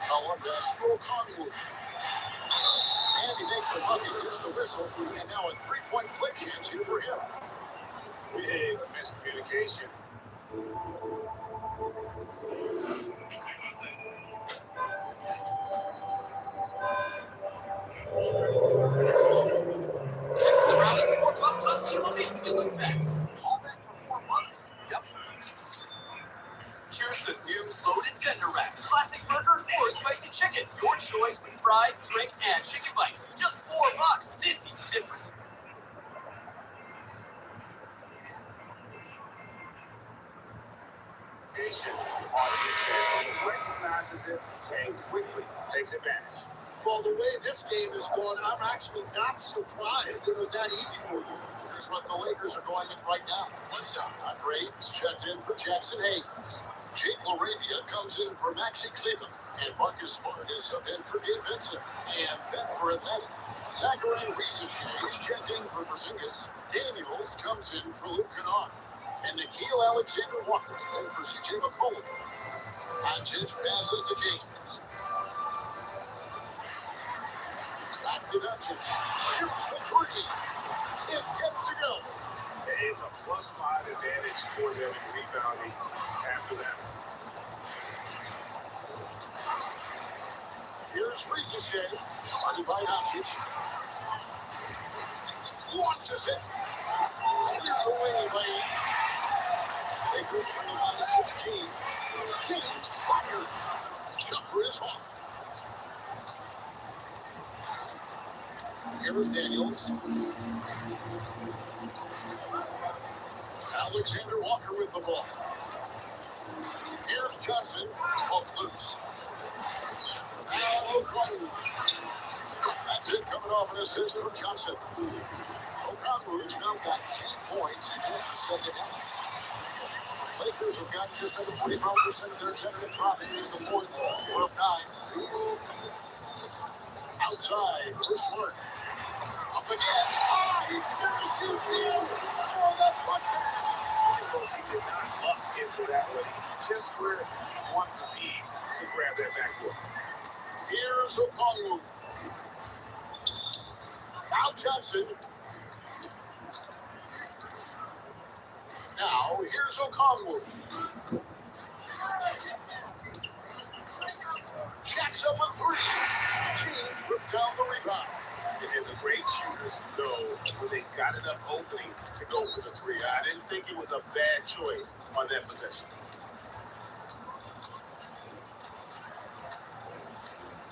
Colin pass to O'Connell. And he makes the bucket, gets the whistle, and now a three-point play chance here for him. Big miscommunication. Choose the new loaded tender rack, classic burger or spicy chicken. Your choice with fries, drink, and chicken bites. Just $4. This eats different. On defense, recognizes it and quickly takes advantage. Well, the way this game is going, I'm actually not surprised it was that easy for you. Here's what the Lakers are going with right now. What's up? Andre checked in for Jackson Hayes. Jake LaRavia comes in for Maxi Kleber. And Marcus Smart is subbed in for Gabe Vincent. And then for Atlanta, Zachary Rieseshay is checked in for Porzingis. Daniels comes in for Luke Kennard. And Nikhil Alexander-Walker in for C.J. McCollum. Hodges passes to James. Back to Dutton. Shoots the three. It gets to go. It's a +5 advantage for them in rebounding after that. Here's Rieseshay. Guarded by Hodges. Launches it. Cleared away by Lakers turning on to 16. James fired. Jumper is off. Here's Daniels. Alexander Walker with the ball. Here's Johnson. Hook loose. Now O'Connell. That's it, coming off an assist from Johnson. O'Connell's now got 10 points in just the second half. Lakers have got just under 45% of their attempted profit in the fourth quarter. We're up 9. Outside for Smart. Up again. He parachutes in for the putback. Folks, he did not up into that one. Just where he wanted to be to grab that backboard. Here's O'Connell. Now Johnson. Now, here's O'Connell. Jacks up a three. James rips down the rebound. And the great shooters know when they got enough opening to go for the three. I didn't think it was a bad choice on that possession.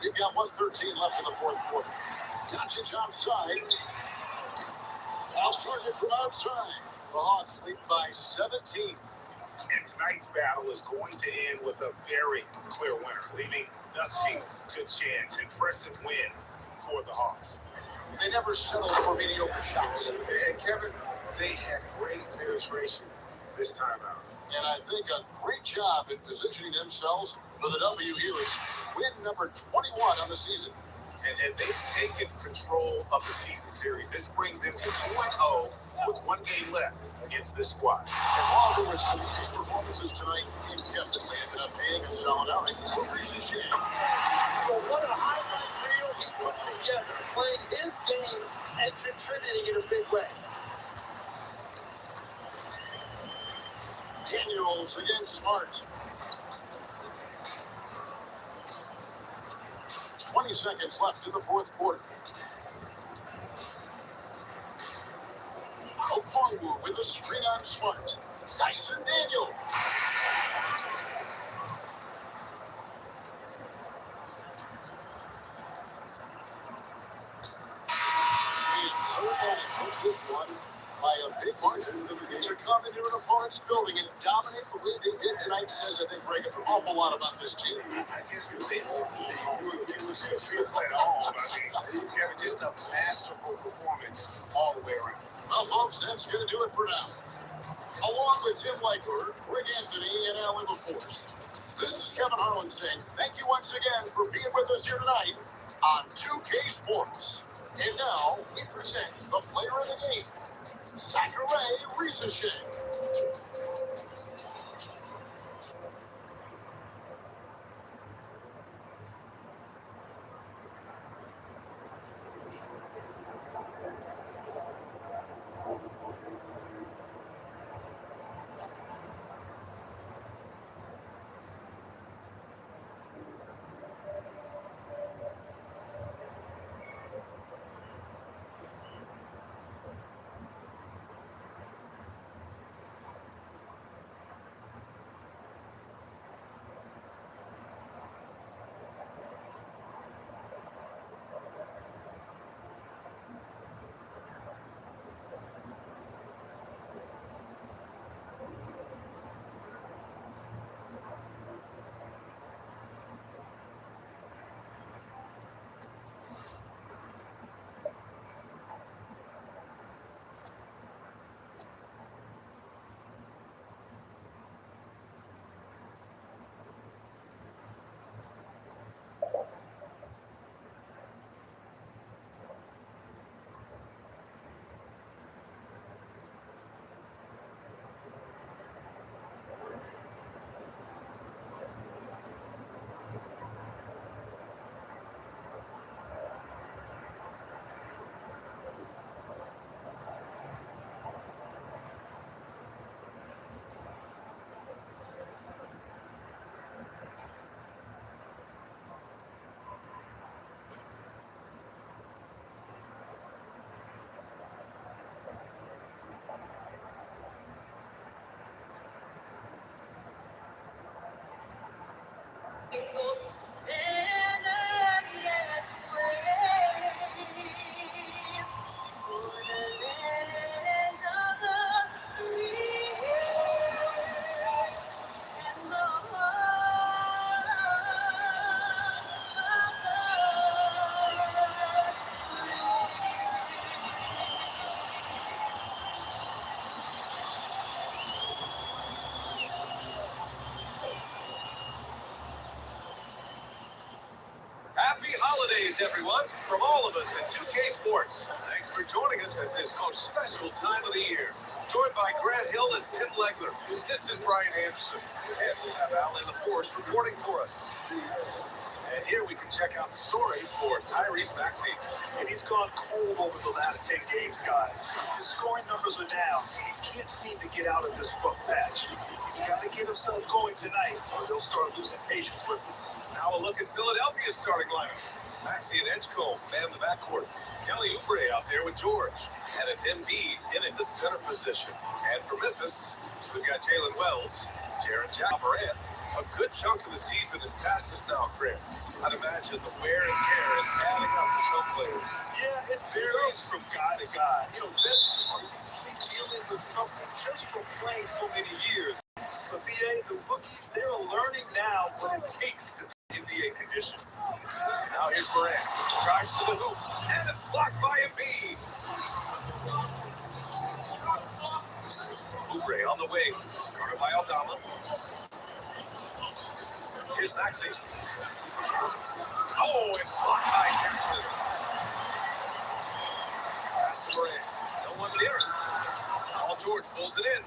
We've got 1:13 left in the fourth quarter. Doncic outside. I'll target from outside. The Hawks lead by 17. And tonight's battle is going to end with a very clear winner, leaving nothing to chance. Impressive win for the Hawks. They never settled for mediocre shots. And Kevin, they had great penetration this time out. And I think a great job in positioning themselves for the W here is win number 21 on the season. And they've taken control of the season series. This brings them to 2-0 with 1 game left against this squad. And while there were some of these performances tonight, it definitely ended up being a solid outing for Rieseshay. Well, what a highlight reel he put together, playing his game and contributing in a big way. Daniels against Smart. 20 seconds left in the fourth quarter. Okongwu with a screen on Smart. Dyson Daniel. He takes this one by a big margin. To come into an opponent's building and dominate the way they did tonight says, I think, Greg, an awful lot about this team. I guess they don't feel at all. I mean, Kevin, just a masterful performance all the way around. Well, folks, that's going to do it for now. Along with Tim Leiper, Greg Anthony, and Alan LaForce, this is Kevin Harlan saying thank you once again for being with us here tonight on 2K Sports. And now we present the player of the game. Zachary Ricochet. Happy holidays, everyone, from all of us at 2K Sports. Thanks for joining us at this most special time of the year. Joined by Grant Hill and Tim Legler, this is Brian Anderson. And we have Alan LaForce reporting for us. And here we can check out the story for Tyrese Maxey. And he's gone cold over the last 10 games, guys. His scoring numbers are down. He can't seem to get out of this rough patch. He's got to get himself going tonight, or they'll start losing patience with him. Now a look at Philadelphia's starting lineup. Maxey and Edgecombe man the backcourt. Kelly Oubre out there with George. And it's Embiid in at the center position. And for Memphis, we've got Jalen Wells, Jaren Jackson. A good chunk of the season is past us now, Grant. I'd imagine the wear and tear is adding up for some players. Yeah, it varies from guy to guy. You know, vets are usually dealing with something just from playing so many years. But BA, the rookies, they're learning now what it takes to NBA condition. Now here's Morant. Drives to the hoop. And it's blocked by Embiid. Oubre on the wing. Guarded by Aldama. Here's Maxey. Oh, it's blocked by Jackson. Pass to Morant. No one near him. Paul George pulls it in.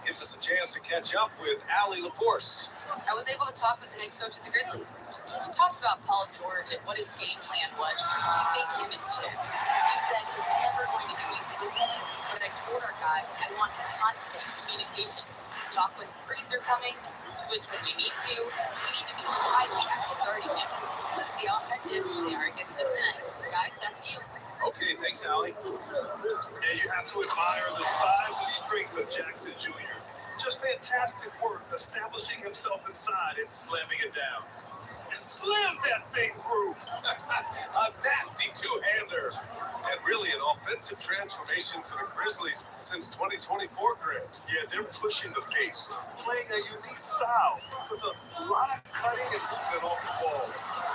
Gives us a chance to catch up with Allie LaForce. I was able to talk with the head coach of the Grizzlies. We talked about Paul George and what his game plan was for keeping him in check. He said it's never going to be easy with him, but I told our guys I want constant communication. Talk when screens are coming, switch when we need to. We need to be highly active guarding him. Let's see how effective they are against him tonight. Guys, back to you. Okay, thanks, Allie. And you have to admire the size and strength of Jackson Jr. Just fantastic work establishing himself inside and slamming it down. And slammed that thing through. A nasty two-hander. And really an offensive transformation for the Grizzlies since 2024, Grant. Yeah, they're pushing the pace, playing a unique style with a lot of cutting and movement off the ball.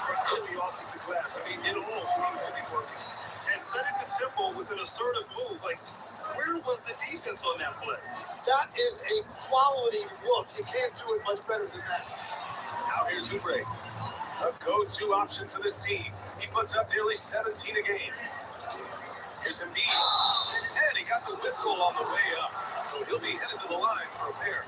Crunching the offensive glass. I mean, it all seems to be working. And setting the tempo with an assertive move. Like, where was the defense on that play? That is a quality look. You can't do it much better than that. Now here's Oubre. A go-to option for this team. He puts up nearly 17 a game. Here's Embiid. And he got the whistle on the way up. So he'll be headed to the line for a pair.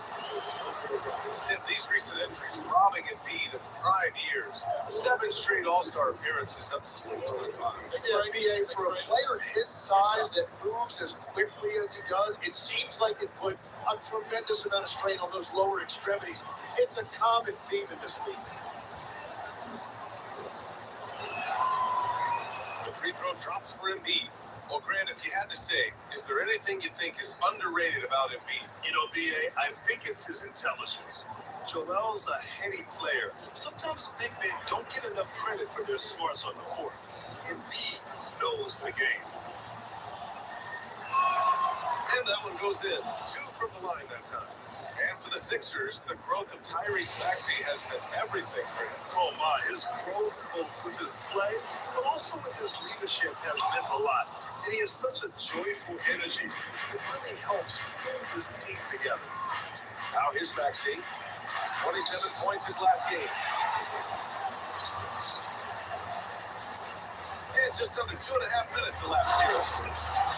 Tim, these recent entries robbing Embiid of prime years. 7 straight All-Star appearances up to 2025. NBA, for a player his size that moves as quickly as he does, it seems like it put a tremendous amount of strain on those lower extremities. It's a common theme in this league. The free throw drops for Embiid. Well, Grant, if you had to say, is there anything you think is underrated about Embiid? You know, BA, I think it's his intelligence. Joel's a heady player. Sometimes big men don't get enough credit for their smarts on the court. Embiid knows the game. And that one goes in. 2 from the line that time. And for the Sixers, the growth of Tyrese Maxey has been everything for him. Oh my, his growth both with his play, but also with his leadership has meant a lot. And he has such a joyful energy. It really helps hold this team together. Now here's Maxey. 27 points his last game. And just under 2.5 minutes elapsed here.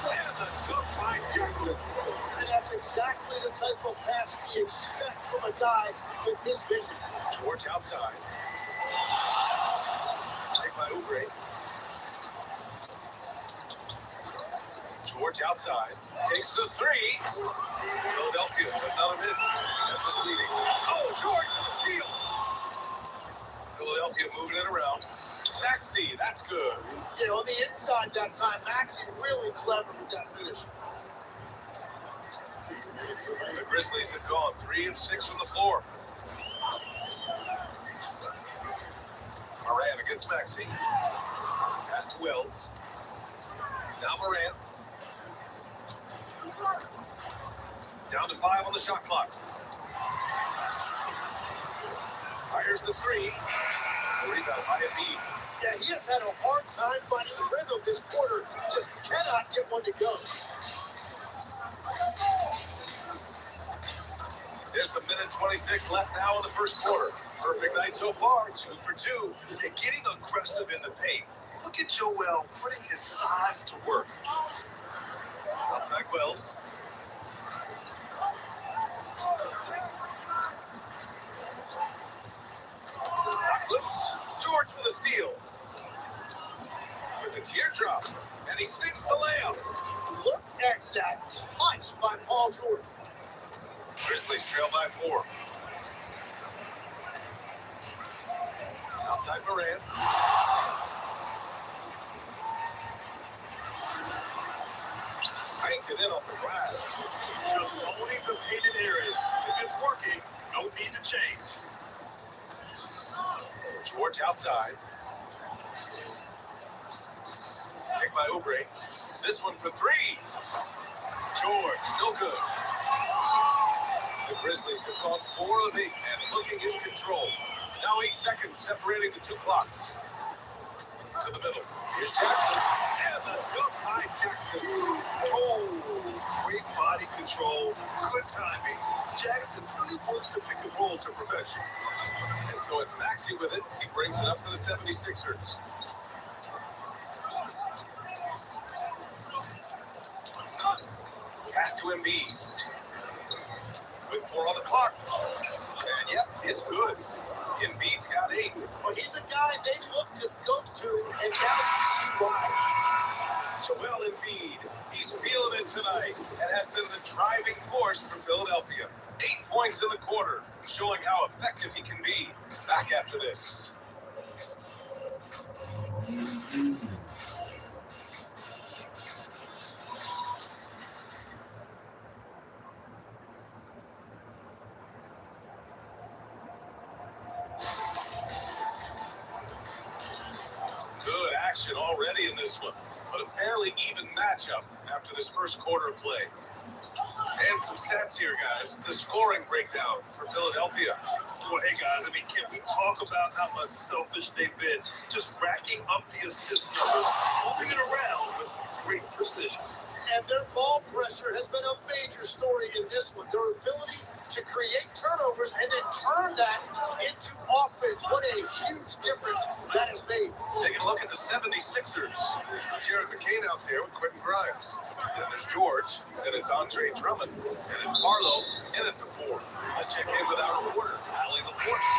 And the dunk by Jackson. And that's exactly the type of pass we expect from a guy with his vision. George outside. Take by Oubre. George outside. Takes the 3. Philadelphia, another miss. Memphis leading. Oh, George with the steal. Philadelphia moving it around. Maxey, that's good. Yeah, on the inside that time, Maxey really clever with that finish. The Grizzlies have gone 3 of 6 from the floor. Moran against Maxey. Pass to Wells. Now Moran. Down to 5 on the shot clock. Fires the 3. Rebound by Embiid. Yeah, he has had a hard time finding the rhythm this quarter. Just cannot get one to go. There's a minute 26 left now in the first quarter. Perfect night so far, 2 for 2. They're getting aggressive in the paint. Look at Joel putting his size to work. Outside Wells. Knocked loose. George with a steal. With the teardrop. And he sinks the layup. Look at that touch by Paul George. Grizzlies trail by 4. Outside Moran. Banked it in off the glass. Just owning the painted area. If it's working, no need to change. George outside. Picked by Oubre. This one for 3. George, no good. The Grizzlies have gone 4 of 8 and looking in control. Now 8 seconds separating the 2 clocks. To the middle. Here's Jackson. And the dunk by Jackson. Oh, great body control, good timing. Jackson really works the pick and roll to perfection. And so it's Maxey with it. He brings it up for the 76ers. Pass to Embiid. With 4 on the clock. And yep, it's good. Embiid's got 8. Well, he's a guy they look to go to, and now you see why. Joel Embiid, he's feeling it tonight and has been the driving force for Philadelphia. 8 points in the quarter, showing how effective he can be. Back after this. Good action already in this one, but a fairly even matchup after this first quarter of play. And some stats here, guys. The scoring breakdown for Philadelphia. Well, hey, guys, I mean, can we talk about how much selfish they've been? Just racking up the assist numbers, moving it around with great precision. And their ball pressure has been a major story in this one. Their ability to create turnovers and then turn that into offense. What a huge difference that has made. Taking a look at the 76ers. Jared McCain out there with Quentin Grimes. Then there's George. Then it's Andre Drummond. And it's Barlow in at the 4. Let's check in with our reporter, Allie LaForce.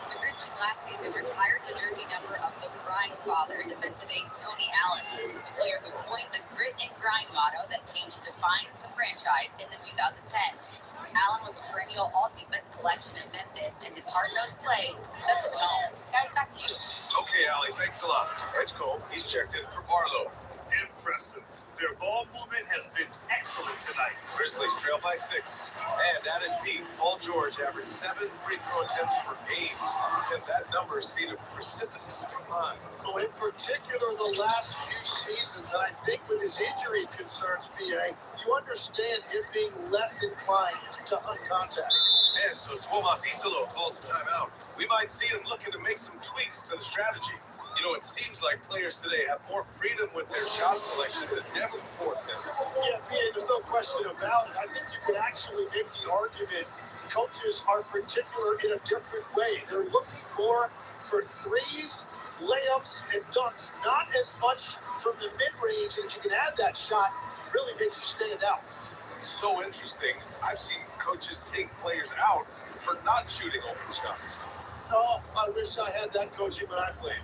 The Grizzlies last season retired the jersey number of the grind father, defensive ace Tony Allen, the player who coined the grit and grind motto that came to define the franchise in the 2010s. Allen was a perennial all-defense selection in Memphis, and his hard-nosed play set the tone. Guys, back to you. Okay, Allie, thanks a lot. Edgecombe, he's checked in for Barlow. Impressive. Their ball movement has been excellent tonight. Grizzlies trail by 6. And at his peak, Paul George averaged 7 free throw attempts per game. And that number seen a precipitous decline. Well, in particular, the last few seasons, and I think with his injury concerns, BA, you understand him being less inclined to hunt contact. And so Tomas Isolo calls the timeout. We might see him looking to make some tweaks to the strategy. You know, it seems like players today have more freedom with their shot selection than ever before, Tim. Yeah, there's no question about it. I think you could actually make the argument coaches are particular in a different way. They're looking more for threes, layups, and dunks, not as much from the mid-range. And if you can add that shot, really makes you stand out. So interesting. I've seen coaches take players out for not shooting open shots. Oh, I wish I had that coaching when I played.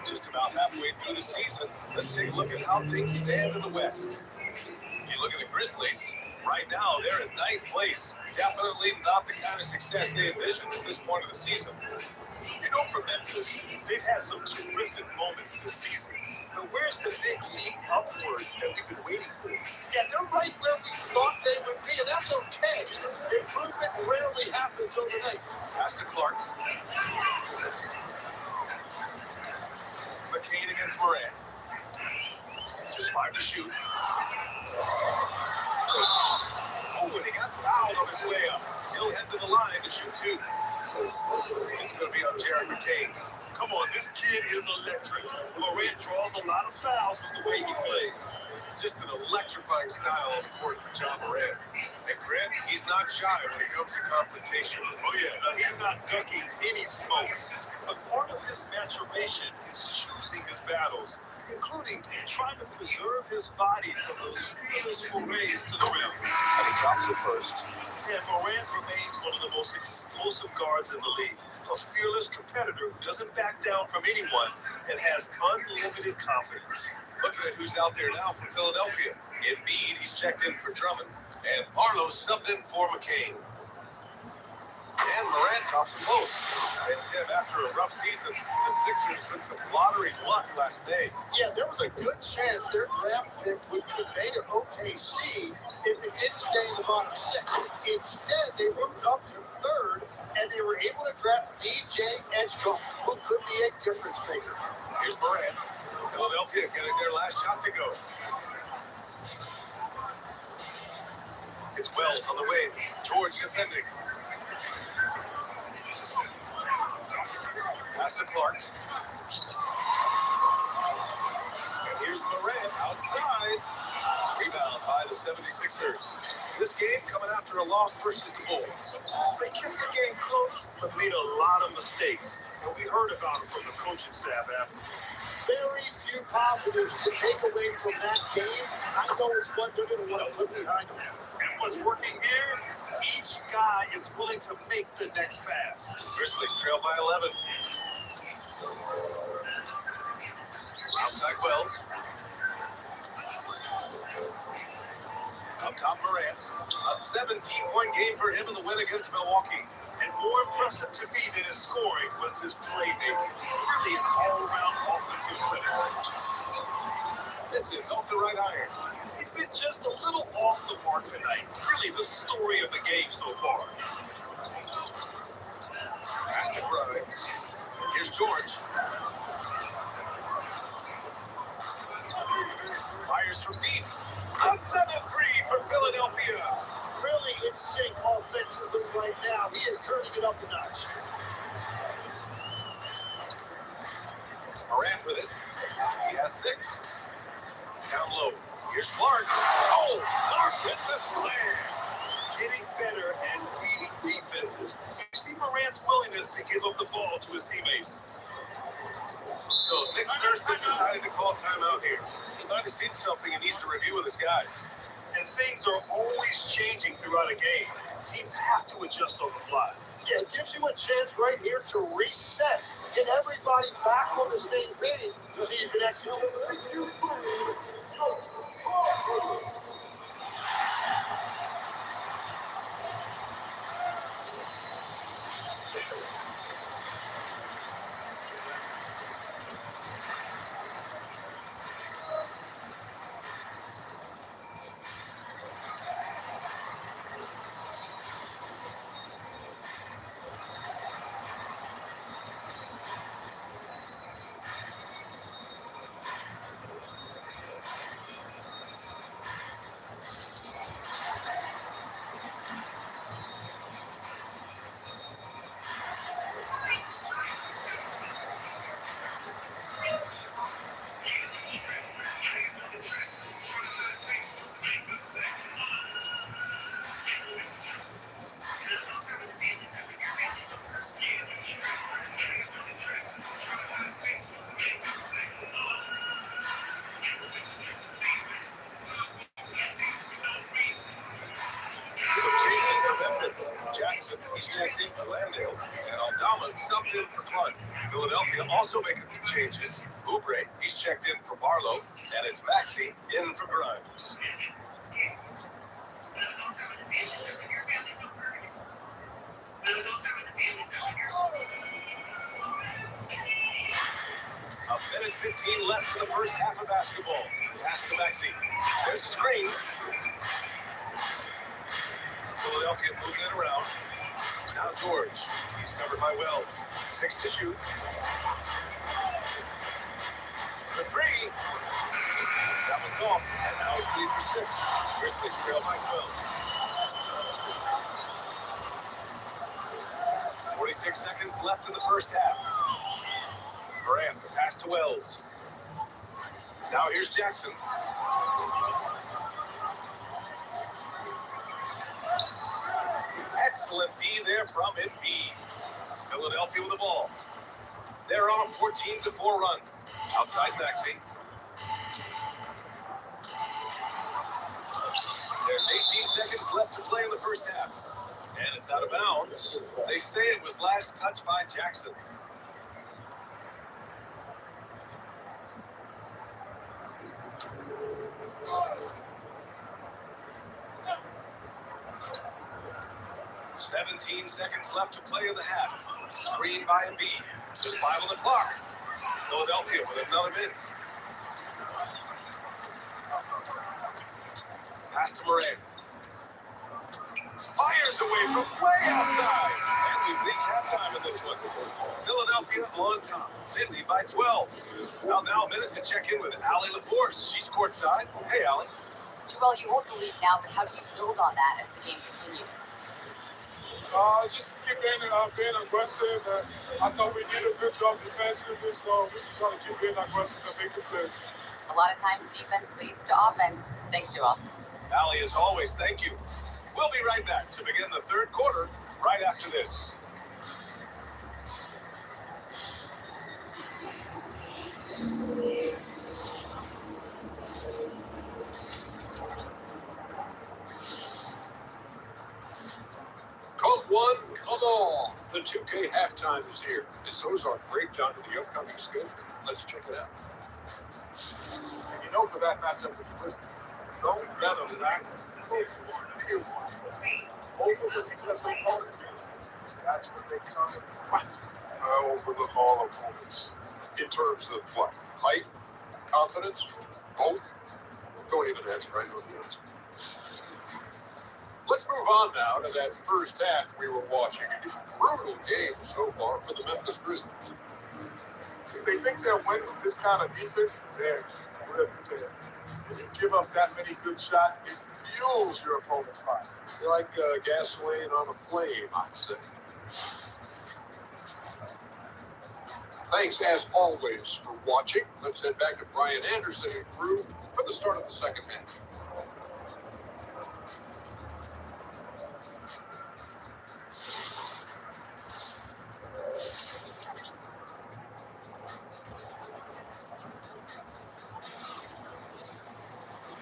Just about halfway through the season, let's take a look at how things stand in the West. You look at the Grizzlies, right now they're in 9th place. Definitely not the kind of success they envisioned at this point of the season. You know, for Memphis, they've had some terrific moments this season. But where's the big leap upward that we've been waiting for? Yeah, they're right where we thought they would be, and that's okay. Improvement rarely happens overnight. Pass to Clark. McCain against Moran. Just 5 to shoot. Oh, and he got fouled on his way up. He'll head to the line to shoot 2. It's going to be on Jared McCain. Come on, this kid is electric. Moran draws a lot of fouls with the way he plays. Just an electrifying style on the court for John Moran. And Grant, he's not shy when it comes to confrontation. Oh yeah, he's not ducking any smoke. But part of his maturation is choosing his battles, including trying to preserve his body from those fearless forays to the rim. And he drops it first. And Moran remains one of the most explosive guards in the league. A fearless competitor who doesn't back down from anyone and has unlimited confidence. Looking at who's out there now for Philadelphia. Embiid, he's checked in for Drummond. And Barlow subbed in for McCain. And Morant drops them both. And Tim, after a rough season, the Sixers with some lottery luck last May. Yeah, there was a good chance their draft pick would convey to OKC if it didn't stay in the bottom 6. Instead, they moved up to 3rd, and they were able to draft VJ Edgecombe, who could be a difference maker. Here's Morant. Philadelphia getting their last shot to go. It's Wells on the wing. George defending. Pass to Clark. And here's Morant outside. Rebound by the 76ers. This game coming after a loss versus the Bulls. They kept the game close, but made a lot of mistakes. And we heard about it from the coaching staff after. Very few positives to take away from that game. I know it's one they're going to want to put behind them. And what's working here, each guy is willing to make the next pass. Grizzlies trail by 11. Outside Wells. Up top, Morant. A 17-point game for him in the win against Milwaukee. And more impressive to me than his scoring was his playmaking. Really an all-around offensive player. This is off the right iron. He's been just a little off the mark tonight. Really the story of the game so far. Pass to Grimes. Here's George. Fires from deep. Another three for Philadelphia. Really in sync offensively right now. He is turning it up a notch. Morant with it. He has 6. Down low. Here's Clark. Oh, Clark with the slam. Getting better and reading defenses. You see Morant's willingness to give up the ball to his teammates. So Nick Nurse has decided to call timeout here. He might have seen something and needs to review with his guys. And things are always changing throughout a game. Teams have to adjust on the fly. Yeah, it gives you a chance right here to reset. Get everybody back on the same page so you can execute. Jackson, he's checked in for Landale, and Aldama's subbed in for Clark. Philadelphia also making some changes. Oubre, he's checked in for Barlow, and it's Maxey in for Grimes. A minute 15 left in the first half of basketball. Pass to Maxey. There's a screen. Philadelphia moving it around. Now George. He's covered by Wells. 6 to shoot. For 3. That one's off. And now it's 3 for 6. Grizzlies trail by 12. 46 seconds left in the first half. Morant, the pass to Wells. Now here's Jackson. Excellent D there from Embiid. Philadelphia with the ball. They're on a 14-4 run. Outside Maxey. There's 18 seconds left to play in the first half. And it's out of bounds. They say it was last touched by Jackson. "17 seconds left to play in the half. Screen by Embiid. Just 5 on the clock. Philadelphia with another miss. Pass to Morant. Fires away from way outside. And we've reached halftime in this one. Philadelphia on top. They lead by 12. Now a minute to check in with Allie LaForce. She's courtside. Hey, Allie. Joel, you hold the lead now, but how do you build on that as the game continues? Just keep being aggressive. I thought we did a good job defensively, so we just got to keep being aggressive and make it plays. A lot of times defense leads to offense. Thanks, Joel. Allie, as always, thank you. We'll be right back to begin the third quarter right after this. Come one, come all. The 2K halftime is here, and so is our breakdown of the upcoming schedule. Let's check it out. And you know, for that matchup with the Grizzlies, Don't let them lack focus. Steal overlook lesser opponents. That's when they come and fight. I overlook all opponents. In terms of what? Height? Confidence? Both? Don't even answer. I know the answer. Let's move on now to that first half we were watching. A brutal game so far for the Memphis Grizzlies. If they think they'll win with this kind of defense, they're prepared. When you give up that many good shots, it fuels your opponent's fire. Like gasoline on a flame, I'd say. Thanks, as always, for watching. Let's head back to Brian Anderson and crew for the start of the second half.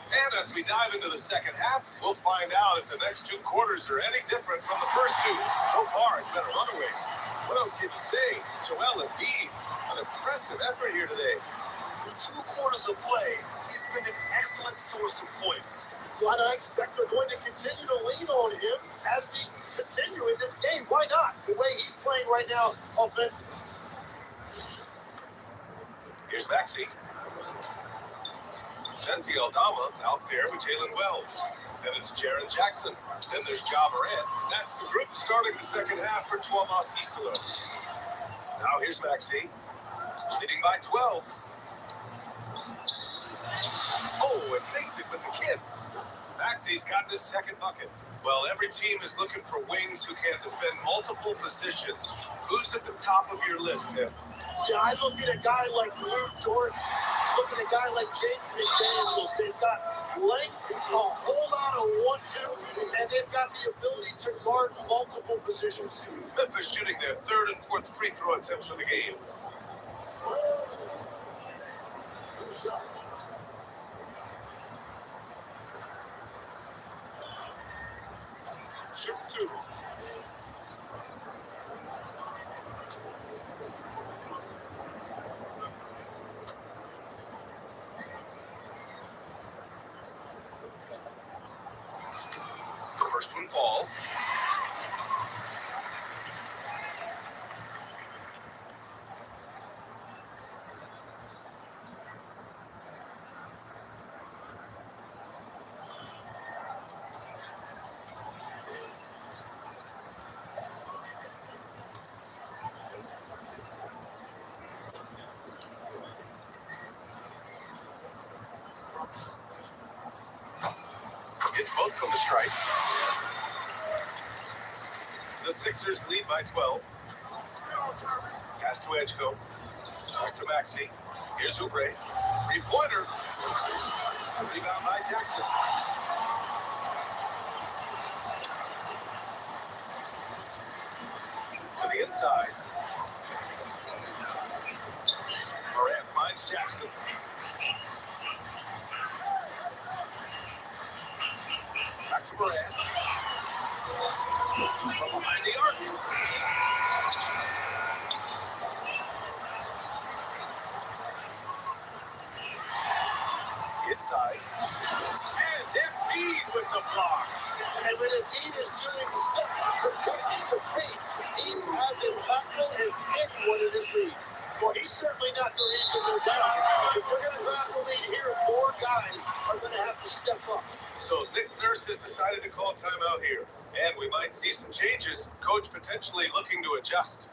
And as we dive into the second half, we'll find out if the next two quarters are any different from the first two. So far, it's been a runaway. What else can you say? Joel Embiid, an impressive effort here today. Through 2 quarters of play, he's been an excellent source of points. What I expect they're going to continue to lean on him as we continue in this game. Why not? The way he's playing right now offensively. Here's Maxey. Sensi Aldama out there with Jalen Wells. Then it's Jaren Jackson. Then there's Ja Morant. That's the group starting the second half for Tuomas Isolo. Now here's Maxey, leading by 12. Oh, and makes it with a kiss. Maxey's gotten his second bucket. Well, every team is looking for wings who can defend multiple positions. Who's at the top of your list, Tim? Yeah, I look at a guy like Luke Dort. Look at a guy like Jaden McDaniels. They've got length, a whole lot of 1-2, and they've got the ability to guard multiple positions. Memphis shooting their third and fourth free throw attempts for the game. 2 shots. Shoot 2. The first one falls. It's both from the strike. The Sixers lead by 12. Pass to Edgecombe. Back to Maxey. Here's Oubre. Three-pointer. Rebound by Jackson. To the inside. Morant finds Jackson. Back to Morant. From behind the arc. Inside. And Embiid with the block. And when Embiid is doing protecting the paint, he's as impactful as anyone in this league. Well, he's certainly not the reason they're down. If they're going to grab the lead here, more guys are going to have to step up. So Nick Nurse has decided to call timeout here. And we might see some changes. Coach potentially looking to adjust.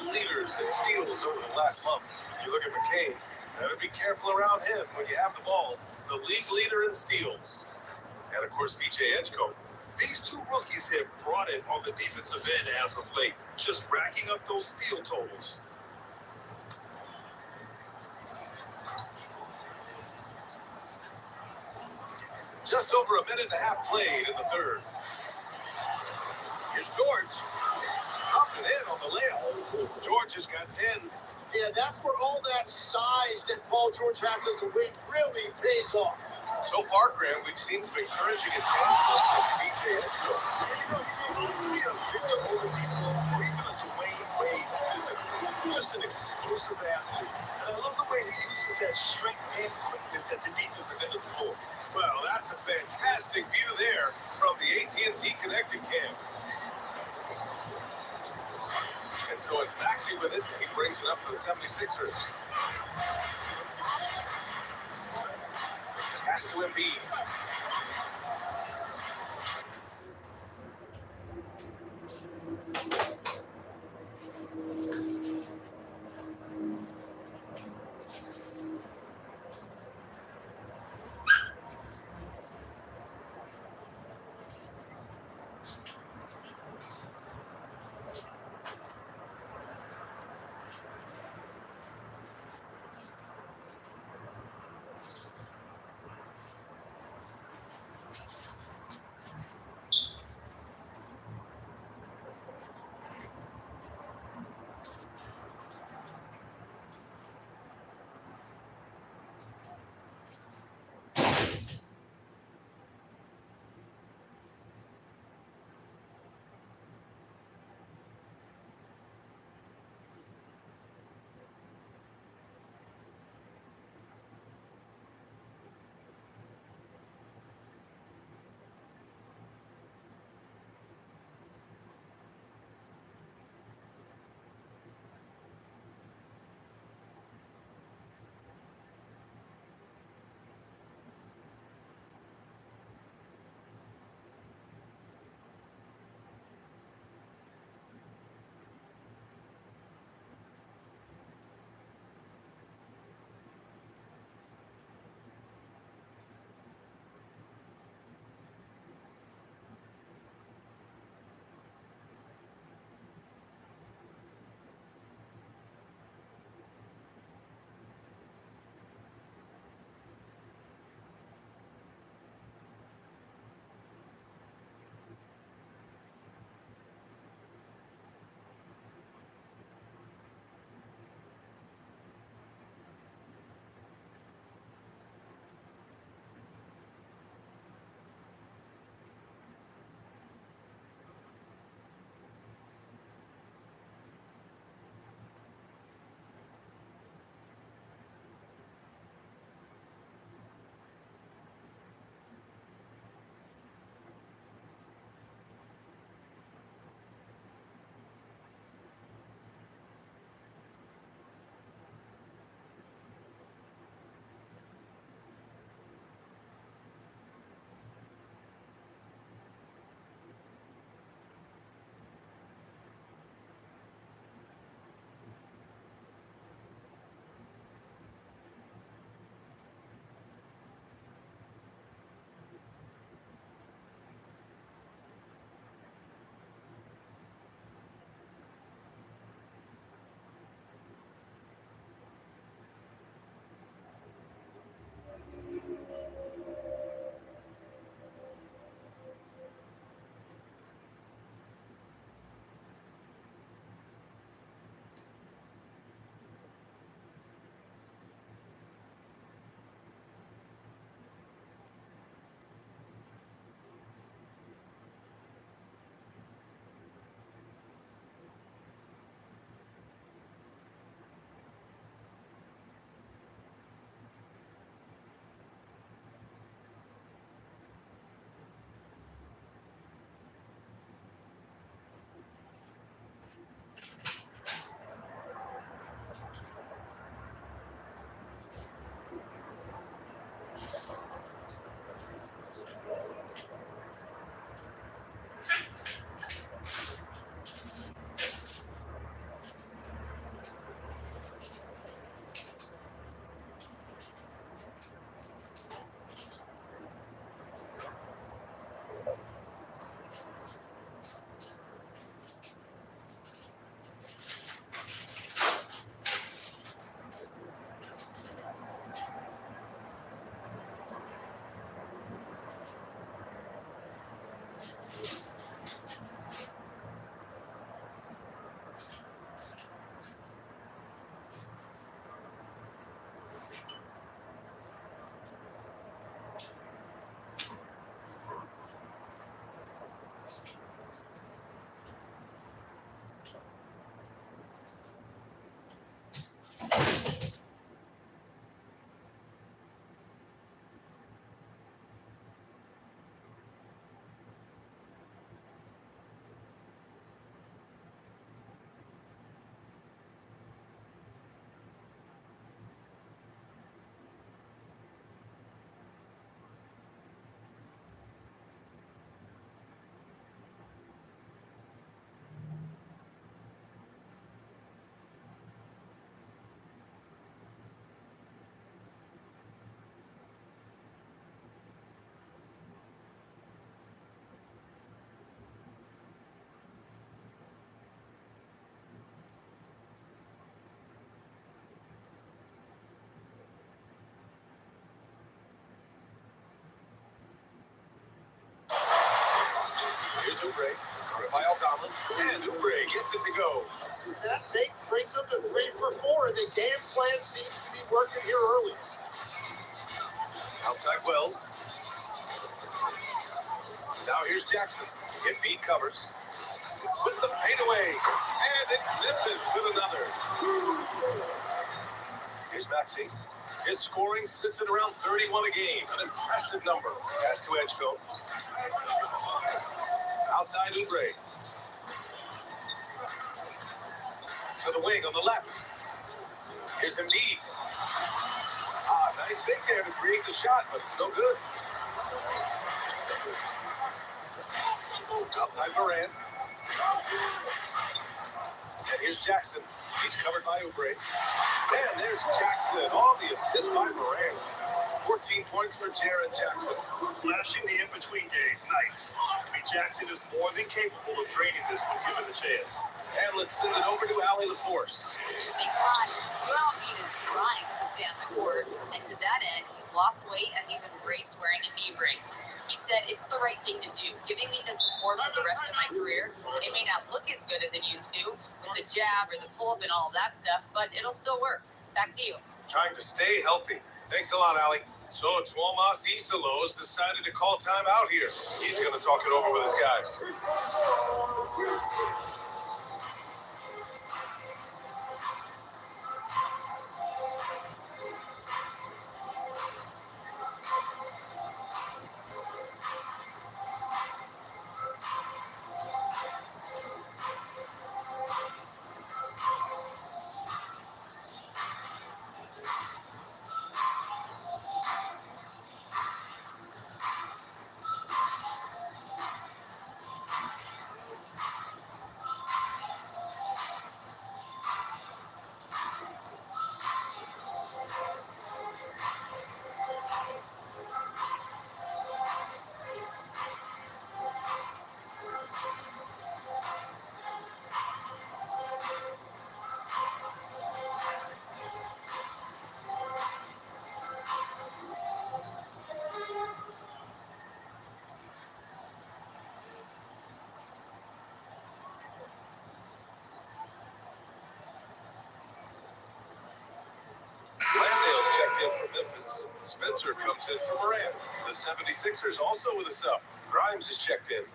leaders in steals over the last month. You look at McCain, better be careful around him when you have the ball. The league leader in steals. And of course, VJ Edgecombe. These two rookies have brought it on the defensive end as of late, just racking up those steal totals. Just over a minute and a half played in the third. Here's George. Popping in on the layup. George has got 10. Yeah, that's where all that size that Paul George has as a wing really pays off. So far, Graham, we've seen some encouraging intangibles from VJ Edgecombe. He needs to be a Victor Oladipo or even a Dwayne Wade physically. Just an explosive athlete. And I love the way he uses that strength and quickness at the defensive end of the floor. Well, that's a fantastic view there from the AT&T Connected Cam. And so it's Maxey with it. He brings it up for the 76ers. Pass to Embiid. Oubre. Covered by Aldama. And Oubre gets it to go. That make brings them to 3 for 4, and the game plan seems to be working here early. Outside Wells. Now here's Jackson. Embiid covers. With the fadeaway. And it's Memphis with another. Here's Maxey. His scoring sits at around 31 a game. An impressive number. Pass to Edgecombe. Outside Oubre. To the wing on the left. Here's Embiid. Nice fake there to create the shot, but it's no good. Outside Moran. And here's Jackson. He's covered by Oubre. And there's Jackson. All the assists by Moran. 14 points for Jaren Jackson. Flashing the in-between game. Nice. I mean, Jackson is more than capable of draining this when given the chance. And let's send it over to Allie LaForce. Thanks a lot. Joel Embiid is trying to stay on the court, and to that end, he's lost weight and he's embraced wearing a knee brace. He said, "It's the right thing to do, giving me the support for the rest of my career. It may not look as good as it used to, with the jab or the pull-up and all that stuff, but it'll still work." Back to you. Trying to stay healthy. Thanks a lot, Allie. So Tuomas Isalos decided to call time out here. He's going to talk it over with his guys. Landale's checked in for Memphis. Spencer comes in for Moran. The 76ers also with a sub. Grimes is checked in.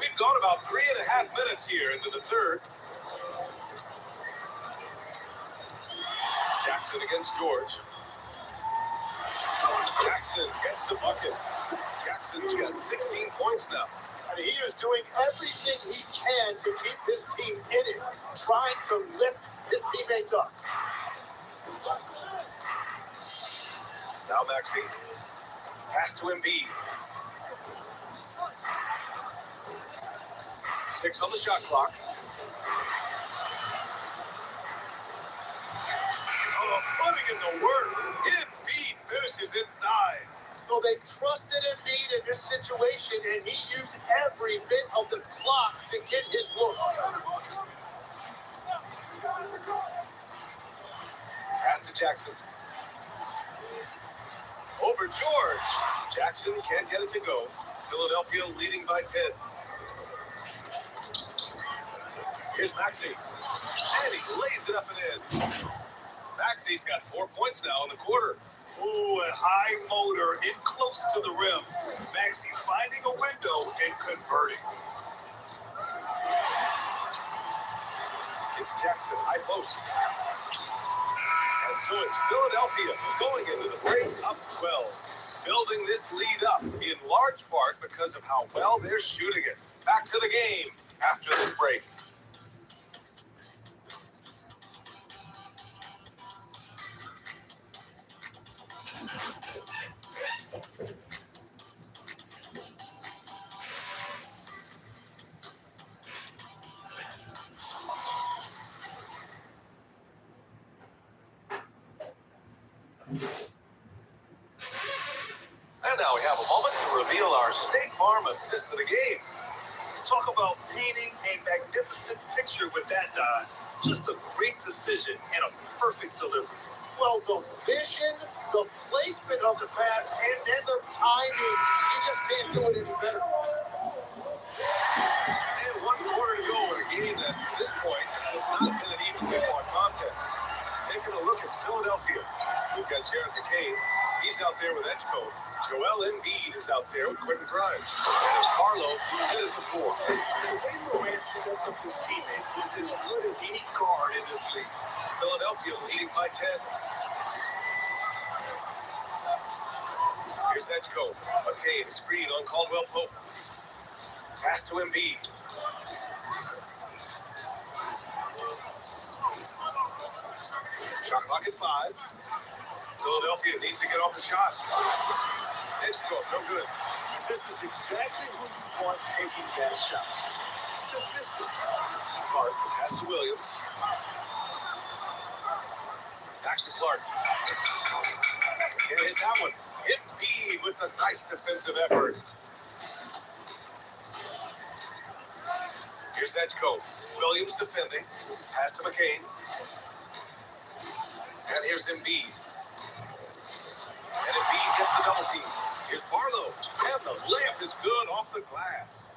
We've gone about 3.5 minutes here into the third. Jackson against George. Jackson gets the bucket. Jackson's got 16 points now. And he is doing everything he can to keep his team in it, trying to lift his teammates up. Now Maxey. Pass to Embiid. 6 on the shot clock. Putting in the work. Embiid finishes inside. So they trusted Embiid in this situation, and he used every bit of the clock to get his look. Pass to Jackson. Over George. Jackson can't get it to go. Philadelphia leading by 10. Here's Maxey. And he lays it up and in. Maxey's got 4 points now in the quarter. Ooh, a high motor in close to the rim. Maxey finding a window and converting. It's Jackson, high post. And so it's Philadelphia going into the break up 12. Building this lead up in large part because of how well they're shooting it. Back to the game after this break. And now we have a moment to reveal our State Farm assist of the game. Talk about painting a magnificent picture with that dive. Just a great decision and a perfect delivery. Well, the vision, the placement of the pass, and then the timing. You just can't do it any better. And 1 quarter to go in a game that, at this point, has not been an evenly fought contest. Taking a look at Philadelphia. We've got Jared McCain. He's out there with edge coach. Joel Embiid is out there with Quentin Grimes. And it's Carlo headed to 4. The way Morant sets up his teammates is as good as any guard in this league. Philadelphia leading by 10. Here's edge coach. McCain, screen on Caldwell Pope. Pass to Embiid. Shot clock at 5. Philadelphia needs to get off the shot. Edge coach, no good. This is exactly who you want taking that shot. Just missed it. Clark, pass to Williams. Back to Clark. Can't hit that one. Embiid with a nice defensive effort. Here's edge coach. Williams defending. Pass to McCain. And here's Embiid. And Embiid gets the double team. Here's Barlow. And the layup is good off the glass.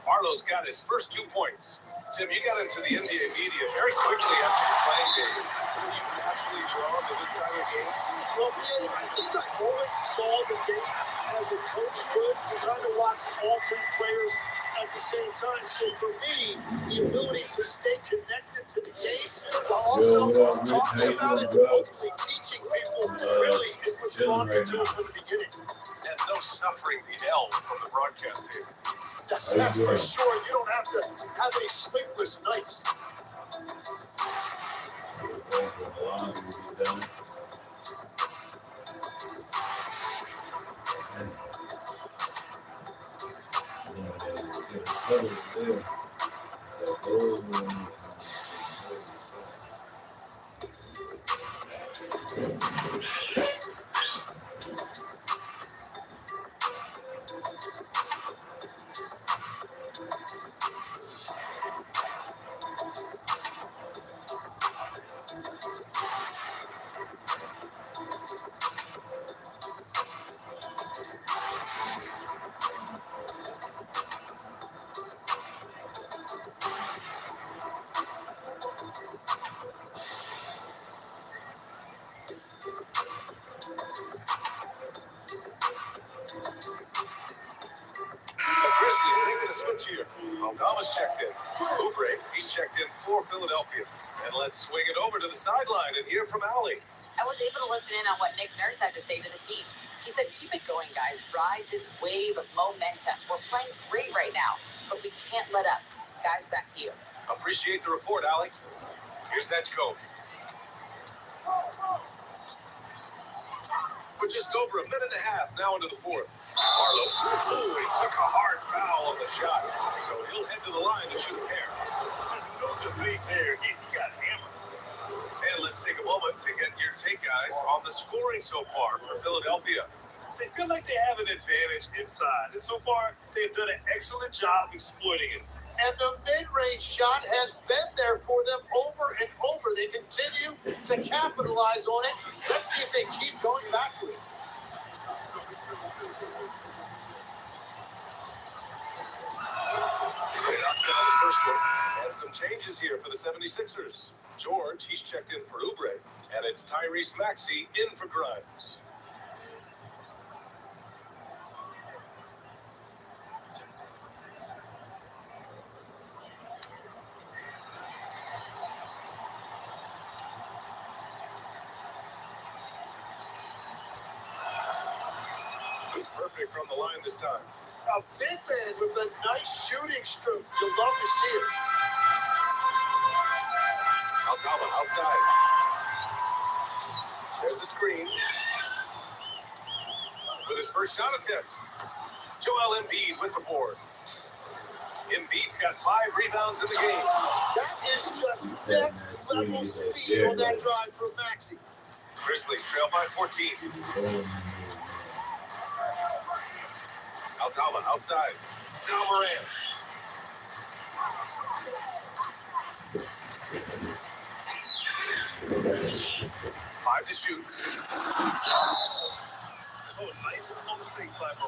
Barlow's got his first 2 points. Tim, you got into the NBA media very quickly after your playing days. Were you naturally drawn to this side of the game? Well, yeah, I think I always saw the game as a coach would. You kind of watch all 10 players at the same time. So for me, the ability to stay connected to the game while also talking about it, hopefully teaching people really is what's drawn me to it from the beginning. And no suffering the L from the broadcast table. That's for sure. You don't have to have any sleepless nights. Here. Aldama's checked in. Oubre, he's checked in for Philadelphia. And let's swing it over to the sideline and hear from Allie. I was able to listen in on what Nick Nurse had to say to the team. He said, keep it going, guys. Ride this wave of momentum. We're playing great right now, but we can't let up. Guys, back to you. Appreciate the report, Allie. Here's edge coach. We're just over a minute and a half now into the 4th. Barlow, he took a hard foul on the shot, so he'll head to the line to shoot a pair. Don't just leave there, he got hammered. And let's take a moment to get your take, guys, on the scoring so far for Philadelphia. They feel like they have an advantage inside, and so far, they've done an excellent job exploiting it. And the mid-range shot has been there for them over and over. They continue to capitalize on it. Let's see if they keep going back to it. They knocks down the first one. And some changes here for the 76ers. George, he's checked in for Oubre. And it's Tyrese Maxey in for Grimes. He's perfect from the line this time. A big man with a nice shooting stroke. You'll love to see it. Aldama outside. There's a screen. With his first shot attempt. Joel Embiid with the board. Embiid's got 5 rebounds in the game. That is just next level speed on that drive from Maxey. Grizzlies trail by 14. Aldama outside. Now Moran. 5 to shoot. Oh, nice little fake by Moran.